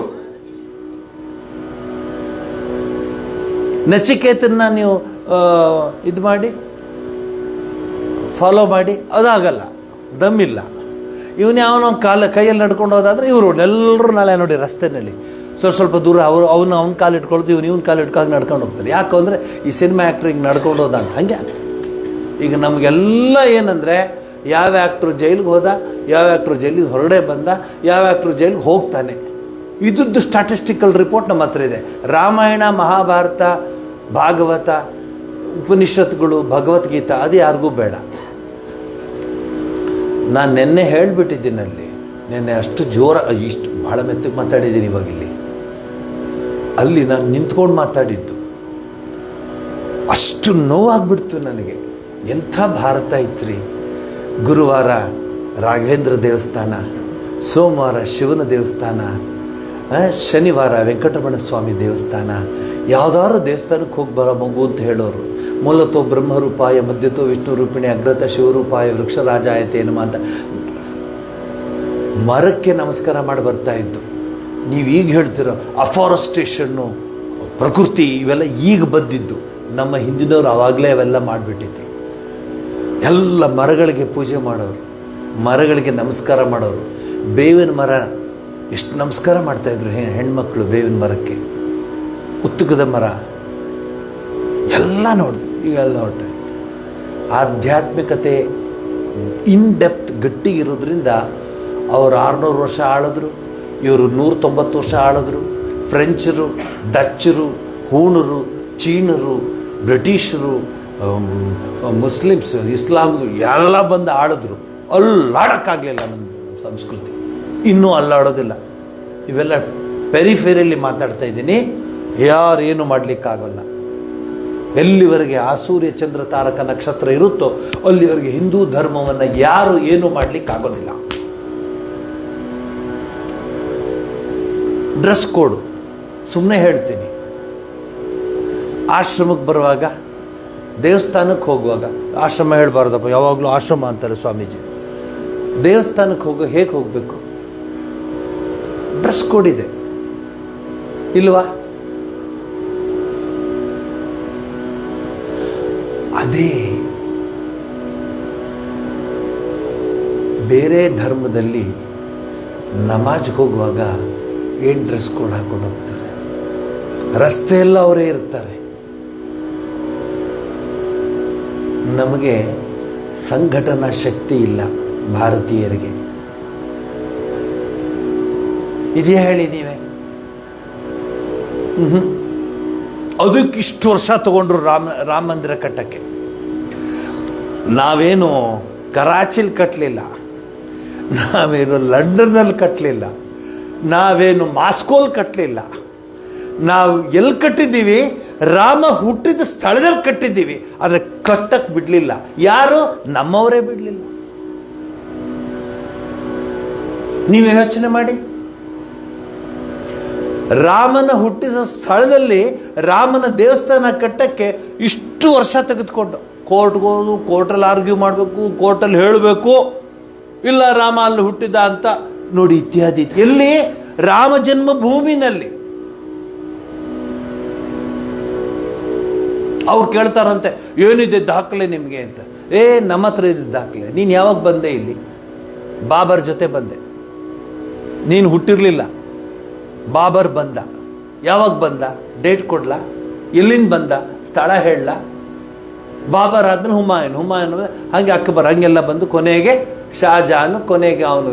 ನಚಿಕೇತನ ನೀವು ಇದು ಮಾಡಿ ಫಾಲೋ ಮಾಡಿ, ಅದಾಗಲ್ಲ, ದಮ್ಮಿಲ್ಲ. ಇವನು ಯಾವನೋ ಕೈಯಲ್ಲಿ ನಡ್ಕೊಂಡು ಹೋದಾದ್ರೆ ಇವರು ಎಲ್ಲರೂ ನಾಳೆ ನೋಡಿ ರಸ್ತೆಯಲ್ಲಿ ಸ್ವಲ್ಪ ದೂರ ಅವನ ಕಾಲು ಇಟ್ಕೊಳ್ದು, ಇವನ್ ಕಾಲು ಇಟ್ಕೊಂಡು ನಡ್ಕೊಂಡು ಹೋಗ್ತಾರೆ. ಯಾಕೆ ಅಂದರೆ ಈ ಸಿನಿಮಾ ಆ್ಯಕ್ಟ್ರ್ ಹಿಂಗೆ ನಡ್ಕೊಂಡು ಹೋದ ಅಂತ. ಹಾಗೆ ಈಗ ನಮಗೆಲ್ಲ ಏನಂದರೆ, ಯಾವ ಆ್ಯಕ್ಟ್ರು ಜೈಲಿಗೆ ಹೋದ, ಯಾವ ಆ್ಯಕ್ಟ್ರು ಜೈಲಿಗೆ ಹೊರಗಡೆ ಬಂದ, ಯಾವ ಆ್ಯಕ್ಟ್ರು ಜೈಲಿಗೆ ಹೋಗ್ತಾನೆ, ಇದ್ದದ್ದು ಸ್ಟ್ಯಾಟಿಸ್ಟಿಕಲ್ ರಿಪೋರ್ಟ್ ನಮ್ಮ ಹತ್ರ ಇದೆ. ರಾಮಾಯಣ, ಮಹಾಭಾರತ, ಭಾಗವತ, ಉಪನಿಷತ್ಗಳು, ಭಗವದ್ಗೀತಾ ಅದು ಯಾರಿಗೂ ಬೇಡ. ನಾನು ನಿನ್ನೆ ಹೇಳಿಬಿಟ್ಟಿದ್ದೀನಲ್ಲಿ, ನಿನ್ನೆ ಅಷ್ಟು ಇಷ್ಟು ಭಾಳ ಮೆತ್ತಗೆ ಮಾತಾಡಿದ್ದೀನಿ. ಇವಾಗ ಅಲ್ಲಿ ನಾನು ನಿಂತ್ಕೊಂಡು ಮಾತಾಡಿದ್ದು ಅಷ್ಟು ನೋವಾಗ್ಬಿಡ್ತು ನನಗೆ. ಎಂಥ ಭಾರತ ಇತ್ರಿ. ಗುರುವಾರ ರಾಘವೇಂದ್ರ ದೇವಸ್ಥಾನ, ಸೋಮವಾರ ಶಿವನ ದೇವಸ್ಥಾನ, ಶನಿವಾರ ವೆಂಕಟರಮಣ ಸ್ವಾಮಿ ದೇವಸ್ಥಾನ. ಯಾವುದಾದ್ರು ದೇವಸ್ಥಾನಕ್ಕೆ ಹೋಗಿ ಬರೋ ಮಗು ಅಂತ ಹೇಳೋರು. ಮೂಲತೋ ಬ್ರಹ್ಮರೂಪಾಯ, ಮಧ್ಯತೋ ವಿಷ್ಣು ರೂಪಿಣಿ, ಅಗ್ರತ ಶಿವರೂಪಾಯ, ವೃಕ್ಷರಾಜಾಯತೆ ನಮ ಅಂತ ಮರಕ್ಕೆ ನಮಸ್ಕಾರ ಮಾಡಿ ಬರ್ತಾ ಇದ್ದು. ನೀವು ಈಗ ಹೇಳ್ತಿರೋ ಅಫಾರೆಸ್ಟೇಷನ್ನು, ಪ್ರಕೃತಿ, ಇವೆಲ್ಲ ಈಗ ಬಂದಿದ್ದು. ನಮ್ಮ ಹಿಂದಿನವರು ಆವಾಗಲೇ ಅವೆಲ್ಲ ಮಾಡಿಬಿಟ್ಟಿದ್ರು. ಎಲ್ಲ ಮರಗಳಿಗೆ ಪೂಜೆ ಮಾಡೋರು, ಮರಗಳಿಗೆ ನಮಸ್ಕಾರ ಮಾಡೋರು. ಬೇವಿನ ಮರ ಎಷ್ಟು ನಮಸ್ಕಾರ ಮಾಡ್ತಾಯಿದ್ರು ಹೆಣ್ಮಕ್ಳು. ಬೇವಿನ ಮರಕ್ಕೆ, ಉತ್ತುಕದ ಮರ ಎಲ್ಲ ನೋಡಿದ್ವಿ. ಈಗೆಲ್ಲ ಹೊರಟಾಯ್ತು. ಆಧ್ಯಾತ್ಮಿಕತೆ ಇನ್ ಡೆಪ್ತ್ ಗಟ್ಟಿಗಿರೋದ್ರಿಂದ ಅವರು 600 ವರ್ಷ ಆಳಿದ್ರು, ಇವರು 190 ವರ್ಷ ಆಳಿದ್ರು. ಫ್ರೆಂಚರು, ಡಚ್ಚರು, ಹೂಣರು, ಚೀನರು, ಬ್ರಿಟಿಷರು, ಮುಸ್ಲಿಮ್ಸ್, ಇಸ್ಲಾಂ ಎಲ್ಲ ಬಂದು ಆಳಿದ್ರು. ಅಲ್ಲಾಡೋಕ್ಕಾಗಲಿಲ್ಲ ನಮ್ಮ ಸಂಸ್ಕೃತಿ. ಇನ್ನೂ ಅಲ್ಲಾಡೋದಿಲ್ಲ. ಇವೆಲ್ಲ ಪೆರಿಫೆರಿಯಲ್ಲಿ ಮಾತಾಡ್ತಾ ಇದ್ದೀನಿ. ಯಾರೇನು ಮಾಡಲಿಕ್ಕಾಗಲ್ಲ. ಎಲ್ಲಿವರೆಗೆ ಆ ಸೂರ್ಯ ಚಂದ್ರ ತಾರಕ ನಕ್ಷತ್ರ ಇರುತ್ತೋ ಅಲ್ಲಿವರೆಗೆ ಹಿಂದೂ ಧರ್ಮವನ್ನು ಯಾರು ಏನು ಮಾಡಲಿಕ್ಕಾಗೋದಿಲ್ಲ. ಡ್ರೆಸ್ ಕೋಡು ಸುಮ್ಮನೆ ಹೇಳ್ತೀನಿ. ಆಶ್ರಮಕ್ಕೆ ಬರುವಾಗ, ದೇವಸ್ಥಾನಕ್ಕೆ ಹೋಗುವಾಗ, ಆಶ್ರಮ ಹೇಳಬಾರ್ದಪ್ಪ, ಯಾವಾಗಲೂ ಆಶ್ರಮ ಅಂತಾರೆ ಸ್ವಾಮೀಜಿ. ದೇವಸ್ಥಾನಕ್ಕೆ ಹೇಗೆ ಹೋಗಬೇಕು? ಡ್ರೆಸ್ ಕೋಡ್ ಇದೆ ಇಲ್ವಾ? ಅದೇ ಬೇರೆ ಧರ್ಮದಲ್ಲಿ ನಮಾಜ್ಗೆ ಹೋಗುವಾಗ ಏನು ಡ್ರೆಸ್ ಕೋಡ್ ಹಾಕೊಂಡು ಹೋಗ್ತಾರೆ. ರಸ್ತೆಯೆಲ್ಲ ಅವರೇ ಇರ್ತಾರೆ. ನಮಗೆ ಸಂಘಟನಾ ಶಕ್ತಿ ಇಲ್ಲ ಭಾರತೀಯರಿಗೆ. ಇದೆಯಾ ಹೇಳಿ ನೀವೇ? ಅದಕ್ಕೆ ಇಷ್ಟು ವರ್ಷ ತಗೊಂಡ್ರು ರಾಮ ಮಂದಿರ ಕಟ್ಟಕ್ಕೆ. ನಾವೇನು ಕರಾಚಿಲಿ ಕಟ್ಟಲಿಲ್ಲ, ನಾವೇನು ಲಂಡನ್ನಲ್ಲಿ ಕಟ್ಟಲಿಲ್ಲ, ನಾವೇನು ಮಾಸ್ಕೋಲ್ ಕಟ್ಟಲಿಲ್ಲ. ನಾವು ಎಲ್ಲಿ ಕಟ್ಟಿದ್ದೀವಿ? ರಾಮ ಹುಟ್ಟಿದ ಸ್ಥಳದಲ್ಲಿ ಕಟ್ಟಿದ್ದೀವಿ. ಆದರೆ ಕಟ್ಟಕ್ಕೆ ಬಿಡಲಿಲ್ಲ. ಯಾರು? ನಮ್ಮವರೇ ಬಿಡಲಿಲ್ಲ. ನೀವು ಯೋಚನೆ ಮಾಡಿ. ರಾಮನ ಹುಟ್ಟಿದ ಸ್ಥಳದಲ್ಲಿ ರಾಮನ ದೇವಸ್ಥಾನ ಕಟ್ಟಕ್ಕೆ ಇಷ್ಟು ವರ್ಷ ತೆಗೆದುಕೊಂಡು ಕೋರ್ಟ್ಗೆ ಹೋದು, ಕೋರ್ಟಲ್ಲಿ ಆರ್ಗ್ಯೂ ಮಾಡಬೇಕು, ಕೋರ್ಟಲ್ಲಿ ಹೇಳಬೇಕು, ಇಲ್ಲ ರಾಮ ಅಲ್ಲಿ ಹುಟ್ಟಿದ ಅಂತ ನೋಡಿ, ಇತ್ಯಾದಿ. ಎಲ್ಲಿ? ರಾಮ ಜನ್ಮಭೂಮಿನಲ್ಲಿ. ಅವ್ರು ಕೇಳ್ತಾರಂತೆ, ಏನಿದೆ ದಾಖಲೆ ನಿಮಗೆ ಅಂತ. ನಮ್ಮ ಹತ್ರ ಇದೆ ದಾಖಲೆ. ನೀನು ಯಾವಾಗ ಬಂದೆ ಇಲ್ಲಿ? ಬಾಬರ್ ಜೊತೆ ಬಂದೆ. ನೀನು ಹುಟ್ಟಿರಲಿಲ್ಲ, ಬಾಬರ್ ಬಂದ. ಯಾವಾಗ ಬಂದ? ಡೇಟ್ ಕೊಡ್ಲಾ? ಎಲ್ಲಿಂದ ಬಂದ? ಸ್ಥಳ ಹೇಳಲ್ಲ? ಬಾಬರ್ ಆದ್ಮೇಲೆ ಹುಮಾಯೂನ್ ಹಾಗೆ ಅಕ್ಬರ್, ಹಂಗೆಲ್ಲ ಬಂದು ಕೊನೆಗೆ ಶಾಜಹಾನ್, ಕೊನೆಗೆ ಅವನು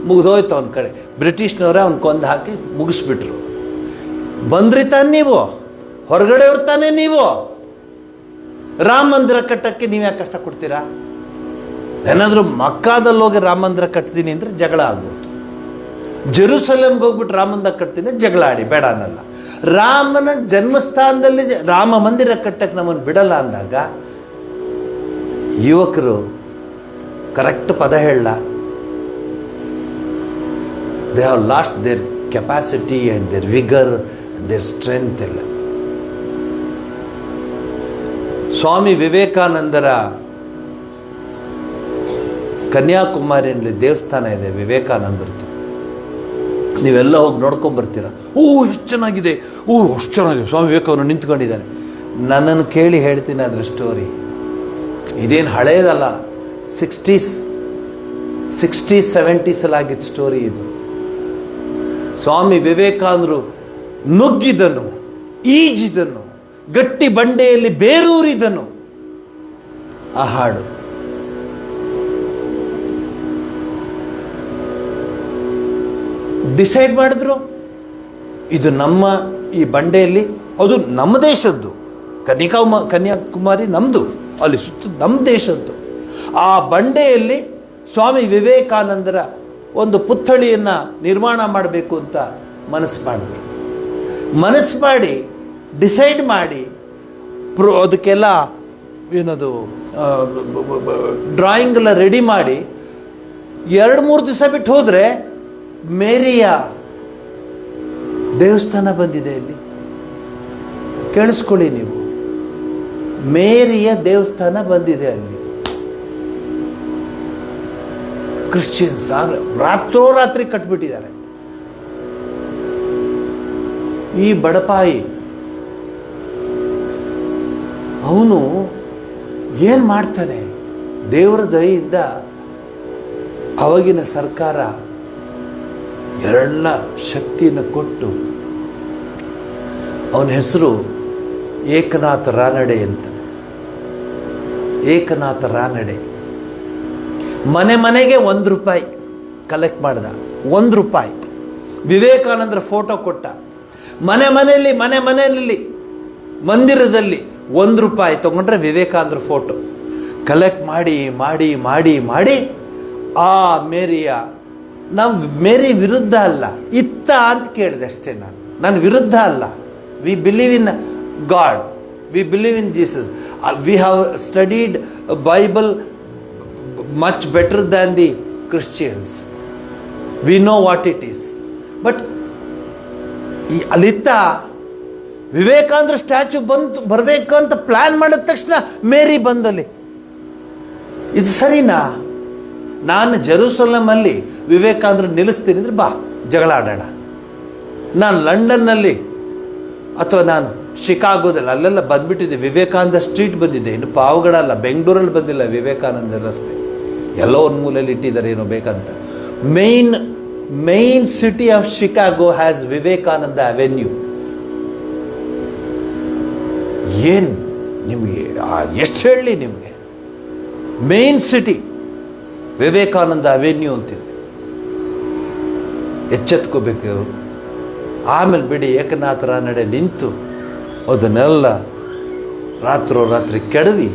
ಮುಗಿದೋಯ್ತು ಅವನ ಕಡೆ. ಬ್ರಿಟಿಷ್ನವರೇ ಅವ್ನು ಕೊಂದು ಹಾಕಿ ಮುಗಿಸ್ಬಿಟ್ರು. ಬಂದ್ರಿ ತಾನೆ ನೀವು? ಹೊರಗಡೆ ತಾನೆ ನೀವು? ರಾಮ ಮಂದಿರ ಕಟ್ಟಕ್ಕೆ ನೀವು ಯಾಕೆ ಕಷ್ಟ ಕೊಡ್ತೀರಾ? ಏನಾದರೂ ಮಕ್ಕಾದಲ್ಲಿ ಹೋಗಿ ರಾಮ ಮಂದಿರ ಕಟ್ತೀನಿ ಅಂದರೆ ಜಗಳ ಆಗ್ಬೋದು. ಜೆರೂಸಲೇಮ್ಗೆ ಹೋಗ್ಬಿಟ್ಟು ರಾಮ ಮಂದಿರ ಕಟ್ತೀನಿ, ಜಗಳ ಆಡಿ, ಬೇಡ ಅನ್ನಲ್ಲ. ರಾಮನ ಜನ್ಮಸ್ಥಾನದಲ್ಲಿ ರಾಮ ಮಂದಿರ ಕಟ್ಟಕ್ಕೆ ನಮ್ಮನ್ನು ಬಿಡಲ್ಲ ಅಂದಾಗ ಯುವಕರು ಕರೆಕ್ಟ್ ಪದ ಹೇಳಲ್ಲ. They have lost their capacity and their vigour, their strength ಎಲ್ಲ. ಸ್ವಾಮಿ ವಿವೇಕಾನಂದರ ಕನ್ಯಾಕುಮಾರಿಯಲ್ಲಿ ದೇವಸ್ಥಾನ ಇದೆ ವಿವೇಕಾನಂದರದ್ದು. ನೀವೆಲ್ಲ ಹೋಗಿ ನೋಡ್ಕೊಂಬರ್ತೀರ. ಎಷ್ಟು ಚೆನ್ನಾಗಿದೆ, ಅಷ್ಟು ಚೆನ್ನಾಗಿದೆ, ಸ್ವಾಮಿ ವಿವೇಕಾನಂದ ನಿಂತ್ಕೊಂಡಿದ್ದಾನೆ. ನನ್ನನ್ನು ಕೇಳಿ ಹೇಳ್ತೀನಿ ಅದರ ಸ್ಟೋರಿ. ಇದೇನು ಹಳೇದಲ್ಲ, 60s 70s ಆಗಿದ್ದ ಸ್ಟೋರಿ ಇದು. ಸ್ವಾಮಿ ವಿವೇಕಾನಂದರು ನುಗ್ಗಿದನು, ಈಜಿದನು, ಗಟ್ಟಿ ಬಂಡೆಯಲ್ಲಿ ಬೇರೂರಿದನು. ಆ ಹಾಡು ಡಿಸೈಡ್ ಮಾಡಿದ್ರು, ಇದು ನಮ್ಮ ಈ ಬಂಡೆಯಲ್ಲಿ, ಅದು ನಮ್ಮ ದೇಶದ್ದು, ಕನ್ಯಾಕುಮಾರಿ ನಮ್ಮದು, ಅಲ್ಲಿ ಸುತ್ತ ನಮ್ಮ ದೇಶದ್ದು. ಆ ಬಂಡೆಯಲ್ಲಿ ಸ್ವಾಮಿ ವಿವೇಕಾನಂದರ ಒಂದು ಪುತ್ಥಳಿಯನ್ನು ನಿರ್ಮಾಣ ಮಾಡಬೇಕು ಅಂತ ಮನಸ್ಸು ಮಾಡಿದ್ರು. ಮನಸ್ಸು ಮಾಡಿ ಡಿಸೈಡ್ ಮಾಡಿ ಅದಕ್ಕೆಲ್ಲ ಏನದು ಡ್ರಾಯಿಂಗ್ ಎಲ್ಲ ರೆಡಿ ಮಾಡಿ 2-3 ದಿವಸ ಬಿಟ್ಟು ಹೋದರೆ ಮೇರಿಯ ದೇವಸ್ಥಾನ ಬಂದಿದೆ ಇಲ್ಲಿ. ಕೇಳಿಸ್ಕೊಳ್ಳಿ ನೀವು, ಮೇರಿಯ ದೇವಸ್ಥಾನ ಬಂದಿದೆ ಅಲ್ಲಿ. ಕ್ರಿಶ್ಚಿಯನ್ಸ್ ರಾತ್ರೋರಾತ್ರಿ ಕಟ್ಬಿಟ್ಟಿದ್ದಾರೆ. ಈ ಬಡಪಾಯಿ ಅವನು ಏನು ಮಾಡ್ತಾನೆ, ದೇವರ ದಯೆಯಿಂದ ಅವಾಗಿನ ಸರ್ಕಾರ ಎಲ್ಲ ಶಕ್ತಿಯನ್ನು ಕೊಟ್ಟು, ಅವನ ಹೆಸರು ಏಕನಾಥ ರಾನಡೆ ಅಂತ. ಏಕನಾಥ ರಾನಡೆ ಮನೆ ಮನೆಗೆ ₹1 ಕಲೆಕ್ಟ್ ಮಾಡ್ದ. ₹1 ವಿವೇಕಾನಂದರ ಫೋಟೋ ಕೊಟ್ಟ. ಮನೆ ಮನೆಯಲ್ಲಿ ಮಂದಿರದಲ್ಲಿ ₹1 ತಗೊಂಡ್ರೆ ವಿವೇಕಾನಂದರ ಫೋಟೋ ಕಲೆಕ್ಟ್ ಮಾಡಿ ಮಾಡಿ ಮಾಡಿ ಮಾಡಿ ಆ ಮೇರಿಯ, ನಾವು ಮೇರಿ ವಿರುದ್ಧ ಅಲ್ಲ, ಇತ್ತ ಅಂತ ಕೇಳಿದೆ ಅಷ್ಟೇ. ನಾನು ವಿರುದ್ಧ ಅಲ್ಲ. We believe in god, we believe in Jesus, we have studied Bible much better than the Christians. We know what it is. But ಅಲ್ಲಿತ್ತ ವಿವೇಕಾನಂದ ಸ್ಟ್ಯಾಚ್ಯೂ ಬರಬೇಕಂತ ಪ್ಲ್ಯಾನ್ ಮಾಡಿದ ತಕ್ಷಣ ಮೇರಿ ಬಂದಲ್ಲಿ. ಇದು ಸರಿನಾ? ನಾನು ಜೆರೂಸಲಮಲ್ಲಿ ವಿವೇಕಾನಂದ್ರ ನಿಲ್ಲಿಸ್ತೀನಿ ಅಂದರೆ ಬಾ ಜಗಳ ಆಡೋಣ. ನಾನು ಲಂಡನ್ನಲ್ಲಿ ಅಥವಾ ನಾನು ಶಿಕಾಗೋದಲ್ಲಿ ಅಲ್ಲೆಲ್ಲ ಬಂದ್ಬಿಟ್ಟಿದ್ದೆ. ವಿವೇಕಾನಂದ ಸ್ಟ್ರೀಟ್ ಬಂದಿದೆ, ಇನ್ನು ಪಾವಗಡ ಅಲ್ಲ, ಬೆಂಗಳೂರಲ್ಲಿ ಬಂದಿಲ್ಲ ವಿವೇಕಾನಂದ ರಸ್ತೆ. ಎಲ್ಲೋ ಒಂದು ಮೂಲೆಯಲ್ಲಿ ಇಟ್ಟಿದ್ದಾರೆ ಏನೋ ಬೇಕಂತ. Main city of Chicago has Vivekananda avenue. ಏನು ನಿಮಗೆ ಎಷ್ಟು ಹೇಳಲಿ ನಿಮಗೆ, ಮೇನ್ ಸಿಟಿ ವಿವೇಕಾನಂದ ಅವೆನ್ಯೂ ಅಂತಿದೆ. ಎಚ್ಚೆತ್ಕೋಬೇಕು ಅವರು. ಆಮೇಲೆ ಬಿಡಿ ಏಕನಾಥ ರಾನಡೆ ನಿಂತು ಅದನ್ನೆಲ್ಲ ರಾತ್ರೋರಾತ್ರಿ ಕೆಡವಿ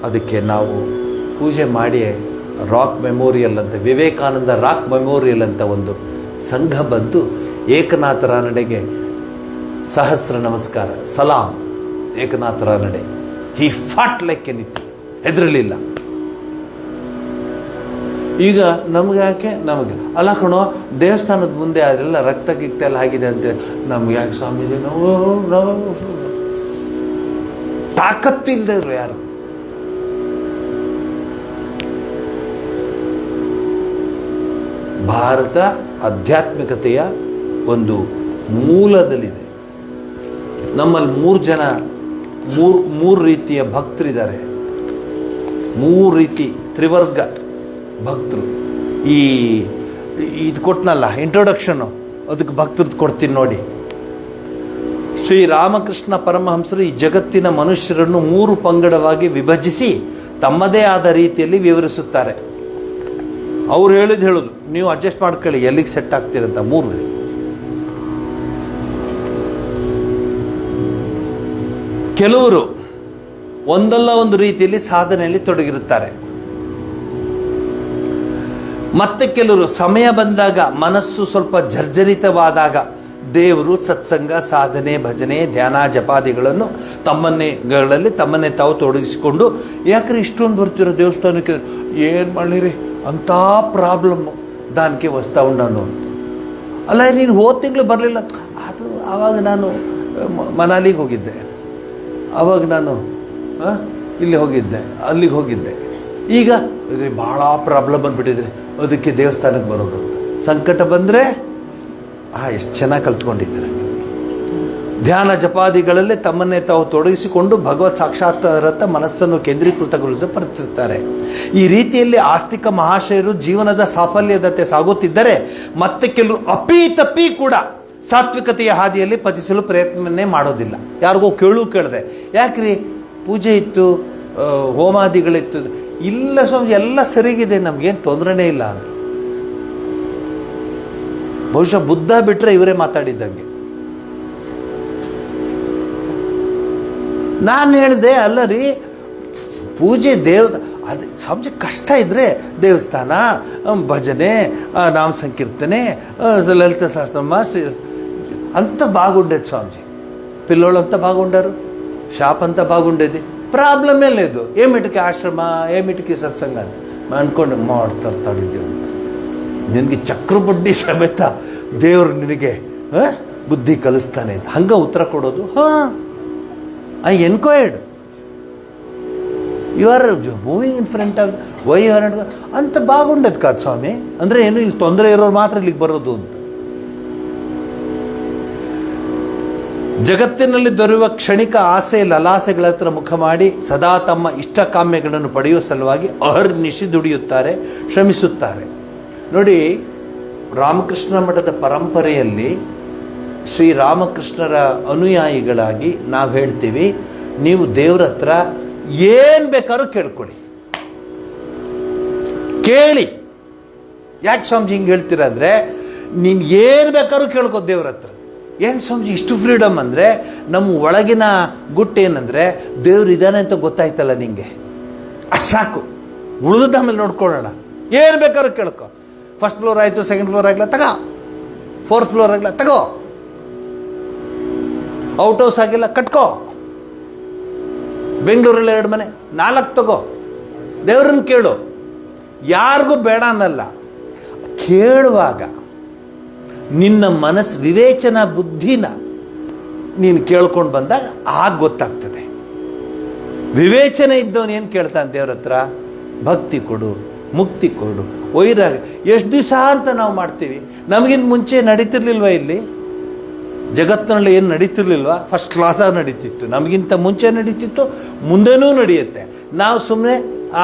ಅದಕ್ಕೆ ನಾವು ಪೂಜೆ ಮಾಡಿ ರಾಕ್ ಮೆಮೋರಿಯಲ್ ಅಂತ, ವಿವೇಕಾನಂದ ರಾಕ್ ಮೆಮೋರಿಯಲ್ ಅಂತ ಒಂದು ಸಂಘ ಬಂದು ಏಕನಾಥ ರಾನಡೆಗೆ ಸಹಸ್ರ ನಮಸ್ಕಾರ, ಸಲಾಂ ಏಕನಾಥ ರಾನಡೆ. ಹಿ ಫಾಟ್ ಲೈಕ್ ಎನಿಥಿಂಗ್, ಹೆದರಲಿಲ್ಲ. ಈಗ ನಮ್ಗೆ ಯಾಕೆ, ನಮಗೆ ಅಲ್ಲ ಕಣೋ, ದೇವಸ್ಥಾನದ ಮುಂದೆ ಅದೆಲ್ಲ ರಕ್ತ ಗಿಕ್ತ ಎಲ್ಲ ಆಗಿದೆ ಅಂತ ನಮ್ಗೆ ಯಾಕೆ ಸ್ವಾಮೀಜಿ? ನಾವು ತಾಕತ್ತು ಇಲ್ಲದೆ ಇದ್ರು ಯಾರು. ಭಾರತ ಆಧ್ಯಾತ್ಮಿಕತೆಯ ಒಂದು ಮೂಲದಲ್ಲಿದೆ. ನಮ್ಮಲ್ಲಿ 3 ರೀತಿಯ ಭಕ್ತರಿದ್ದಾರೆ. 3 ರೀತಿ ತ್ರಿವರ್ಗ ಭಕ್ತರು. ಇದು ಕೊಟ್ಟನಲ್ಲ ಇಂಟ್ರೊಡಕ್ಷನ್ನು, ಅದಕ್ಕೆ ಭಕ್ತರದ್ದು ಕೊಡ್ತೀನಿ ನೋಡಿ. ಶ್ರೀ ರಾಮಕೃಷ್ಣ ಪರಮಹಂಸರು ಈ ಜಗತ್ತಿನ ಮನುಷ್ಯರನ್ನು 3 ಪಂಗಡವಾಗಿ ವಿಭಜಿಸಿ ತಮ್ಮದೇ ಆದ ರೀತಿಯಲ್ಲಿ ವಿವರಿಸುತ್ತಾರೆ. ಅವ್ರು ಹೇಳೋದು ನೀವು ಅಡ್ಜಸ್ಟ್ ಮಾಡ್ಕೊಳ್ಳಿ ಎಲ್ಲಿಗೆ ಸೆಟ್ ಆಗ್ತೀರಂತ. 3 ಕೆಲವರು ಒಂದಲ್ಲ ಒಂದು ರೀತಿಯಲ್ಲಿ ಸಾಧನೆಯಲ್ಲಿ ತೊಡಗಿರುತ್ತಾರೆ. ಮತ್ತೆ ಕೆಲವರು ಸಮಯ ಬಂದಾಗ, ಮನಸ್ಸು ಸ್ವಲ್ಪ ಜರ್ಜರಿತವಾದಾಗ ದೇವರು, ಸತ್ಸಂಗ, ಸಾಧನೆ, ಭಜನೆ, ಧ್ಯಾನ, ಜಪಾದಿಗಳನ್ನು ತಮ್ಮನ್ನೇ ತಾವು ತೊಡಗಿಸಿಕೊಂಡು, ಯಾಕ್ರೆ ಇಷ್ಟೊಂದು ಬರ್ತಿರೋ ದೇವಸ್ಥಾನಕ್ಕೆ, ಏನು ಮಾಡಿರಿ ಅಂಥ ಪ್ರಾಬ್ಲಮ್ಮು, ದಾನಿಕೆ ವಸ್ತಾ ಉಂಡಾನು ಅಂತ. ಅಲ್ಲ ನೀನು ಹೋದ ತಿಂಗಳು ಬರಲಿಲ್ಲ, ಅದು ಆವಾಗ ನಾನು ಮನಾಲಿಗೆ ಹೋಗಿದ್ದೆ, ಆವಾಗ ನಾನು ಇಲ್ಲಿ ಹೋಗಿದ್ದೆ, ಅಲ್ಲಿಗೆ ಹೋಗಿದ್ದೆ. ಈಗ ಭಾಳ ಪ್ರಾಬ್ಲಮ್ ಬಂದುಬಿಟ್ಟಿದ್ರೆ ಅದಕ್ಕೆ ದೇವಸ್ಥಾನಕ್ಕೆ ಬರೋದು. ಸಂಕಟ ಬಂದರೆ ಎಷ್ಟು ಚೆನ್ನಾಗಿ ಕಲ್ತ್ಕೊಂಡಿದ್ದಾರೆ. ಧ್ಯಾನ ಜಪಾದಿಗಳಲ್ಲೇ ತಮ್ಮನ್ನೇ ತಾವು ತೊಡಗಿಸಿಕೊಂಡು ಭಗವತ್ ಸಾಕ್ಷಾತ್ಕಾರತ್ತ ಮನಸ್ಸನ್ನು ಕೇಂದ್ರೀಕೃತಗೊಳಿಸಪಡಿಸುತ್ತಾರೆ. ಈ ರೀತಿಯಲ್ಲಿ ಆಸ್ತಿಕ ಮಹಾಶಯರು ಜೀವನದ ಸಾಫಲ್ಯದತ್ತೆ ಸಾಗುತ್ತಿದ್ದರೆ ಮತ್ತೆ ಕೆಲವರು ಅಪ್ಪಿ ಕೂಡ ಸಾತ್ವಿಕತೆಯ ಹಾದಿಯಲ್ಲಿ ಪತಿಸಲು ಪ್ರಯತ್ನವನ್ನೇ ಮಾಡೋದಿಲ್ಲ. ಯಾರಿಗೋ ಕೇಳದೆ, ಯಾಕ್ರಿ ಪೂಜೆ ಇತ್ತು, ಹೋಮಾದಿಗಳಿತ್ತು, ಇಲ್ಲ ಸ್ವಾಮಿ ಎಲ್ಲ ಸರಿಗಿದೆ, ನಮಗೇನು ತೊಂದರೆನೇ ಇಲ್ಲ ಅಂದರು. ಬಹುಶಃ ಬುದ್ಧ ಬಿಟ್ಟರೆ ಇವರೇ ಮಾತಾಡಿದ್ದಂಗೆ. ನಾನು ಹೇಳಿದೆ, ಅಲ್ಲ ರೀ ಪೂಜೆ ಅದು ಸ್ವಾಮೀಜಿ ಕಷ್ಟ ಇದ್ದರೆ ದೇವಸ್ಥಾನ, ಭಜನೆ, ನಾಮ ಸಂಕೀರ್ತನೆ, ಲಲಿತ ಸಹಸ್ರನಾಮ ಅಂತ ಬಾಗುಂಡೇದು ಸ್ವಾಮೀಜಿ. ಪಿಲ್ಲೋಳು ಅಂತ ಬಾಗುಂಡರು, ಶಾಪ್ ಅಂತ ಬಾಗುಂಡೇది. ಪ್ರಾಬ್ಲಮ್ ಎಲ್ಲ ಇದು. ಏಮಿಟಿಗೆ ಆಶ್ರಮ, ಏಮಿಟಿಗೆ ಸತ್ಸಂಗ ಅಂದ್ಕೊಂಡು ಮಾಡ್ತರ್ತಾಳಿದ್ದೀವಿ. ನಿನಗೆ ಚಕ್ರಬಡ್ಡಿ ಸಮೇತ ದೇವರು ನಿನಗೆ ಬುದ್ಧಿ ಕಲಿಸ್ತಾನೆ ಅಂತ ಹಂಗೆ ಉತ್ತರ ಕೊಡೋದು. I enquired, you are moving in front of why are ಅಂತ ಬಾಗುಂಡದ್ ಕಾದು ಸ್ವಾಮಿ. ಅಂದರೆ ಏನು, ಇಲ್ಲಿ ತೊಂದರೆ ಇರೋರು ಮಾತ್ರ ಇಲ್ಲಿಗೆ ಬರೋದು ಅಂತ. ಜಗತ್ತಿನಲ್ಲಿ ದೊರೆಯುವ ಕ್ಷಣಿಕ ಆಸೆ ಲಲಾಸೆಗಳ ಹತ್ರ ಮುಖ ಮಾಡಿ ಸದಾ ತಮ್ಮ ಇಷ್ಟಕಾಮ್ಯಗಳನ್ನು ಪಡೆಯುವ ಸಲುವಾಗಿ ಅಹರ್ನಿಶಿ ದುಡಿಯುತ್ತಾರೆ, ಶ್ರಮಿಸುತ್ತಾರೆ. ನೋಡಿ, ರಾಮಕೃಷ್ಣ ಮಠದ ಪರಂಪರೆಯಲ್ಲಿ ಶ್ರೀರಾಮಕೃಷ್ಣರ ಅನುಯಾಯಿಗಳಾಗಿ ನಾವು ಹೇಳ್ತೀವಿ, ನೀವು ದೇವ್ರ ಹತ್ರ ಏನು ಬೇಕಾದ್ರೂ ಕೇಳ್ಕೊಡಿ, ಕೇಳಿ. ಯಾಕೆ ಸ್ವಾಮೀಜಿ ಹಿಂಗೆ ಹೇಳ್ತೀರ ಅಂದರೆ, ನೀನು ಏನು ಬೇಕಾದ್ರೂ ಕೇಳ್ಕೊ ದೇವ್ರ ಹತ್ರ. ಏನು ಸ್ವಾಮೀಜಿ ಇಷ್ಟು ಫ್ರೀಡಮ್ ಅಂದರೆ, ನಮ್ಮ ಒಳಗಿನ ಗುಟ್ಟೇನೆಂದರೆ ದೇವ್ರು ಇದ್ದಾನೆ ಅಂತ ಗೊತ್ತಾಯ್ತಲ್ಲ ನಿಂಗೆ, ಅದು ಸಾಕು. ಉಳಿದ ಆಮೇಲೆ ನೋಡ್ಕೊಳ್ಳೋಣ. ಏನು ಬೇಕಾದ್ರೂ ಕೇಳ್ಕೊ. ಫಸ್ಟ್ ಫ್ಲೋರ್ ಆಯಿತು, ಸೆಕೆಂಡ್ ಫ್ಲೋರ್ ಆಗಿಲ್ಲ ತಗೋ, ಫೋರ್ತ್ ಫ್ಲೋರ್ ಆಗಿಲ್ಲ ತಗೋ, ಔಟ್ ಹೌಸ್ ಆಗಿಲ್ಲ ಕಟ್ಕೋ, ಬೆಂಗಳೂರಲ್ಲಿ 2 ಮನೆ 4 ತಗೋ, ದೇವ್ರನ್ನ ಕೇಳು. ಯಾರಿಗೂ ಬೇಡ ಅನ್ನಲ್ಲ. ಕೇಳುವಾಗ ನಿನ್ನ ಮನಸ್ಸು ವಿವೇಚನಾ ಬುದ್ಧಿನ ನೀನು ಕೇಳ್ಕೊಂಡು ಬಂದಾಗ ಆಗ ಗೊತ್ತಾಗ್ತದೆ. ವಿವೇಚನೆ ಇದ್ದವನು ಏನು ಕೇಳ್ತಾನೆ ದೇವ್ರ ಹತ್ರ? ಭಕ್ತಿ ಕೊಡು, ಮುಕ್ತಿ ಕೊಡು, ವೈರಾಗ. ಎಷ್ಟು ದಿವಸ ಅಂತ ನಾವು ಮಾಡ್ತೀವಿ. ನಮಗಿಂತ ಮುಂಚೆ ನಡೀತಿರ್ಲಿಲ್ವ ಇಲ್ಲಿ ಜಗತ್ತಿನಲ್ಲಿ? ಏನು ನಡೀತಿರ್ಲಿಲ್ವ? ಫಸ್ಟ್ ಕ್ಲಾಸಾಗಿ ನಡೀತಿತ್ತು. ನಮಗಿಂತ ಮುಂಚೆ ನಡೀತಿತ್ತು, ಮುಂದೆನೂ ನಡೆಯುತ್ತೆ. ನಾವು ಸುಮ್ಮನೆ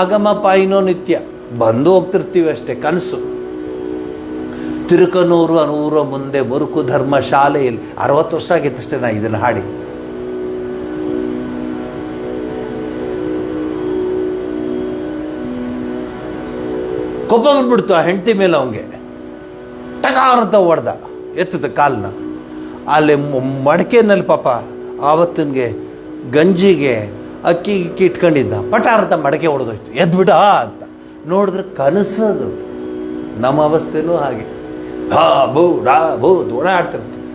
ಆಗಮ ಪಾಯಿನೋ ನಿತ್ಯ ಬಂದು ಹೋಗ್ತಿರ್ತೀವಿ ಅಷ್ಟೇ. ಕನಸು. ತಿರುಕನೂರು ಅನೂರ ಮುಂದೆ ಮುರುಕು ಧರ್ಮ ಶಾಲೆಯಲ್ಲಿ 60 ವರ್ಷ ಆಗಿತ್ತಷ್ಟೇ ನಾ ಇದನ್ನು ಹಾಡಿ. ಕೋಪ ಬಂದ್ಬಿಡ್ತು ಆ ಹೆಂಡತಿ ಮೇಲೆ. ಅವಂಗೆ ಟಗಾರ್ ಅಂತ ಹೊಡೆದ, ಎತ್ತದ ಕಾಲನ್ನ. ಅಲ್ಲಿ ಮಡಕೆನಲ್ಲಿ ಪಾಪ ಆವತ್ತಿನ್ಗೆ ಗಂಜಿಗೆ ಅಕ್ಕಿ ಇಟ್ಕೊಂಡಿದ್ದ. ಪಟಾರ್ ಅಂತ ಮಡಕೆ ಹೊಡೆದೋಯ್ತು. ಎದ್ಬಿಡ ಅಂತ ನೋಡಿದ್ರೆ ಕನಸದು. ನಮ್ಮ ಅವಸ್ಥೆನೂ ಹಾಗೆ. ಬೂ ಡಾ ಬೂ ಓಡಾಡ್ತಿರ್ತೀವಿ.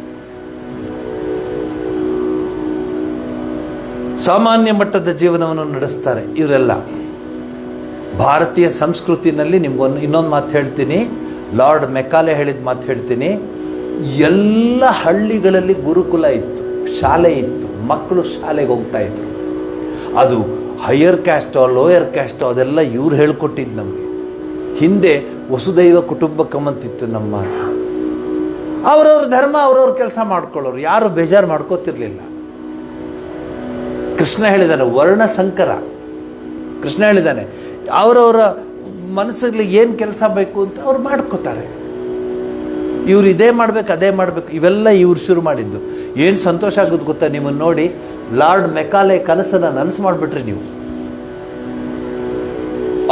ಸಾಮಾನ್ಯ ಮಟ್ಟದ ಜೀವನವನ್ನು ನಡೆಸ್ತಾರೆ ಇವರೆಲ್ಲ. ಭಾರತೀಯ ಸಂಸ್ಕೃತಿನಲ್ಲಿ ನಿಮ್ಗೊಂದು ಇನ್ನೊಂದು ಮಾತು ಹೇಳ್ತೀನಿ, ಲಾರ್ಡ್ ಮೆಕಾಲೆ ಹೇಳಿದ ಮಾತು ಹೇಳ್ತೀನಿ. ಎಲ್ಲ ಹಳ್ಳಿಗಳಲ್ಲಿ ಗುರುಕುಲ ಇತ್ತು, ಶಾಲೆ ಇತ್ತು, ಮಕ್ಕಳು ಶಾಲೆಗೆ ಹೋಗ್ತಾ ಇದ್ರು. ಅದು ಹೈಯರ್ ಕ್ಯಾಸ್ಟೋ ಲೋಯರ್ ಕ್ಯಾಸ್ಟೋ ಅದೆಲ್ಲ ಇವ್ರು ಹೇಳ್ಕೊಟ್ಟಿದ್ದು ನಮಗೆ. ಹಿಂದೆ ವಸುದೈವ ಕುಟುಂಬಕಮ್ಮಂತಿತ್ತು ನಮ್ಮ. ಅವ್ರವ್ರ ಧರ್ಮ ಅವ್ರವ್ರ ಕೆಲಸ ಮಾಡ್ಕೊಳ್ಳೋರು, ಯಾರು ಬೇಜಾರು ಮಾಡ್ಕೋತಿರ್ಲಿಲ್ಲ. ಕೃಷ್ಣ ಹೇಳಿದ್ದಾನೆ ವರ್ಣ ಸಂಕರ. ಕೃಷ್ಣ ಹೇಳಿದ್ದಾನೆ ಅವರವರ ಮನಸ್ಸಲ್ಲಿ ಏನು ಕೆಲಸ ಬೇಕು ಅಂತ ಅವ್ರು ಮಾಡ್ಕೋತಾರೆ. ಇವ್ರು ಇದೇ ಮಾಡ್ಬೇಕು ಅದೇ ಮಾಡಬೇಕು ಇವೆಲ್ಲ ಇವ್ರು ಶುರು ಮಾಡಿದ್ದು. ಏನು ಸಂತೋಷ ಆಗೋದು ಗೊತ್ತಾ ನಿಮ್ಮನ್ನು ನೋಡಿ? ಲಾರ್ಡ್ ಮೆಕಾಲೆ ಕನಸನ್ನು ನನಸು ಮಾಡಿಬಿಟ್ರಿ ನೀವು.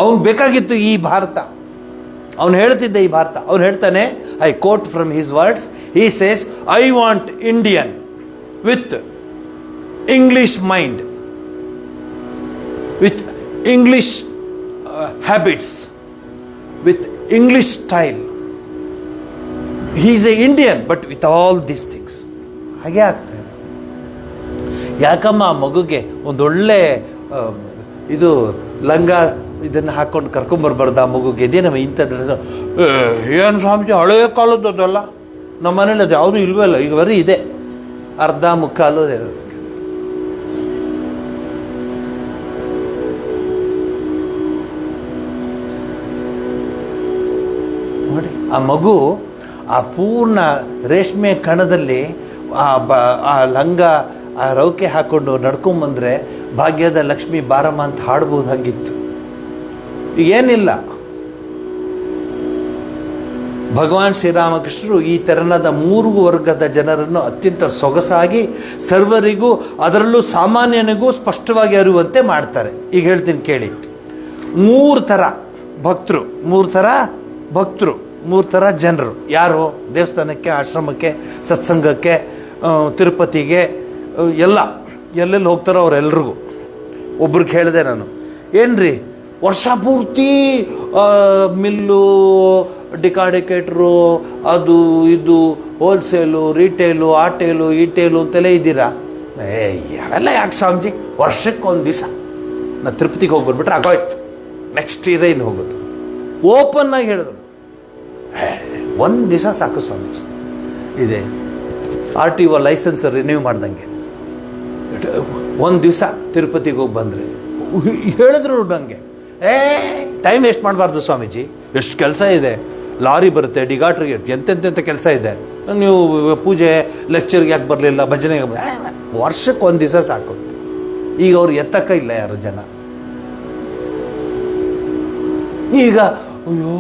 ಅವ್ನು ಬೇಕಾಗಿತ್ತು ಈ ಭಾರತ, ಅವನು ಹೇಳ್ತಿದ್ದೆ ಈ ಭಾರತ. ಅವ್ನು ಹೇಳ್ತಾನೆ, I quote from his words, he says I want Indian with English mind, with English habits, with English style. He is A Indian but with all these things. ಹಾಗೆ ಆಗ್ತದೆ. ಯಾಕಮ್ಮ ಆ ಮಗುಗೆ ಒಂದೊಳ್ಳೆ ಇದು ಲಂಗ ಇದನ್ನು ಹಾಕ್ಕೊಂಡು ಕರ್ಕೊಂಬರ್ಬಾರ್ದು ಆ ಮಗುಗೆ? ಇದೇನಮ್ಮ ಇಂಥ ಡ್ರೆಸ್? ಏನು ಸ್ವಾಮೀಜಿ ಹಳೆಯ ಕಾಲದ್ದು ಅದಲ್ಲ, ನಮ್ಮ ಮನೇಲಿ ಅದು ಯಾವುದೂ ಇಲ್ವೇ ಇಲ್ಲ, ಈಗ ಬರೀ ಇದೆ ಅರ್ಧ ಮುಕ್ಕಾಲು. ಆ ಮಗು ಆ ಪೂರ್ಣ ರೇಷ್ಮೆ ಕಣದಲ್ಲಿ ಆ ಲಂಗ ಆ ರೌಕೆ ಹಾಕ್ಕೊಂಡು ನಡ್ಕೊಂಬಂದರೆ ಭಾಗ್ಯದ ಲಕ್ಷ್ಮಿ ಬಾರಮ್ಮ ಅಂತ ಹಾಡ್ಬೋದು. ಹಂಗಿತ್ತು. ಏನಿಲ್ಲ, ಭಗವಾನ್ ಶ್ರೀರಾಮಕೃಷ್ಣರು ಈ ತೆರನಾದ 3 ವರ್ಗದ ಜನರನ್ನು ಅತ್ಯಂತ ಸೊಗಸಾಗಿ ಸರ್ವರಿಗೂ ಅದರಲ್ಲೂ ಸಾಮಾನ್ಯನಿಗೂ ಸ್ಪಷ್ಟವಾಗಿ ಅರಿಯುವಂತೆ ಮಾಡ್ತಾರೆ. ಈಗ ಹೇಳ್ತೀನಿ ಕೇಳಿ. 3 ಥರ ಭಕ್ತರು, 3 ಥರ ಜನರು. ಯಾರು? ದೇವಸ್ಥಾನಕ್ಕೆ, ಆಶ್ರಮಕ್ಕೆ, ಸತ್ಸಂಗಕ್ಕೆ, ತಿರುಪತಿಗೆ, ಎಲ್ಲೆಲ್ಲಿ ಹೋಗ್ತಾರೋ ಅವರೆಲ್ರಿಗೂ. ಒಬ್ರಿಗೆ ಹೇಳಿದೆ ನಾನು, ಏನ್ರಿ ವರ್ಷ ಪೂರ್ತಿ ಮಿಲ್ಲು, ಡಿಕಾಡಿಕೇಟ್ರು, ಅದು ಇದು ಹೋಲ್ಸೇಲು, ರಿಟೇಲು, ಆಟೇಲು, ಈಟೇಲು ಅಂತೆಲ್ಲ ಇದ್ದೀರಾ? ಅವೆಲ್ಲ ಯಾಕೆ ಸ್ವಾಮೀಜಿ, ವರ್ಷಕ್ಕೆ 1 ದಿವಸ ನಾನು ತಿರುಪತಿಗೆ ಹೋಗಿ ಬಂದ್ಬಿಟ್ರೆ ಆಗೋಯ್ತು, ನೆಕ್ಸ್ಟ್ ಇಯರೇ ಇನ್ನು ಹೋಗೋದು. ಓಪನ್ ಆಗಿ ಹೇಳಿದ್ರು, 1 ದಿವಸ ಸಾಕು ಸ್ವಾಮೀಜಿ. ಇದೆ RTO ಲೈಸೆನ್ಸ್ ರಿನ್ಯೂ ಮಾಡ್ದಂಗೆ 1 ದಿವಸ ತಿರುಪತಿಗೆ ಹೋಗಿ ಬಂದರೆ ಹೇಳಿದ್ರು ನನಗೆ, ಟೈಮ್ ವೇಸ್ಟ್ ಮಾಡಬಾರ್ದು ಸ್ವಾಮೀಜಿ, ಎಷ್ಟು ಕೆಲಸ ಇದೆ, ಲಾರಿ ಬರುತ್ತೆ, ಡಿಗಾಟ್ರಿಗೆ ಎಂತೆಂಥ ಕೆಲಸ ಇದೆ, ನೀವು ಪೂಜೆ ಲೆಕ್ಚರ್ಗೆ ಯಾಕೆ ಬರಲಿಲ್ಲ, ಭಜನೆಗೆ ವರ್ಷಕ್ಕೆ 1 ದಿವಸ ಸಾಕು. ಈಗ ಅವ್ರು ಎತ್ತಕ್ಕ ಇಲ್ಲ ಯಾರು ಜನ. ಈಗ ಅಯ್ಯೋ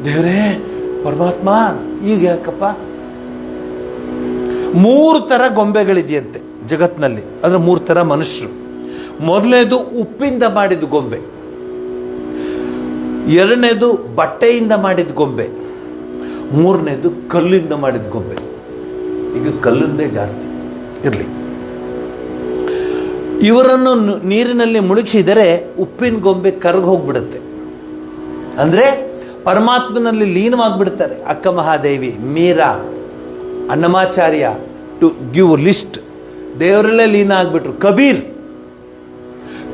ದೇವರೇ ಪರಮಾತ್ಮ, ಈಗ ಯಾಕಪ್ಪ? 3 ಥರ ಗೊಂಬೆಗಳಿದೆಯಂತೆ ಜಗತ್ತಿನಲ್ಲಿ. ಅಂದರೆ 3 ಥರ ಮನುಷ್ಯರು. ಮೊದಲನೇದು ಉಪ್ಪಿಂದ ಮಾಡಿದ ಗೊಂಬೆ, 2ನೇದು ಬಟ್ಟೆಯಿಂದ ಮಾಡಿದ ಗೊಂಬೆ, 3ನೇದು ಕಲ್ಲಿಂದ ಮಾಡಿದ ಗೊಂಬೆ. ಈಗ ಕಲ್ಲಿಂದೇ ಜಾಸ್ತಿ ಇರಲಿ. ಇವರನ್ನು ನೀರಿನಲ್ಲಿ ಮುಳುಗಿಸಿದರೆ ಉಪ್ಪಿನ ಗೊಂಬೆ ಕರಗಿ ಹೋಗ್ಬಿಡುತ್ತೆ. ಅಂದರೆ ಪರಮಾತ್ಮನಲ್ಲಿ ಲೀನವಾಗಿಬಿಡ್ತಾರೆ. Akka Mahadevi, Meera, Annamacharya, to give list, ದೇವರಲ್ಲೇ ಲೀನ ಆಗಿಬಿಟ್ರು.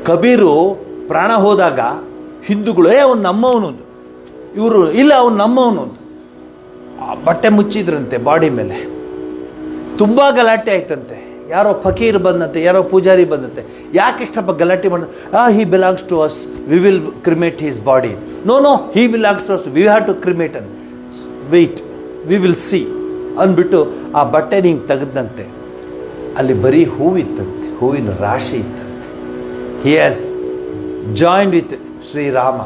ಕಬೀರು ಪ್ರಾಣ ಹೋದಾಗ ಹಿಂದೂಗಳು ಅವನು ನಮ್ಮವನು, ಇವರು ಇಲ್ಲ ಅವನು ನಮ್ಮವನು ಅಂತ ಬಟ್ಟೆ ಮುಚ್ಚಿದ್ರಂತೆ ಬಾಡಿ ಮೇಲೆ. ತುಂಬ ಗಲಾಟೆ ಆಯ್ತಂತೆ. ಯಾರೋ ಫಕೀರ್ ಬಂದಂತೆ, ಯಾರೋ ಪೂಜಾರಿ ಬಂದಂತೆ. ಯಾಕೆ ಇಷ್ಟಪ್ಪ ಗಲಾಟೆ ಮಾಡ? He belongs to us, we will cremate his body. No he belongs to us, we have to cremate him, wait, we will see ಅಂದ್ಬಿಟ್ಟು ಆ ಬಟ್ಟೆ ಹಿಂಗೆ ತೆಗೆದಂತೆ. ಅಲ್ಲಿ ಬರೀ ಹೂವಿತ್ತಂತೆ, ಹೂವಿನ ರಾಶಿ ಇತ್ತಂತೆ. He has joined with Shri Rama.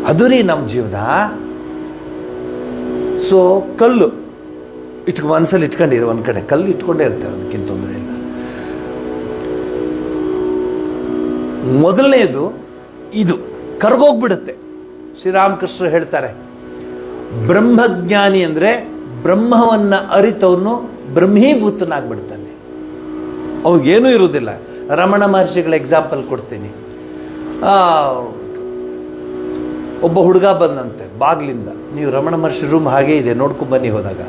ಅದು ರೀ ನಮ್ಮ ಜೀವನ. ಸೊ ಕಲ್ಲು ಮನಸ್ಸಲ್ಲಿ ಇಟ್ಕೊಂಡಿರೋ, ಒಂದು ಕಡೆ ಕಲ್ಲು ಇಟ್ಕೊಂಡೇ ಇರ್ತಾರೆ, ಅದಕ್ಕಿಂತ ತೊಂದರೆ ಇಲ್ಲ. ಮೊದಲನೇದು ಇದು ಕರ್ಗೋಗ್ಬಿಡುತ್ತೆ. ಶ್ರೀರಾಮಕೃಷ್ಣರು ಹೇಳ್ತಾರೆ, ಬ್ರಹ್ಮಜ್ಞಾನಿ ಅಂದರೆ ಬ್ರಹ್ಮವನ್ನು ಅರಿತವನು ಬ್ರಹ್ಮೀಭೂತನಾಗ್ಬಿಡ್ತಾನೆ, ಅವ್ರಿಗೇನೂ ಇರುವುದಿಲ್ಲ. ರಮಣ ಮಹರ್ಷಿಗಳ ಎಕ್ಸಾಂಪಲ್ ಕೊಡ್ತೀನಿ. ಒಬ್ಬ ಹುಡುಗ ಬಂದಂತೆ ಬಾಗ್ಲಿಂದ, ನೀವು ರಮಣ ಮಹರ್ಷಿ ರೂಮ್ ಹಾಗೇ ಇದೆ ನೋಡ್ಕೊಂಬನ್ನಿ ಹೋದಾಗ,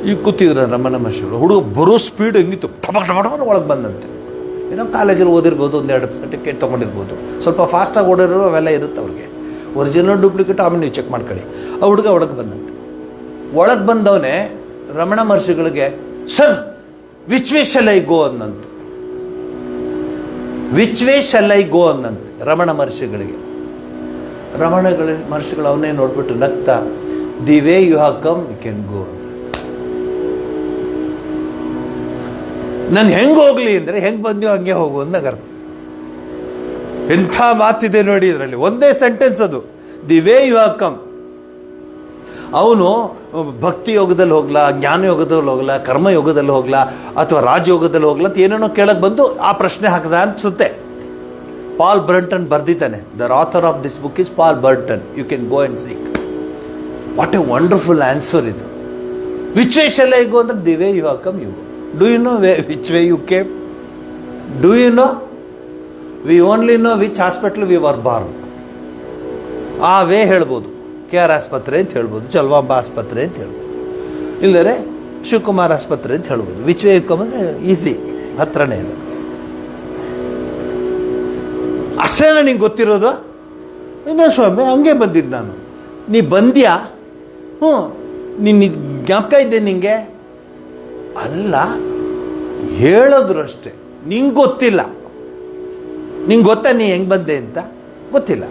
ಈಗ ಕೂತಿದ್ರು ರಮಣ ಮಹರ್ಷಿಗಳು. ಹುಡುಗ ಬರೋ ಸ್ಪೀಡ್ ಹೆಂಗಿತ್ತು, ಟಮಟಮಟ ಒಳಗೆ ಬಂದಂತೆ. ಏನೋ ಕಾಲೇಜಲ್ಲಿ ಓದಿರ್ಬೋದು, 1-2 ಸರ್ಟಿಫಿಕೇಟ್ ತೊಗೊಂಡಿರ್ಬೋದು, ಸ್ವಲ್ಪ ಫಾಸ್ಟಾಗಿ ಓಡಿರೋ ಅವೆಲ್ಲ ಇರುತ್ತೆ ಅವ್ರಿಗೆ. ಒರಿಜಿನಲ್ ಡೂಪ್ಲಿಕೇಟ್ ಆಮೇಲೆ ನೀವು ಚೆಕ್ ಮಾಡ್ಕೊಳ್ಳಿ. ಆ ಹುಡುಗ ಒಳಗೆ ಬಂದಂತೆ. ಒಳಗೆ ಬಂದವನೇ ರಮಣ ಮಹರ್ಷಿಗಳಿಗೆ, sir which way shall I go ಅನ್ನಂತೆ. Which way shall I go ಅನ್ನಂತೆ ರಮಣ ಮಹರ್ಷಿಗಳಿಗೆ. ಮಹರ್ಷಿಗಳು ಅವನ್ನೇ ನೋಡ್ಬಿಟ್ಟು ನಗ್ತಾ, the way you have come you can go. ನಾನು ಹೆಂಗೆ ಹೋಗ್ಲಿ ಅಂದರೆ ಹೆಂಗೆ ಬಂದೀವೋ ಹಂಗೆ ಹೋಗು ಅಂದಾಗ ಅರ್ಥ. ಎಂಥ ಮಾತಿದೆ ನೋಡಿ ಇದರಲ್ಲಿ, ಒಂದೇ ಸೆಂಟೆನ್ಸ್ ಅದು, the way you have come. ಅವನು ಭಕ್ತಿ ಯೋಗದಲ್ಲಿ ಹೋಗ್ಲಾ, ಜ್ಞಾನ ಯೋಗದಲ್ಲಿ ಹೋಗ್ಲಾ, ಕರ್ಮಯೋಗದಲ್ಲಿ ಹೋಗ್ಲಾ, ಅಥವಾ ರಾಜಯೋಗದಲ್ಲಿ ಹೋಗ್ಲಾ ಅಂತ ಏನೇನೋ ಕೇಳಕ್ಕೆ ಬಂದು ಆ ಪ್ರಶ್ನೆ ಹಾಕದ ಅನ್ಸುತ್ತೆ. ಪಾಲ್ ಬರ್ಟನ್ ಬರ್ದಿದ್ದಾನೆ. The author of this book is Paul Brunton. You can go and seek. What a wonderful answer ಇದು. Which way shall I go ಅಂದ್ರೆ the way you have come you go. Do you know which way you came? Do you know? We only know which hospital we were born. ಆ ವೇ ಹೇಳ್ಬೋದು. KR ಆಸ್ಪತ್ರೆ ಅಂತ ಹೇಳ್ಬೋದು, ಚಲ್ವಾಂಬ ಆಸ್ಪತ್ರೆ ಅಂತ ಹೇಳ್ಬೋದು, ಇಲ್ಲದ್ರೆ ಶಿವಕುಮಾರ್ ಆಸ್ಪತ್ರೆ ಅಂತ ಹೇಳ್ಬೋದು. ವಿಚ್ ವೇ ಯು ಕಮ್ ಅಂದರೆ ಈಸಿ, ಹತ್ರನೇ ಇದೆ. ಅಷ್ಟೇನ ನಿಂಗೆ ಗೊತ್ತಿರೋದು? ಇನ್ನೂ ಸ್ವಾಮಿ ಹಂಗೆ ಬಂದಿದ್ದು ನಾನು. ನೀ ಬಂದ್ಯಾ? ಹ್ಞೂ. ನಿನ್ನ ಜ್ಞಾಪಕ ಇದ್ದೆ ನಿಂಗೆ? ಅಲ್ಲ, ಹೇಳಿದ್ರು ಅಷ್ಟೆ. ನಿಂಗೆ ಗೊತ್ತಿಲ್ಲ. ನಿಂಗೆ ಗೊತ್ತಾ ನೀ ಹೆಂಗೆ ಬಂದೆ ಅಂತ? ಗೊತ್ತಿಲ್ಲ.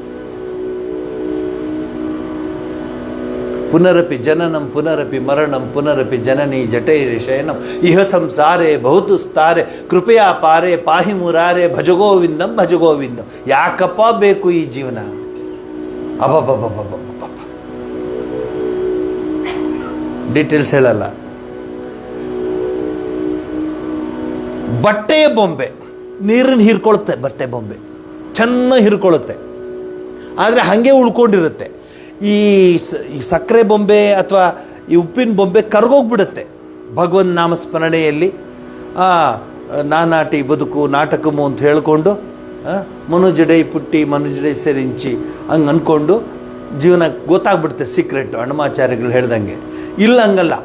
ಪುನರಪಿ ಜನನಂ ಪುನರಪಿ ಮರಣಂ ಪುನರಪಿ ಜನನಿ ಜಠೈರಿ ಶಯನಂ ಇಹ ಸಂಸಾರೇ ಬಹುದುಸ್ತಾರೆ ಕೃಪೆಯ ಪಾರೆ ಪಾಹಿ ಮುರಾರೆ ಭಜಗೋವಿಂದಂ ಭಜಗೋವಿಂದಂ. ಯಾಕಪ್ಪ ಬೇಕು ಈ ಜೀವನ? ಅಬಬಬಬಬಬ. ಡೀಟೇಲ್ಸ್ ಹೇಳಲ್ಲ. ಬಟ್ಟೆಯ ಬೊಂಬೆ ನೀರನ್ನು ಹೀರ್ಕೊಳ್ಳುತ್ತೆ. ಬಟ್ಟೆ ಬೊಂಬೆ ಚೆನ್ನಾಗಿ ಹೀರ್ಕೊಳ್ಳುತ್ತೆ, ಆದರೆ ಹಾಗೆ ಉಳ್ಕೊಂಡಿರುತ್ತೆ. ಈ ಸಕ್ಕರೆ ಬೊಂಬೆ ಅಥವಾ ಈ ಉಪ್ಪಿನ ಬೊಂಬೆ ಕರ್ಗೋಗ್ಬಿಡುತ್ತೆ ಭಗವನ್ ನಾಮಸ್ಮರಣೆಯಲ್ಲಿ. ನಾನಾಟಿ ಬದುಕು ನಾಟಕಮು ಅಂತ ಹೇಳ್ಕೊಂಡು ಮನುಜಡೈ ಪುಟ್ಟಿ ಮನುಜಡೈ ಸೆರಿಂಚಿ ಹಂಗೆ ಅಂದ್ಕೊಂಡು ಜೀವನ ಗೊತ್ತಾಗ್ಬಿಡುತ್ತೆ ಸೀಕ್ರೆಟ್. ಹನುಮಾಚಾರ್ಯಗಳು ಹೇಳ್ದಂಗೆ. ಇಲ್ಲ, ಹಂಗಲ್ಲ.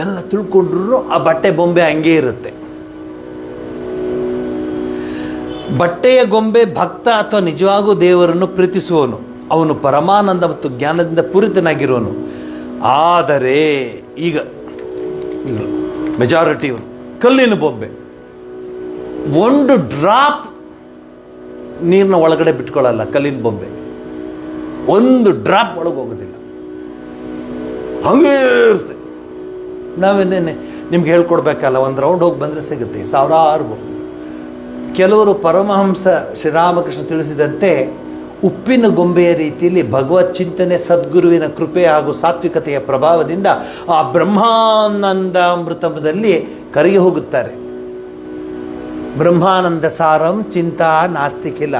ಎಲ್ಲ ತಿಳ್ಕೊಂಡ್ರು ಆ ಬಟ್ಟೆ ಬೊಂಬೆ ಹಂಗೇ ಇರುತ್ತೆ. ಬಟ್ಟೆಯ ಗೊಂಬೆ ಭಕ್ತ ಅಥವಾ ನಿಜವಾಗೂ ದೇವರನ್ನು ಪ್ರೀತಿಸುವವನು, ಅವನು ಪರಮಾನಂದ ಮತ್ತು ಜ್ಞಾನದಿಂದ ಪೂರಿತನಾಗಿರುವನು. ಆದರೆ ಈಗ ಮೆಜಾರಿಟಿ ಕಲ್ಲಿನ ಬೊಂಬೆ ಒಂದು ಡ್ರಾಪ್ ನೀರಿನ ಒಳಗಡೆ ಬಿಟ್ಕೊಳ್ಳಲ್ಲ. ಕಲ್ಲಿನ ಬೊಂಬೆ ಒಂದು ಡ್ರಾಪ್ ಒಳಗೆ ಹೋಗೋದಿಲ್ಲ, ಹಂಗೇ ಇರುತ್ತೆ. ನಾವೇನೇನೆ ನಿಮ್ಗೆ ಹೇಳ್ಕೊಡ್ಬೇಕಲ್ಲ, ಒಂದು ರೌಂಡ್ ಹೋಗಿ ಬಂದರೆ ಸಿಗುತ್ತೆ ಸಾವಿರಾರು ಬೊಂಬೆ. ಕೆಲವರು ಪರಮಹಂಸ ಶ್ರೀರಾಮಕೃಷ್ಣ ತಿಳಿಸಿದಂತೆ ಉಪ್ಪಿನ ಗೊಂಬೆಯ ರೀತಿಯಲ್ಲಿ ಭಗವತ್ ಚಿಂತನೆ, ಸದ್ಗುರುವಿನ ಕೃಪೆ ಹಾಗೂ ಸಾತ್ವಿಕತೆಯ ಪ್ರಭಾವದಿಂದ ಆ ಬ್ರಹ್ಮಾನಂದಾಮೃತದಲ್ಲಿ ಕರಗಿ ಹೋಗುತ್ತಾರೆ. ಬ್ರಹ್ಮಾನಂದ ಸಾರಂ ಚಿಂತಾ ನಾಸ್ತಿಕಿಲ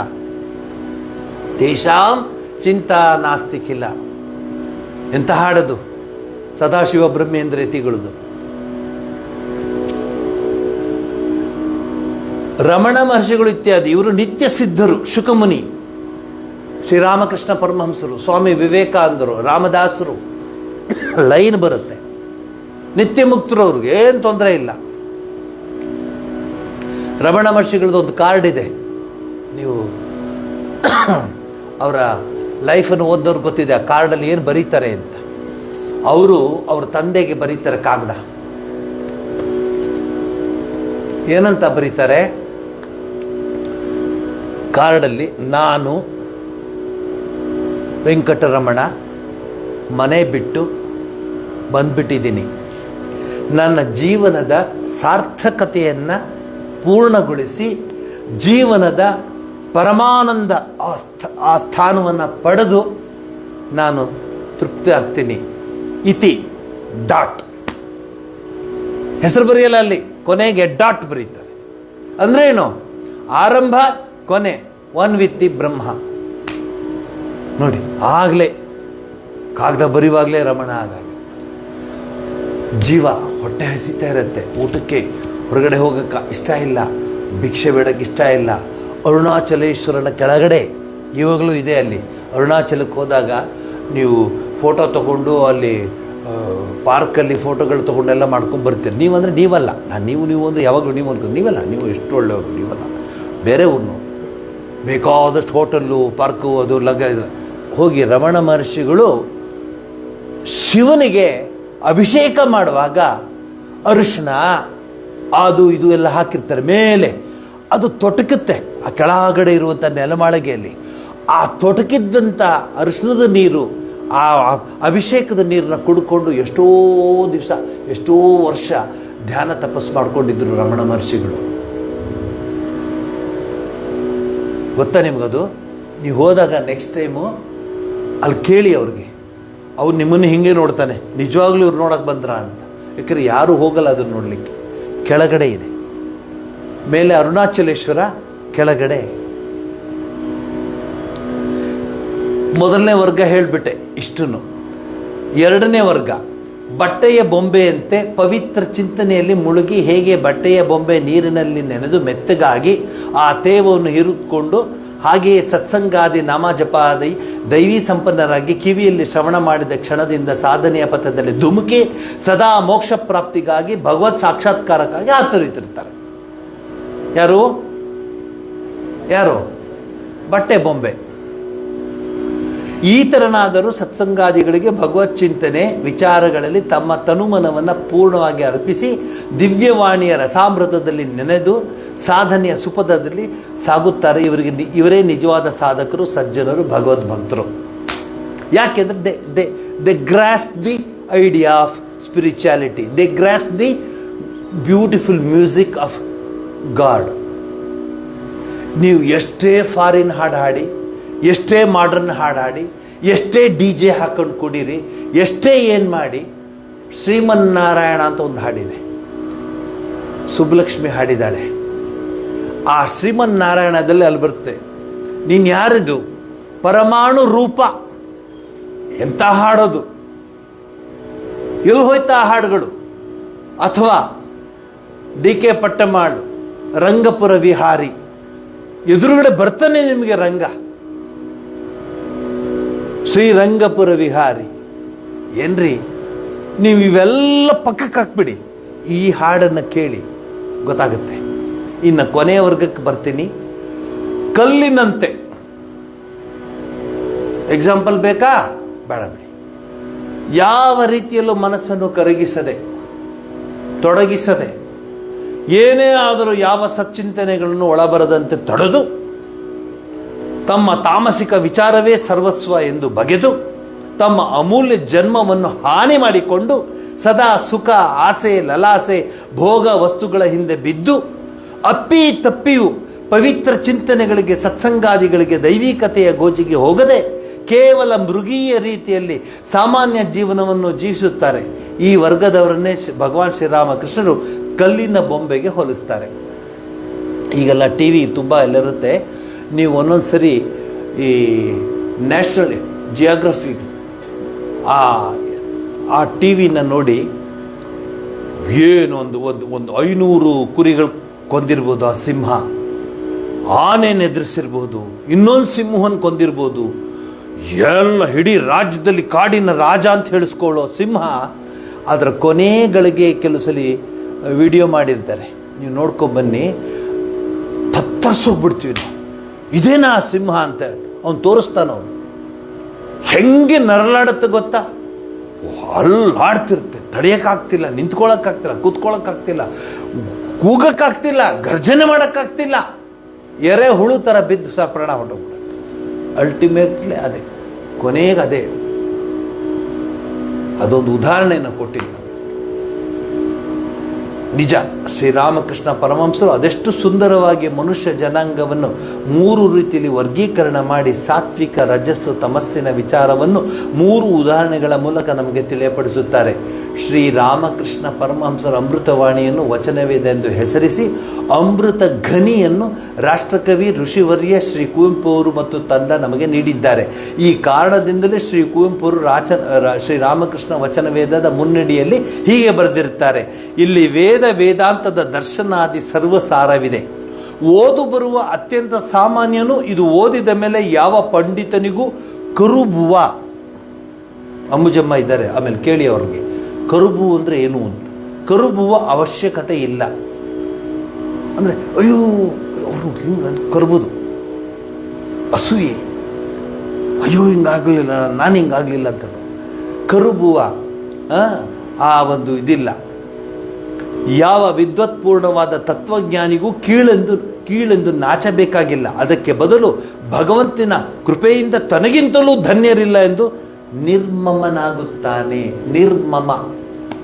ತೇಷಾಂ ಚಿಂತಾ ನಾಸ್ತಿಕಿಲ. ಎಂತ ಹಾಡದು, ಸದಾಶಿವ ಬ್ರಹ್ಮೇಂದ್ರ ಯತಿಗಳದು. ರಮಣ ಮಹರ್ಷಿಗಳು ಇತ್ಯಾದಿ ಇವರು ನಿತ್ಯ ಸಿದ್ಧರು. ಶುಕಮುನಿ, ಶ್ರೀರಾಮಕೃಷ್ಣ ಪರಮಹಂಸರು, ಸ್ವಾಮಿ ವಿವೇಕಾನಂದರು, ರಾಮದಾಸರು, ಲೈನ್ ಬರುತ್ತೆ. ನಿತ್ಯ ಮುಕ್ತರು, ಅವ್ರಿಗೆ ಏನು ತೊಂದರೆ ಇಲ್ಲ. ರಮಣ ಮಹರ್ಷಿಗಳದ್ದು ಒಂದು ಕಾರ್ಡ್ ಇದೆ. ನೀವು ಅವರ ಲೈಫನ್ನು ಓದೋರು ಗೊತ್ತಿದೆ ಆ ಕಾರ್ಡಲ್ಲಿ ಏನು ಬರೀತಾರೆ ಅಂತ. ಅವರು ಅವ್ರ ತಂದೆಗೆ ಬರೀತಾರೆ ಕಾಗದ. ಏನಂತ ಬರೀತಾರೆ ಕಾರ್ಡಲ್ಲಿ? ನಾನು ವೆಂಕಟರಮಣ ಮನೆ ಬಿಟ್ಟು ಬಂದ್ಬಿಟ್ಟಿದ್ದೀನಿ. ನನ್ನ ಜೀವನದ ಸಾರ್ಥಕತೆಯನ್ನು ಪೂರ್ಣಗೊಳಿಸಿ ಜೀವನದ ಪರಮಾನಂದ ಆ ಸ್ಥಾನವನ್ನು ಪಡೆದು ನಾನು ತೃಪ್ತಿ ಆಗ್ತೀನಿ. ಇತಿ ಡಾಟ್ ಹೆಸರು ಬರೆಯಲ್ಲ ಅಲ್ಲಿ, ಕೊನೆಗೆ ಡಾಟ್ ಬರೀತಾರೆ. ಅಂದ್ರೆ ಏನು? ಆರಂಭ ಕೊನೆ, ಒನ್ ವಿತ್ ದಿ ಬ್ರಹ್ಮ. ನೋಡಿ, ಆಗಲೇ ಕಾಗದ ಬರೆಯುವಾಗಲೇ ರಮಣ ಆಗಾಗ ಜೀವ ಹೊಟ್ಟೆ ಹಸಿತಾ ಇರುತ್ತೆ. ಊಟಕ್ಕೆ ಹೊರಗಡೆ ಹೋಗೋಕ್ಕೆ ಇಷ್ಟ ಇಲ್ಲ, ಭಿಕ್ಷೆ ಬೇಡಕ್ಕೆ ಇಷ್ಟ ಇಲ್ಲ. ಅರುಣಾಚಲೇಶ್ವರನ ಕೆಳಗಡೆ ಇವಾಗಲೂ ಇದೆ ಅಲ್ಲಿ. ಅರುಣಾಚಲಕ್ಕೆ ಹೋದಾಗ ನೀವು ಫೋಟೋ ತಗೊಂಡು ಅಲ್ಲಿ ಪಾರ್ಕಲ್ಲಿ ಫೋಟೋಗಳು ತೊಗೊಂಡೆಲ್ಲ ಮಾಡ್ಕೊಂಡು ಬರ್ತೀರಿ. ನೀವಂದರೆ ನೀವಲ್ಲ, ನಾನು ನೀವು ಅಂದರೆ ಯಾವಾಗಲೂ ನೀವು ಅನ್ಕೊಂಡು ನೀವಲ್ಲ, ನೀವು ಎಷ್ಟು ಒಳ್ಳೆಯವರು, ನೀವಲ್ಲ, ಬೇರೆ ಊರು. ಬೇಕಾದಷ್ಟು ಹೋಟೆಲ್ಲು ಪಾರ್ಕು ಅದು ಹೋಗಿ ರಮಣ ಮಹರ್ಷಿಗಳು ಶಿವನಿಗೆ ಅಭಿಷೇಕ ಮಾಡುವಾಗ ಅರಿಶಿನ ಅದು ಇದು ಎಲ್ಲ ಹಾಕಿರ್ತಾರೆ ಮೇಲೆ. ಅದು ತೊಟಕುತ್ತೆ ಆ ಕೆಳಗಡೆ ಇರುವಂಥ ನೆಲಮಾಳಿಗೆಯಲ್ಲಿ. ಆ ತೊಟಕಿದ್ದಂಥ ಅರಿಶಿನದ ನೀರು, ಆ ಅಭಿಷೇಕದ ನೀರನ್ನ ಕುಡ್ಕೊಂಡು ಎಷ್ಟೋ ದಿವಸ, ಎಷ್ಟೋ ವರ್ಷ ಧ್ಯಾನ ತಪಸ್ಸು ಮಾಡ್ಕೊಂಡಿದ್ರು ರಮಣ ಮಹರ್ಷಿಗಳು. ಗೊತ್ತಾ ನಿಮಗದು? ನೀವು ಹೋದಾಗ ನೆಕ್ಸ್ಟ್ ಟೈಮು ಅಲ್ಲಿ ಕೇಳಿ ಅವ್ರಿಗೆ. ಅವ್ರು ನಿಮ್ಮನ್ನು ಹಿಂಗೆ ನೋಡ್ತಾನೆ, ನಿಜವಾಗ್ಲೂ ಇವ್ರು ನೋಡೋಕೆ ಬಂದ್ರ ಅಂತ. ಯಾಕಂದರೆ ಯಾರೂ ಹೋಗಲ್ಲ ಅದನ್ನು ನೋಡಲಿಕ್ಕೆ. ಕೆಳಗಡೆ ಇದೆ, ಮೇಲೆ ಅರುಣಾಚಲೇಶ್ವರ, ಕೆಳಗಡೆ. ಮೊದಲನೇ ವರ್ಗ ಹೇಳಿಬಿಟ್ಟೆ ಇಷ್ಟನ್ನು. ಎರಡನೇ ವರ್ಗ ಬಟ್ಟೆಯ ಬೊಂಬೆಯಂತೆ ಪವಿತ್ರ ಚಿಂತನೆಯಲ್ಲಿ ಮುಳುಗಿ ಹೇಗೆ ಬಟ್ಟೆಯ ಬೊಂಬೆ ನೀರಿನಲ್ಲಿ ನೆನೆದು ಮೆತ್ತಗಾಗಿ ಆ ತೇವವನ್ನು ಹೀರಿಕೊಂಡು ಹಾಗೆಯೇ ಸತ್ಸಂಗಾದಿ ನಾಮ ಜಪಾದಿ ದೈವಿ ಸಂಪನ್ನರಾಗಿ ಕಿವಿಯಲ್ಲಿ ಶ್ರವಣ ಮಾಡಿದ ಕ್ಷಣದಿಂದ ಸಾಧನೆಯ ಪಥದಲ್ಲಿ ಧುಮುಕಿ ಸದಾ ಮೋಕ್ಷ ಪ್ರಾಪ್ತಿಗಾಗಿ ಭಗವತ್ ಸಾಕ್ಷಾತ್ಕಾರಕ್ಕಾಗಿ ಆತುರಿತಿರ್ತಾರೆ. ಯಾರು ಯಾರು? ಬಟ್ಟೆ ಬೊಂಬೆ. ಈ ಥರನಾದರೂ ಸತ್ಸಂಗಾದಿಗಳಿಗೆ ಭಗವತ್ ಚಿಂತನೆ ವಿಚಾರಗಳಲ್ಲಿ ತಮ್ಮ ತನುಮನವನ್ನು ಪೂರ್ಣವಾಗಿ ಅರ್ಪಿಸಿ ದಿವ್ಯವಾಣಿಯ ರಸಾಮೃತದಲ್ಲಿ ನೆನೆದು ಸಾಧನೆಯ ಸುಪಥದಲ್ಲಿ ಸಾಗುತ್ತಾರೆ. ಇವರೇ ನಿಜವಾದ ಸಾಧಕರು, ಸಜ್ಜನರು, ಭಗವದ್ಭಕ್ತರು. ಯಾಕೆಂದರೆ they grasp the idea of spirituality, they grasp the beautiful music of god. ನೀವು ಎಷ್ಟೇ ಫಾರಿನ್ ಹಾಡು ಹಾಡಿ, ಎಷ್ಟೇ ಮಾಡರ್ನ್ ಹಾಡು ಹಾಡಿ, ಎಷ್ಟೇ DJ ಹಾಕೊಂಡು ಕುಡೀರಿ, ಎಷ್ಟೇ ಏನು ಮಾಡಿ, ಶ್ರೀಮನ್ನಾರಾಯಣ ಅಂತ ಒಂದು ಹಾಡಿದೆ, ಸುಬ್ಬಲಕ್ಷ್ಮಿ ಹಾಡಿದಾಳೆ. ಆ ಶ್ರೀಮನ್ನಾರಾಯಣದಲ್ಲಿ ಅಲ್ಲಿ ಬರುತ್ತೆ, ನೀನು ಯಾರಿದು ಪರಮಾಣು ರೂಪ. ಎಂಥ ಹಾಡೋದು, ಎಲ್ಲಿ ಹೋಯ್ತಾ ಆ ಹಾಡುಗಳು? ಅಥವಾ DK ಪಟ್ಟಮಾಳ್ ರಂಗಪುರ ವಿಹಾರಿ, ಎದುರುಗಡೆ ಬರ್ತಾನೆ ನಿಮಗೆ ರಂಗ, ಶ್ರೀರಂಗಪುರ ವಿಹಾರಿ. ಏನ್ರಿ ನೀವು ಇವೆಲ್ಲ ಪಕ್ಕಕ್ಕೆ ಹಾಕ್ಬಿಡಿ, ಈ ಹಾಡನ್ನು ಕೇಳಿ ಗೊತ್ತಾಗುತ್ತೆ. ಇನ್ನು ಕೊನೆಯ ವರ್ಗಕ್ಕೆ ಬರ್ತೀನಿ. ಕಲ್ಲಿನಂತೆ ಎಕ್ಸಾಂಪಲ್ ಬೇಕಾ? ಬೇಡ ಬಿಡಿ. ಯಾವ ರೀತಿಯಲ್ಲೂ ಮನಸ್ಸನ್ನು ಕರಗಿಸದೆ, ತೊಡಗಿಸದೆ, ಏನೇ ಆದರೂ ಯಾವ ಸಚ್ಚಿಂತನೆಗಳನ್ನು ಒಳಬರದಂತೆ ತಡೆದು, ತಮ್ಮ ತಾಮಸಿಕ ವಿಚಾರವೇ ಸರ್ವಸ್ವ ಎಂದು ಬಗೆದು, ತಮ್ಮ ಅಮೂಲ್ಯ ಜನ್ಮವನ್ನು ಹಾನಿ ಮಾಡಿಕೊಂಡು ಸದಾ ಸುಖ, ಆಸೆ, ಲಲಾಸೆ, ಭೋಗ ವಸ್ತುಗಳ ಹಿಂದೆ ಬಿದ್ದು ಅಪ್ಪಿ ತಪ್ಪಿಯೂ ಪವಿತ್ರ ಚಿಂತನೆಗಳಿಗೆ, ಸತ್ಸಂಗಾದಿಗಳಿಗೆ, ದೈವಿಕತೆಯ ಗೋಜಿಗೆ ಹೋಗದೆ ಕೇವಲ ಮೃಗೀಯ ರೀತಿಯಲ್ಲಿ ಸಾಮಾನ್ಯ ಜೀವನವನ್ನು ಜೀವಿಸುತ್ತಾರೆ. ಈ ವರ್ಗದವರನ್ನೇ ಭಗವಾನ್ ಶ್ರೀರಾಮಕೃಷ್ಣರು ಕಲ್ಲಿನ ಬೊಂಬೆಗೆ ಹೋಲಿಸ್ತಾರೆ. ಈಗೆಲ್ಲ TV ತುಂಬ ಎಲ್ಲಿರುತ್ತೆ. ನೀವು ಒಂದೊಂದು ಸರಿ ಈ ನ್ಯಾಷನಲ್ ಜಿಯೋಗ್ರಫಿ ಆ TVನ ನೋಡಿ, ಏನು ಒಂದು 500 ಕುರಿಗಳು ಕೊಂದಿರ್ಬೋದು, ಆ ಸಿಂಹ ಆನೆಯನ್ನು ಎದುರಿಸಿರ್ಬೋದು, ಇನ್ನೊಂದು ಸಿಂಹವನ್ನು ಕೊಂದಿರ್ಬೋದು, ಎಲ್ಲ ಇಡೀ ರಾಜ್ಯದಲ್ಲಿ ಕಾಡಿನ ರಾಜ ಅಂತ ಹೇಳಿಸ್ಕೊಳ್ಳೋ ಸಿಂಹ. ಅದರ ಕೊನೆಗಳಿಗೆ ಕೆಲವು ಸಲ ವಿಡಿಯೋ ಮಾಡಿರ್ತಾರೆ, ನೀವು ನೋಡ್ಕೊಂಬನ್ನಿ. ತತ್ತರಿಸೋಗ್ಬಿಡ್ತೀವಿ ನಾವು, ಇದೇನಾ ಸಿಂಹ ಅಂತ. ಅವನು ತೋರಿಸ್ತಾನ, ಅವನು ಹೆಂಗೆ ನರಳಾಡುತ್ತೆ ಗೊತ್ತಾ? ಅಲ್ಲಾಡ್ತಿರುತ್ತೆ, ತಡೆಯೋಕ್ಕಾಗ್ತಿಲ್ಲ, ನಿಂತ್ಕೊಳ್ಳೋಕ್ಕಾಗ್ತಿಲ್ಲ, ಕೂತ್ಕೊಳ್ಳೋಕ್ಕಾಗ್ತಿಲ್ಲ, ಕೂಗಕ್ಕಾಗ್ತಿಲ್ಲ, ಗರ್ಜನೆ ಮಾಡೋಕ್ಕಾಗ್ತಿಲ್ಲ, ಎರೆ ಹುಳು ಥರ ಬಿದ್ದು ಸಹ ಪ್ರಾಣ ಹೊರಟೋಗ್ಬಿಡುತ್ತೆ. ಅಲ್ಟಿಮೇಟ್ಲಿ ಅದೇ, ಕೊನೆಗೆ ಅದೇ. ಅದೊಂದು ಉದಾಹರಣೆಯನ್ನು ಕೊಟ್ಟಿಲ್ಲ. ನಿಜ, ಶ್ರೀರಾಮಕೃಷ್ಣ ಪರಮಹಂಸರು ಅದೆಷ್ಟು ಸುಂದರವಾಗಿ ಮನುಷ್ಯ ಜನಾಂಗವನ್ನು 3 ರೀತಿಯಲ್ಲಿ ವರ್ಗೀಕರಣ ಮಾಡಿ ಸಾತ್ವಿಕ, ರಜಸ್ಸು, ತಮಸ್ಸಿನ ವಿಚಾರವನ್ನು 3 ಉದಾಹರಣೆಗಳ ಮೂಲಕ ನಮಗೆ ತಿಳಿಯಪಡಿಸುತ್ತಾರೆ. ಶ್ರೀರಾಮಕೃಷ್ಣ ಪರಮಹಂಸರ ಅಮೃತವಾಣಿಯನ್ನು ವಚನವೇದ ಎಂದು ಹೆಸರಿಸಿ ಅಮೃತ ಘನಿಯನ್ನು ರಾಷ್ಟ್ರಕವಿ ಋಷಿವರ್ಯ ಶ್ರೀ ಕುವೆಂಪು ಅವರು ಮತ್ತು ತಂಡ ನಮಗೆ ನೀಡಿದ್ದಾರೆ. ಈ ಕಾರಣದಿಂದಲೇ ಶ್ರೀ ಕುವೆಂಪು ಅವರು ಶ್ರೀರಾಮಕೃಷ್ಣ ವಚನವೇದದ ಮುನ್ನಡಿಯಲ್ಲಿ ಹೀಗೆ ಬರೆದಿರುತ್ತಾರೆ, ಇಲ್ಲಿ ವೇದಾಂತದ ದರ್ಶನಾದಿ ಸರ್ವಸಾರವಿದೆ. ಓದು ಬರುವ ಅತ್ಯಂತ ಸಾಮಾನ್ಯನು ಇದು ಓದಿದ ಮೇಲೆ ಯಾವ ಪಂಡಿತನಿಗೂ ಕರುಬುವ. ಅಂಬುಜಮ್ಮ ಇದ್ದಾರೆ, ಆಮೇಲೆ ಕೇಳಿ ಅವ್ರಿಗೆ ಕರುಬು ಅಂದರೆ ಏನು ಅಂತ. ಕರುಬುವ ಅವಶ್ಯಕತೆ ಇಲ್ಲ. ಅಂದರೆ ಅಯ್ಯೋ ಅವರು ಹಿಂಗೆ ಕರುಬುದು ಅಸೂಯೆ, ಅಯ್ಯೋ ಹಿಂಗಾಗಲಿಲ್ಲ, ನಾನು ಹಿಂಗಾಗಲಿಲ್ಲ ಅಂತ ಕರುಬುವ ಆ ಒಂದು ಇದಿಲ್ಲ. ಯಾವ ವಿದ್ವತ್ಪೂರ್ಣವಾದ ತತ್ವಜ್ಞಾನಿಗೂ ಕೀಳೆಂದು ನಾಚಬೇಕಾಗಿಲ್ಲ. ಅದಕ್ಕೆ ಬದಲು ಭಗವಂತನ ಕೃಪೆಯಿಂದ ತನಗಿಂತಲೂ ಧನ್ಯರಿಲ್ಲ ಎಂದು ನಿರ್ಮಮನಾಗುತ್ತಾನೆ. ನಿರ್ಮಮ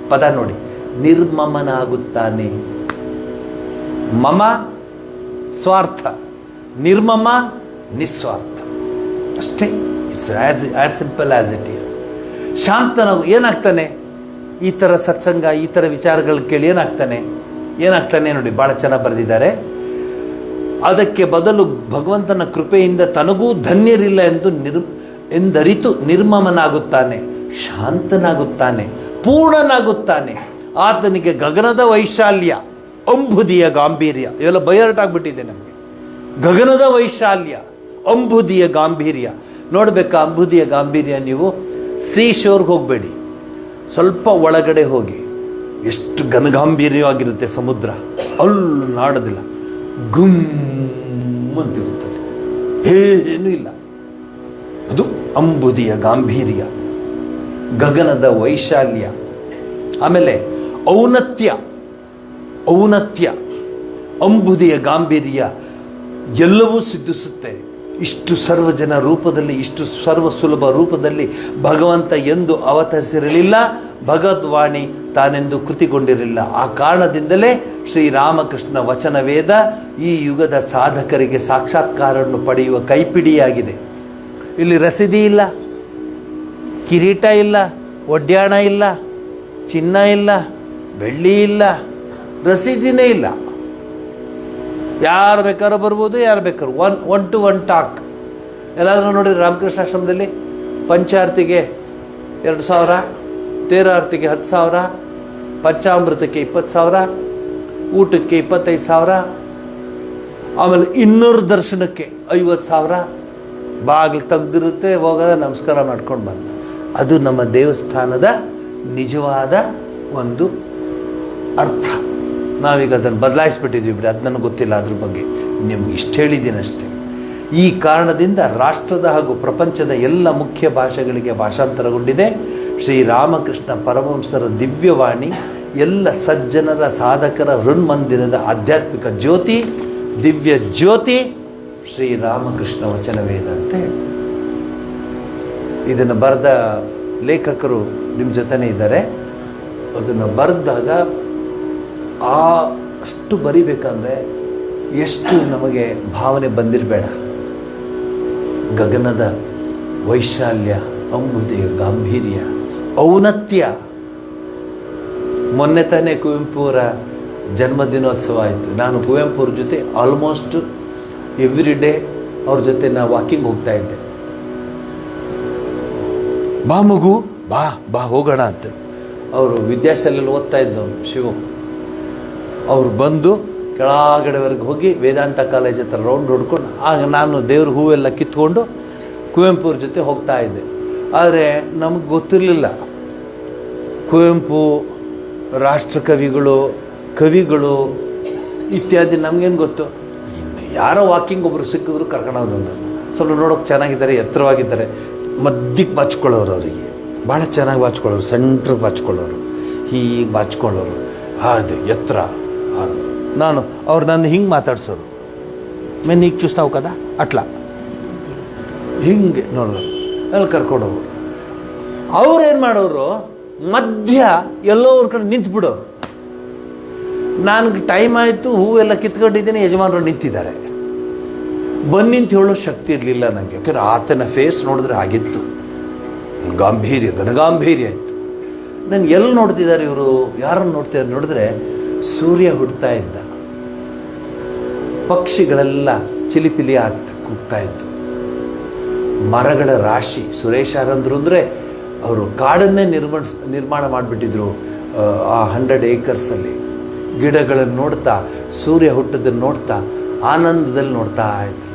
ಪದ ನೋಡಿ, ನಿರ್ಮಮನಾಗುತ್ತಾನೆ. ಮಮ ಸ್ವಾರ್ಥ, ನಿರ್ಮಮ ನಿಸ್ವಾರ್ಥ, ಅಷ್ಟೇ. It's as simple as it is. ಶಾಂತನಾಗು. ಏನಾಗ್ತಾನೆ ಈ ಥರ ಸತ್ಸಂಗ, ಈ ಥರ ವಿಚಾರಗಳು ಕೇಳಿ ಏನಾಗ್ತಾನೆ ನೋಡಿ, ಭಾಳ ಚೆನ್ನಾಗಿ ಬರೆದಿದ್ದಾರೆ. ಅದಕ್ಕೆ ಬದಲು ಭಗವಂತನ ಕೃಪೆಯಿಂದ ತನಗೂ ಧನ್ಯರಿಲ್ಲ ಎಂದರಿತು ನಿರ್ಮಮನಾಗುತ್ತಾನೆ, ಶಾಂತನಾಗುತ್ತಾನೆ, ಪೂರ್ಣನಾಗುತ್ತಾನೆ. ಆತನಿಗೆ ಗಗನದ ವೈಶಾಲ್ಯ, ಅಂಬುದಿಯ ಗಾಂಭೀರ್ಯ, ಇವೆಲ್ಲ ಬಯರ್ಟಾಗ್ಬಿಟ್ಟಿದೆ ನಮಗೆ. ಗಗನದ ವೈಶಾಲ್ಯ, ಅಂಬುದಿಯ ಗಾಂಭೀರ್ಯ ನೋಡಬೇಕಾ? ಅಂಬುದಿಯ ಗಾಂಭೀರ್ಯ ನೀವು ಸೀ ಶೋರ್ಗೆ ಹೋಗಬೇಡಿ, ಸ್ವಲ್ಪ ಒಳಗಡೆ ಹೋಗಿ. ಎಷ್ಟು ಘನಗಾಂಭೀರ್ಯವಾಗಿರುತ್ತೆ ಸಮುದ್ರ, ಅಲ್ಲೂ ನಾಡೋದಿಲ್ಲ, ಗುಮ್ ಅಂತಿರುತ್ತದೆ, ಏನೂ ಇಲ್ಲ. ಅದು ಅಂಬುದಿಯ ಗಾಂಭೀರ್ಯ, ಗಗನದ ವೈಶಾಲ್ಯ. ಆಮೇಲೆ ಔನ್ನತ್ಯ, ಅಂಬುದಿಯ ಗಾಂಭೀರ್ಯ ಎಲ್ಲವೂ ಸಿದ್ಧಿಸುತ್ತೆ. ಇಷ್ಟು ಸರ್ವಜನ ರೂಪದಲ್ಲಿ, ಇಷ್ಟು ಸರ್ವ ಸುಲಭ ರೂಪದಲ್ಲಿ ಭಗವಂತ ಎಂದು ಅವತರಿಸಿರಲಿಲ್ಲ. ಭಗವದ್ವಾಣಿ ತಾನೆಂದು ಕೃತಿಗೊಂಡಿರಲಿಲ್ಲ. ಆ ಕಾರಣದಿಂದಲೇ ಶ್ರೀರಾಮಕೃಷ್ಣ ವಚನ ವೇದ ಈ ಯುಗದ ಸಾಧಕರಿಗೆ ಸಾಕ್ಷಾತ್ಕಾರವನ್ನು ಪಡೆಯುವ ಕೈಪಿಡಿಯಾಗಿದೆ. ಇಲ್ಲಿ ರಸೀದಿ ಇಲ್ಲ, ಕಿರೀಟ ಇಲ್ಲ, ಒಡ್ಯಾಣ ಇಲ್ಲ, ಚಿನ್ನ ಇಲ್ಲ, ಬೆಳ್ಳಿ ಇಲ್ಲ, ರಸೀದಿನೇ ಇಲ್ಲ. ಯಾರು ಬೇಕಾದ್ರೂ ಬರ್ಬೋದು, ಯಾರು ಬೇಕಾದ್ರು ಒನ್ ಟು ಒನ್ ಟಾಕ್. ಎಲ್ಲಾದರೂ ನೋಡಿದ್ರೆ ರಾಮಕೃಷ್ಣ ಆಶ್ರಮದಲ್ಲಿ ಪಂಚಾರ್ತಿಗೆ 2,000, ತೇರಾರ್ತಿಗೆ 10,000, ಪಂಚಾಮೃತಕ್ಕೆ 20,000, ಊಟಕ್ಕೆ 25,000, ಆಮೇಲೆ 200 ದರ್ಶನಕ್ಕೆ 50,000. ಬಾಗಿಲು ತೆಗ್ದಿರುತ್ತೆ, ಹೋಗೋದ ನಮಸ್ಕಾರ ಮಾಡ್ಕೊಂಡು ಬಂದ. ಅದು ನಮ್ಮ ದೇವಸ್ಥಾನದ ನಿಜವಾದ ಒಂದು ಅರ್ಥ. ನಾವೀಗ ಅದನ್ನು ಬದಲಾಯಿಸ್ಬಿಟ್ಟಿದ್ದೀವಿ ಬಿಡಿ, ಅದು ನನಗೆ ಗೊತ್ತಿಲ್ಲ, ಅದ್ರ ಬಗ್ಗೆ ನಿಮ್ಗೆ ಇಷ್ಟು ಹೇಳಿದ್ದೀನಿ ಅಷ್ಟೇ. ಈ ಕಾರಣದಿಂದ ರಾಷ್ಟ್ರದ ಹಾಗೂ ಪ್ರಪಂಚದ ಎಲ್ಲ ಮುಖ್ಯ ಭಾಷೆಗಳಿಗೆ ಭಾಷಾಂತರಗೊಂಡಿದೆ ಶ್ರೀರಾಮಕೃಷ್ಣ ಪರಮಹಂಸರ ದಿವ್ಯವಾಣಿ. ಎಲ್ಲ ಸಜ್ಜನರ ಸಾಧಕರ ಹೃನ್ಮಂದಿರದ ಆಧ್ಯಾತ್ಮಿಕ ಜ್ಯೋತಿ, ದಿವ್ಯ ಜ್ಯೋತಿ ಶ್ರೀರಾಮಕೃಷ್ಣ ವಚನ ವೇದ ಅಂತ ಹೇಳಿ. ಇದನ್ನು ಬರೆದ ಲೇಖಕರು ನಿಮ್ಮ ಜೊತೆನೇ ಇದ್ದಾರೆ. ಅದನ್ನು ಬರೆದಾಗ ಅಷ್ಟು ಬರಿಬೇಕಂದ್ರೆ ಎಷ್ಟು ನಮಗೆ ಭಾವನೆ ಬಂದಿರಬೇಡ. ಗಗನದ ವೈಶಾಲ್ಯ, ಅಂಬುದಿಯ ಗಾಂಭೀರ್ಯ, ಔನ್ನತ್ಯ. ಮೊನ್ನೆ ತಾನೇ ಕುವೆಂಪುರ ಜನ್ಮದಿನೋತ್ಸವ ಆಯಿತು. ನಾನು ಕುವೆಂಪುರ ಜೊತೆ ಆಲ್ಮೋಸ್ಟ್ ಎವ್ರಿ ಡೇ ಅವ್ರ ಜೊತೆ ನಾನು ವಾಕಿಂಗ್ ಹೋಗ್ತಾ ಇದ್ದೆ. ಬಾ ಮಗು, ಬಾ ಬಾ ಹೋಗೋಣ ಅಂತ. ಅವರು ವಿದ್ಯಾಶಾಲೆಯಲ್ಲಿ ಓದ್ತಾ ಇದ್ದವನು ಶಿವ. ಅವ್ರು ಬಂದು ಕೆಳಗಡೆವರೆಗೆ ಹೋಗಿ ವೇದಾಂತ ಕಾಲೇಜ್ ಹತ್ರ ರೌಂಡ್ ಹೊಡ್ಕೊಂಡು, ಆಗ ನಾನು ದೇವ್ರ ಹೂವೆಲ್ಲ ಕಿತ್ಕೊಂಡು ಕುವೆಂಪುರ ಜೊತೆ ಹೋಗ್ತಾ ಇದ್ದೆ. ಆದರೆ ನಮಗೆ ಗೊತ್ತಿರಲಿಲ್ಲ ಕುವೆಂಪು ರಾಷ್ಟ್ರಕವಿಗಳು, ಕವಿಗಳು ಇತ್ಯಾದಿ. ನಮಗೇನು ಗೊತ್ತು, ಇನ್ನು ಯಾರೋ ವಾಕಿಂಗ್ ಒಬ್ಬರು ಸಿಕ್ಕಿದ್ರು ಕರ್ಕೊಂಡೋದಂತ. ಸ್ವಲ್ಪ ನೋಡೋಕೆ ಚೆನ್ನಾಗಿದ್ದಾರೆ, ಎತ್ತರವಾಗಿದ್ದಾರೆ, ಮಧ್ಯಕ್ಕೆ ಬಾಚ್ಕೊಳ್ಳೋರು, ಅವರಿಗೆ ಭಾಳ ಚೆನ್ನಾಗಿ ಬಾಚ್ಕೊಳ್ಳೋರು, ಸೆಂಟ್ರಿಗೆ ಬಾಚ್ಕೊಳ್ಳೋರು, ಹೀಗೆ ಬಾಚ್ಕೊಳ್ಳೋರು, ಅದು ಎತ್ತರ. ನಾನು ಅವ್ರು ನನ್ನ ಹಿಂಗೆ ಮಾತಾಡ್ಸೋರು, ಮೇನ್ ಈಗ ಚೂಸ್ತಾವು ಕದ ಅಟ್ಲ ಹಿಂಗೆ ನೋಡೋರು, ಅಲ್ಲಿ ಕರ್ಕೊಂಡೋರು. ಅವ್ರೇನು ಮಾಡೋರು, ಮಧ್ಯ ಎಲ್ಲೋ ಅವ್ರ ಕಡೆ ನಿಂತ್ಬಿಡೋರು. ನನಗೆ ಟೈಮ್ ಆಯಿತು, ಹೂವೆಲ್ಲ ಕಿತ್ಕೊಂಡಿದ್ದೀನಿ, ಯಜಮಾನರು ನಿಂತಿದ್ದಾರೆ. ನಿಂತು ಹೇಳೋ ಶಕ್ತಿ ಇರಲಿಲ್ಲ ನನಗೆ. ಯಾಕಂದ್ರೆ ಆತನ ಫೇಸ್ ನೋಡಿದ್ರೆ ಆಗಿತ್ತು, ಗಾಂಭೀರ್ಯ, ಘನಗಾಂಭೀರ್ಯ ಇತ್ತು. ನಾನು ಎಲ್ಲಿ ನೋಡ್ತಿದ್ದಾರೆ ಇವರು, ಯಾರನ್ನು ನೋಡ್ತಿದ್ದಾರೆ ನೋಡಿದ್ರೆ ಸೂರ್ಯ ಹುಡ್ತಾ ಇದ್ದ, ಪಕ್ಷಿಗಳೆಲ್ಲ ಚಿಲಿಪಿಲಿ ಕೂಗ್ತಾ ಇತ್ತು, ಮರಗಳ ರಾಶಿ. ಸುರೇಶ್ ಆರಂದ್ರು ಅಂದರೆ ಅವರು ಕಾಡನ್ನೇ ನಿರ್ಮಾಣ ಮಾಡಿಬಿಟ್ಟಿದ್ರು ಆ 100 ಏಕರ್ಸಲ್ಲಿ. ಗಿಡಗಳನ್ನು ನೋಡ್ತಾ, ಸೂರ್ಯ ಹುಟ್ಟೋದನ್ನು ನೋಡ್ತಾ ಆನಂದದಲ್ಲಿ ನೋಡ್ತಾ ಇದ್ರು.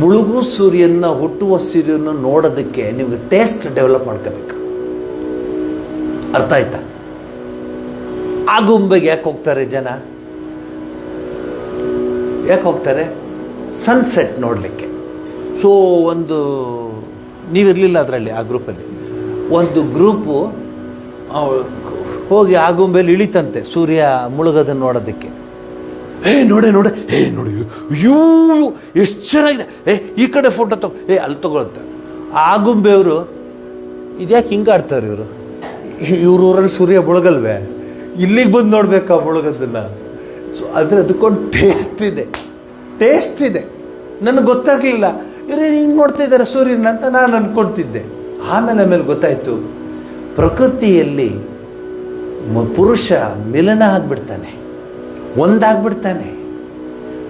ಮುಳುಗು ಸೂರ್ಯನ, ಹುಟ್ಟುವ ಸೂರ್ಯನ ನೋಡೋದಕ್ಕೆ ನಿಮಗೆ ಟೇಸ್ಟ್ ಡೆವಲಪ್ ಮಾಡ್ಕೋಬೇಕು. ಅರ್ಥ ಆಯ್ತಾ? ಆಗುಂಬೆಗೆ ಯಾಕೆ ಹೋಗ್ತಾರೆ ಜನ? ಯಾಕೆ ಹೋಗ್ತಾರೆ? ಸನ್ಸೆಟ್ ನೋಡಲಿಕ್ಕೆ. ಸೊ ಒಂದು ನೀವಿರಲಿಲ್ಲ ಅದರಲ್ಲಿ, ಆ ಗ್ರೂಪಲ್ಲಿ ಒಂದು ಗ್ರೂಪು ಹೋಗಿ ಆಗುಂಬೆಯಲ್ಲಿ ಇಳಿತಂತೆ ಸೂರ್ಯ ಮುಳುಗೋದನ್ನು ನೋಡೋದಕ್ಕೆ. ನೋಡೆ ನೋಡಿ, ಅಯ್ಯೋ ಎಷ್ಟು ಚೆನ್ನಾಗಿದೆ, ಈ ಕಡೆ ಫೋಟೋ ಅಲ್ಲಿ ತಗೊಳ್ತ. ಆಗುಂಬೆಯವರು ಇದ್ಯಾಕೆ ಹಿಂಗಾಡ್ತಾರೆ ಇವರು? ಊರಲ್ಲಿ ಸೂರ್ಯ ಮುಳುಗಲ್ವೇ, ಇಲ್ಲಿಗೆ ಬಂದು ನೋಡ್ಬೇಕಾ ಮುಳುಗೋದನ್ನು? ಸೊ ಆದರೆ ಅದಕ್ಕೊಂದು ಟೇಸ್ಟ್ ಇದೆ. ನನಗೆ ಗೊತ್ತಾಗಲಿಲ್ಲ, ಇವ್ರು ಹಿಂಗೆ ನೋಡ್ತಾ ಇದ್ದಾರೆ ಸೂರ್ಯನ ಅಂತ ನಾನು ಅಂದ್ಕೊಳ್ತಿದ್ದೆ. ಆಮೇಲೆ ಗೊತ್ತಾಯಿತು, ಪ್ರಕೃತಿಯಲ್ಲಿ ಪುರುಷ ಮಿಲನ ಆಗಿಬಿಡ್ತಾನೆ, ಒಂದಾಗ್ಬಿಡ್ತಾನೆ,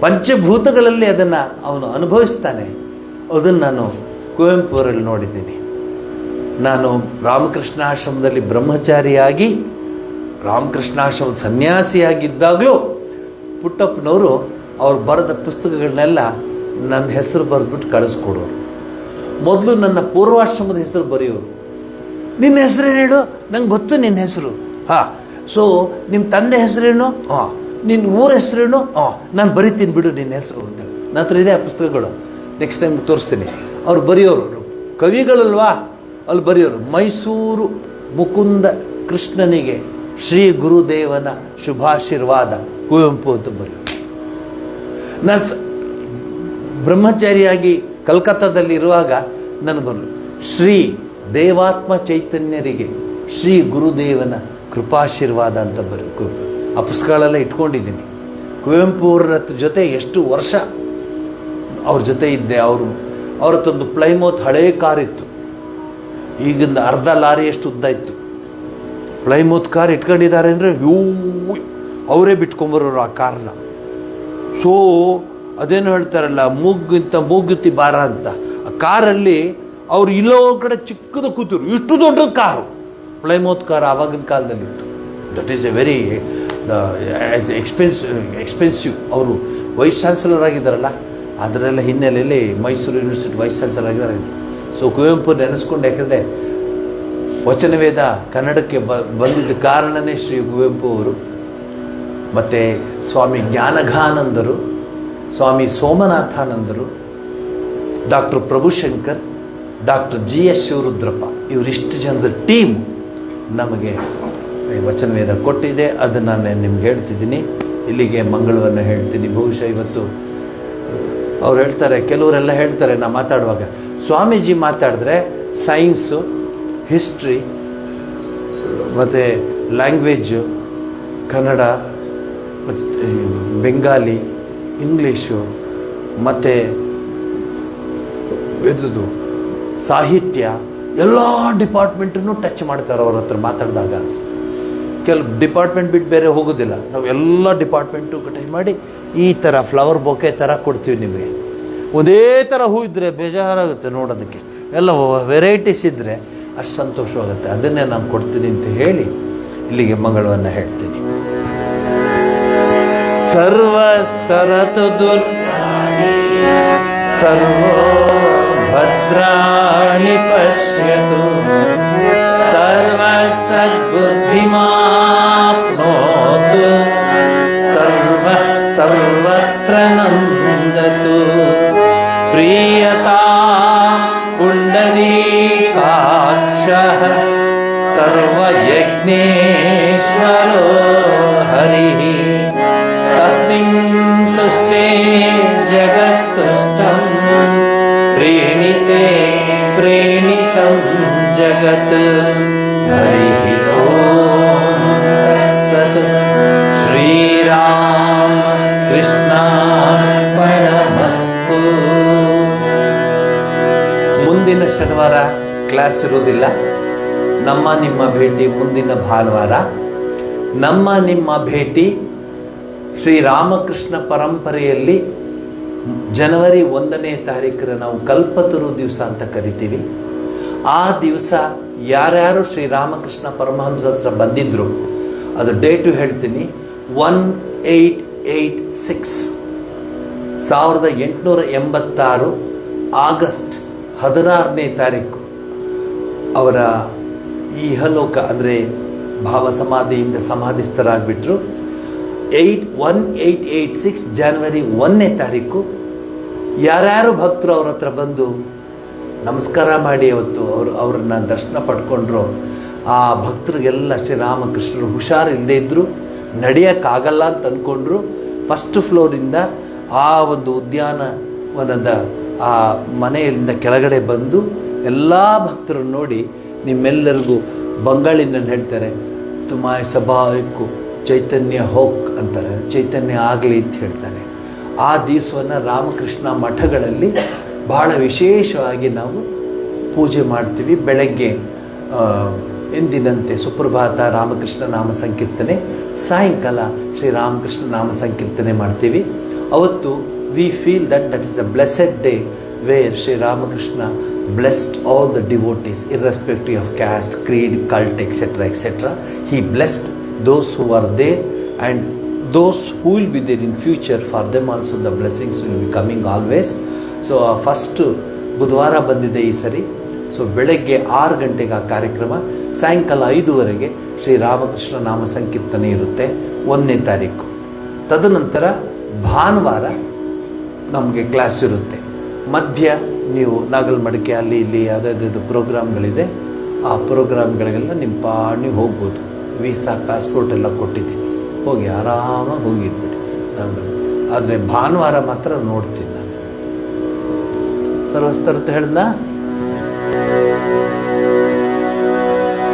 ಪಂಚಭೂತಗಳಲ್ಲಿ ಅದನ್ನು ಅವನು ಅನುಭವಿಸ್ತಾನೆ. ಅದನ್ನು ನಾನು ಕುವೆಂಪುರಲ್ಲಿ ನೋಡಿದ್ದೀನಿ. ನಾನು ರಾಮಕೃಷ್ಣಾಶ್ರಮದಲ್ಲಿ ಬ್ರಹ್ಮಚಾರಿಯಾಗಿ, ರಾಮಕೃಷ್ಣಾಶ್ರಮದ ಸನ್ಯಾಸಿಯಾಗಿದ್ದಾಗಲೂ ಪುಟ್ಟಪ್ಪನವರು ಅವ್ರು ಬರೆದ ಪುಸ್ತಕಗಳನ್ನೆಲ್ಲ ನನ್ನ ಹೆಸರು ಬರೆದ್ಬಿಟ್ಟು ಕಳಿಸ್ಕೊಡೋರು. ಮೊದಲು ನನ್ನ ಪೂರ್ವಾಶ್ರಮದ ಹೆಸರು ಬರೆಯೋರು. ನಿನ್ನ ಹೆಸರೇನು ಹೇಳು, ನಂಗೆ ಗೊತ್ತು ನಿನ್ನ ಹೆಸರು. ಹಾಂ, ಸೊ ನಿಮ್ಮ ತಂದೆ ಹೆಸರೇನು? ಹಾಂ. ನಿನ್ನ ಊರ ಹೆಸರೇನು? ನಾನು ಬರಿತೀನಿ ಬಿಡು ನಿನ್ನ ಹೆಸರು ಅಂತ. ನನ್ನ ಹತ್ರ ಇದೆ ಆ ಪುಸ್ತಕಗಳು, ನೆಕ್ಸ್ಟ್ ಟೈಮ್ ತೋರಿಸ್ತೀನಿ. ಅವ್ರು ಬರೆಯೋರು, ಕವಿಗಳಲ್ವಾ, ಅಲ್ಲಿ ಬರೆಯೋರು. ಮೈಸೂರು ಮುಕುಂದ ಕೃಷ್ಣನಿಗೆ ಶ್ರೀ ಗುರುದೇವನ ಶುಭಾಶೀರ್ವಾದ ಕುವೆಂಪು ಅಂತ ಬರೆಯೋರು. ಬ್ರಹ್ಮಚಾರಿಯಾಗಿ ಕಲ್ಕತ್ತಾದಲ್ಲಿರುವಾಗ ನನಗೊಂದು ಶ್ರೀ ದೇವಾತ್ಮ ಚೈತನ್ಯರಿಗೆ ಶ್ರೀ ಗುರುದೇವನ ಕೃಪಾಶೀರ್ವಾದ ಅಂತ ಆ ಪುಸ್ತಕಗಳೆಲ್ಲ ಇಟ್ಕೊಂಡಿದ್ದೀನಿ. ಕುವೆಂಪು ಅವ್ರ ಜೊತೆ ಎಷ್ಟು ವರ್ಷ ಅವ್ರ ಜೊತೆ ಇದ್ದೆ. ಅವ್ರತ್ತೊಂದು ಪ್ಲೈಮೌತ್ ಹಳೇ ಕಾರಿತ್ತು, ಈಗಿಂದ ಅರ್ಧ ಲಾರಿಯಷ್ಟು ಉದ್ದ ಇತ್ತು. ಪ್ಲೈಮೌತ್ ಕಾರ್ ಇಟ್ಕೊಂಡಿದ್ದಾರೆ ಅಂದರೆ ಅವರೇ ಬಿಟ್ಕೊಂಬರೋರು ಆ ಕಾರ್ನ. ಸೊ ಅದೇನು ಹೇಳ್ತಾರಲ್ಲ, ಮೂಗುತ್ತಿ ಬಾರ ಅಂತ. ಆ ಕಾರಲ್ಲಿ ಅವ್ರು ಇಲ್ಲೋ ಕಡೆ ಚಿಕ್ಕದು ಕೂತಿರು, ಇಷ್ಟು ದೊಡ್ಡದು ಕಾರು, ಪ್ಲೈಮೌತ್ ಕಾರ್ ಆವಾಗಿನ ಕಾಲದಲ್ಲಿತ್ತು. That is a very expensive. ಅವರು ವೈಸ್ ಚಾನ್ಸಲರ್ ಆಗಿದ್ದಾರಲ್ಲ, ಅದರೆಲ್ಲ ಹಿನ್ನೆಲೆಯಲ್ಲಿ ಮೈಸೂರು ಯೂನಿವರ್ಸಿಟಿ ವೈಸ್ ಚಾನ್ಸಲರ್ ಆಗಿದ್ದಾರೆ. ಸೊ ಕುವೆಂಪು ನೆನೆಸ್ಕೊಂಡು, ಯಾಕೆಂದರೆ ವಚನವೇದ ಕನ್ನಡಕ್ಕೆ ಬಂದಿದ್ದ ಕಾರಣನೇ ಶ್ರೀ ಕುವೆಂಪು ಅವರು. ಮತ್ತು ಸ್ವಾಮಿ ಜ್ಞಾನಘಾನಂದರು, ಸ್ವಾಮಿ ಸೋಮನಾಥಾನಂದರು, doctor Prabhushankar, doctor GS Shivarudrappa, ಇವರಿಷ್ಟು ಜನದ ಟೀಮ್ ನಮಗೆ ವಚನವೇದ ಕೊಟ್ಟಿದೆ. ಅದನ್ನು ನಾನು ನಿಮ್ಗೆ ಹೇಳ್ತಿದ್ದೀನಿ. ಇಲ್ಲಿಗೆ ಮಂಗಳವನ್ನು ಹೇಳ್ತೀನಿ. ಬಹುಶಃ ಇವತ್ತು ಅವ್ರು ಹೇಳ್ತಾರೆ, ಕೆಲವರೆಲ್ಲ ಹೇಳ್ತಾರೆ ನಾ ಮಾತಾಡುವಾಗ, ಸ್ವಾಮೀಜಿ ಮಾತಾಡಿದ್ರೆ ಸೈನ್ಸು, ಹಿಸ್ಟ್ರಿ ಮತ್ತು ಲ್ಯಾಂಗ್ವೇಜು, ಕನ್ನಡ ಮತ್ತು ಬೆಂಗಾಲಿ, ಇಂಗ್ಲೀಷು ಮತ್ತು ಇದು ಸಾಹಿತ್ಯ, ಎಲ್ಲ ಡಿಪಾರ್ಟ್ಮೆಂಟನ್ನು ಟಚ್ ಮಾಡ್ತಾರೆ ಅವ್ರ ಹತ್ರ ಮಾತಾಡಿದಾಗ ಅನಿಸುತ್ತೆ. ಕೆಲವು ಡಿಪಾರ್ಟ್ಮೆಂಟ್ ಬಿಟ್ಟು ಬೇರೆ ಹೋಗೋದಿಲ್ಲ. ನಾವು ಎಲ್ಲ ಡಿಪಾರ್ಟ್ಮೆಂಟು ಟಚ್ ಮಾಡಿ ಈ ಥರ ಫ್ಲವರ್ ಬೊಕೆ ಥರ ಕೊಡ್ತೀವಿ ನಿಮಗೆ. ಒಂದೇ ಥರ ಹೂ ಇದ್ದರೆ ಬೇಜಾರಾಗುತ್ತೆ ನೋಡೋದಕ್ಕೆ, ಎಲ್ಲ ವೆರೈಟೀಸ್ ಇದ್ದರೆ ಅಷ್ಟು ಸಂತೋಷವಾಗುತ್ತೆ. ಅದನ್ನೇ ನಾನು ಕೊಡ್ತೀನಿ ಅಂತ ಹೇಳಿ ಇಲ್ಲಿಗೆ ಮಂಗಳವನ್ನು ಹೇಳ್ತೀನಿ. ಸರ್ವಸ್ತರತು ಸರ್ವೋ ಭದ್ರಾಣಿ ಪಶ್ಯತು ಸರ್ವಸದ್ಬುದ್ಧಿಮಾಪ್ನೋತು ಸರ್ವತ್ರ ನಂದತು ಪ್ರಿಯತಾ ಪುಂಡರೀಕಾಕ್ಷಃ ಸರ್ವಯಜ್ಞೇಶ್ವರೋ ಹರಿಃ ತಸ್ಮಿನ್ ತುಷ್ಟೇ ಜಗತ್ತುಷ್ಟಂ ಪ್ರೇಣಿತೆ ಪ್ರೇಣಿತಂ ಜಗತ್ ಹರಿಃ ಓಂ ತತ್ಸತ್. ಶ್ರೀರಾಮ ಕೃಷ್ಣಾರ್ಪಣಮಸ್ತು. ಮುಂದಿನ ಶನಿವಾರ ಕ್ಲಾಸ್ ಇರೋದಿಲ್ಲ. ನಮ್ಮ ನಿಮ್ಮ ಭೇಟಿ ಮುಂದಿನ ಭಾನುವಾರ. ನಮ್ಮ ನಿಮ್ಮ ಭೇಟಿ ಶ್ರೀರಾಮಕೃಷ್ಣ ಪರಂಪರೆಯಲ್ಲಿ ಜನವರಿ 1ನೇ ತಾರೀಕರ ನಾವು ಕಲ್ಪತರು ದಿವಸ ಅಂತ ಕರಿತೀವಿ. ಆ ದಿವಸ ಯಾರ್ಯಾರು ಶ್ರೀರಾಮಕೃಷ್ಣ ಪರಮಹಂಸ ಹತ್ರ ಬಂದಿದ್ರು, ಅದು ಡೇಟು ಹೇಳ್ತೀನಿ. 1886 1886 ಆಗಸ್ಟ್ 16ನೇ ತಾರೀಕು ಅವರ ಈ ಇಹಲೋಕ ಅಂದರೆ ಭಾವ ಸಮಾಧಿಯಿಂದ ಸಮಾಧಿಸ್ಥರಾಗ್ಬಿಟ್ರು. 1886 ಜನವರಿ 1ನೇ ತಾರೀಕು ಯಾರ್ಯಾರು ಭಕ್ತರು ಅವ್ರ ಹತ್ರ ಬಂದು ನಮಸ್ಕಾರ ಮಾಡಿ ಅವತ್ತು ಅವ್ರನ್ನ ದರ್ಶನ ಪಡ್ಕೊಂಡ್ರು, ಆ ಭಕ್ತರಿಗೆಲ್ಲ ಶ್ರೀರಾಮಕೃಷ್ಣರು ಹುಷಾರಿಲ್ಲದೆ ಇದ್ದರು, ನಡೆಯೋಕ್ಕಾಗಲ್ಲ ಅಂತ ಅಂದ್ಕೊಂಡ್ರು. ಫಸ್ಟ್ ಫ್ಲೋರಿಂದ ಆ ಒಂದು ಉದ್ಯಾನವನದ ಆ ಮನೆಯಿಂದ ಕೆಳಗಡೆ ಬಂದು ಎಲ್ಲ ಭಕ್ತರನ್ನು ನೋಡಿ ನಿಮ್ಮೆಲ್ಲರಿಗೂ ಬಂಗಾಳಿನಲ್ಲಿ ಹೇಳ್ತಾರೆ, ತುಮಾಯ್ ಸಭಾಯ್ಕು ಚೈತನ್ಯ ಹೋಕ್ ಅಂತಾರೆ, ಚೈತನ್ಯ ಆಗಲಿ ಅಂತ ಹೇಳ್ತಾರೆ. ಆ ದಿವಸವನ್ನು ರಾಮಕೃಷ್ಣ ಮಠಗಳಲ್ಲಿ ಬಹಳ ವಿಶೇಷವಾಗಿ ನಾವು ಪೂಜೆ ಮಾಡ್ತೀವಿ. ಬೆಳಗ್ಗೆ ಎಂದಿನಂತೆ ಸುಪ್ರಭಾತ ರಾಮಕೃಷ್ಣ ನಾಮ ಸಂಕೀರ್ತನೆ, ಸಾಯಂಕಾಲ ಶ್ರೀರಾಮಕೃಷ್ಣ ನಾಮ ಸಂಕೀರ್ತನೆ ಮಾಡ್ತೀವಿ. ಅವತ್ತು we feel that is a blessed day where Shri Ramakrishna blessed all the devotees irrespective of caste, creed, cult, etc. etc. He blessed those who are there and those who will be there in future. For them also the blessings will be coming always. So first ಬುಧವಾರ ಬಂದಿದೆ ಈ ಸರಿ. ಸೊ ಬೆಳಗ್ಗೆ 6 ಗಂಟೆಗೆ ಆ ಕಾರ್ಯಕ್ರಮ, ಸಾಯಂಕಾಲ 5ವರೆಗೆ ಶ್ರೀರಾಮಕೃಷ್ಣ ನಾಮ ಸಂಕೀರ್ತನೆ ಇರುತ್ತೆ 1ನೇ ತಾರೀಕು. ತದನಂತರ ಭಾನುವಾರ ನಮಗೆ ಕ್ಲಾಸ್ ಇರುತ್ತೆ. ಮಧ್ಯ ನೀವು ನಾಗಲ್ಮಡಿಕೆ ಅಲ್ಲಿ ಇಲ್ಲಿ ಯಾವುದಾದ್ರು ಪ್ರೋಗ್ರಾಮ್ಗಳಿದೆ, ಆ ಪ್ರೋಗ್ರಾಮ್ಗಳಿಗೆಲ್ಲ ನಿಮ್ಮ ಪಾಣಿ ಹೋಗ್ಬೋದು. ವೀಸಾ ಪ್ಯಾಸ್ಪೋರ್ಟ್ ಎಲ್ಲ ಕೊಟ್ಟಿದ್ದೀನಿ, ಹೋಗಿ ಆರಾಮಾಗಿ ಹೋಗಿದ್ಬಿಡಿ. ಆದರೆ ಭಾನುವಾರ ಮಾತ್ರ ನೋಡ್ತೀನಿ ನಾನು. ಸರ್ವಸ್ತರತೆ ಹೇಳ್ದ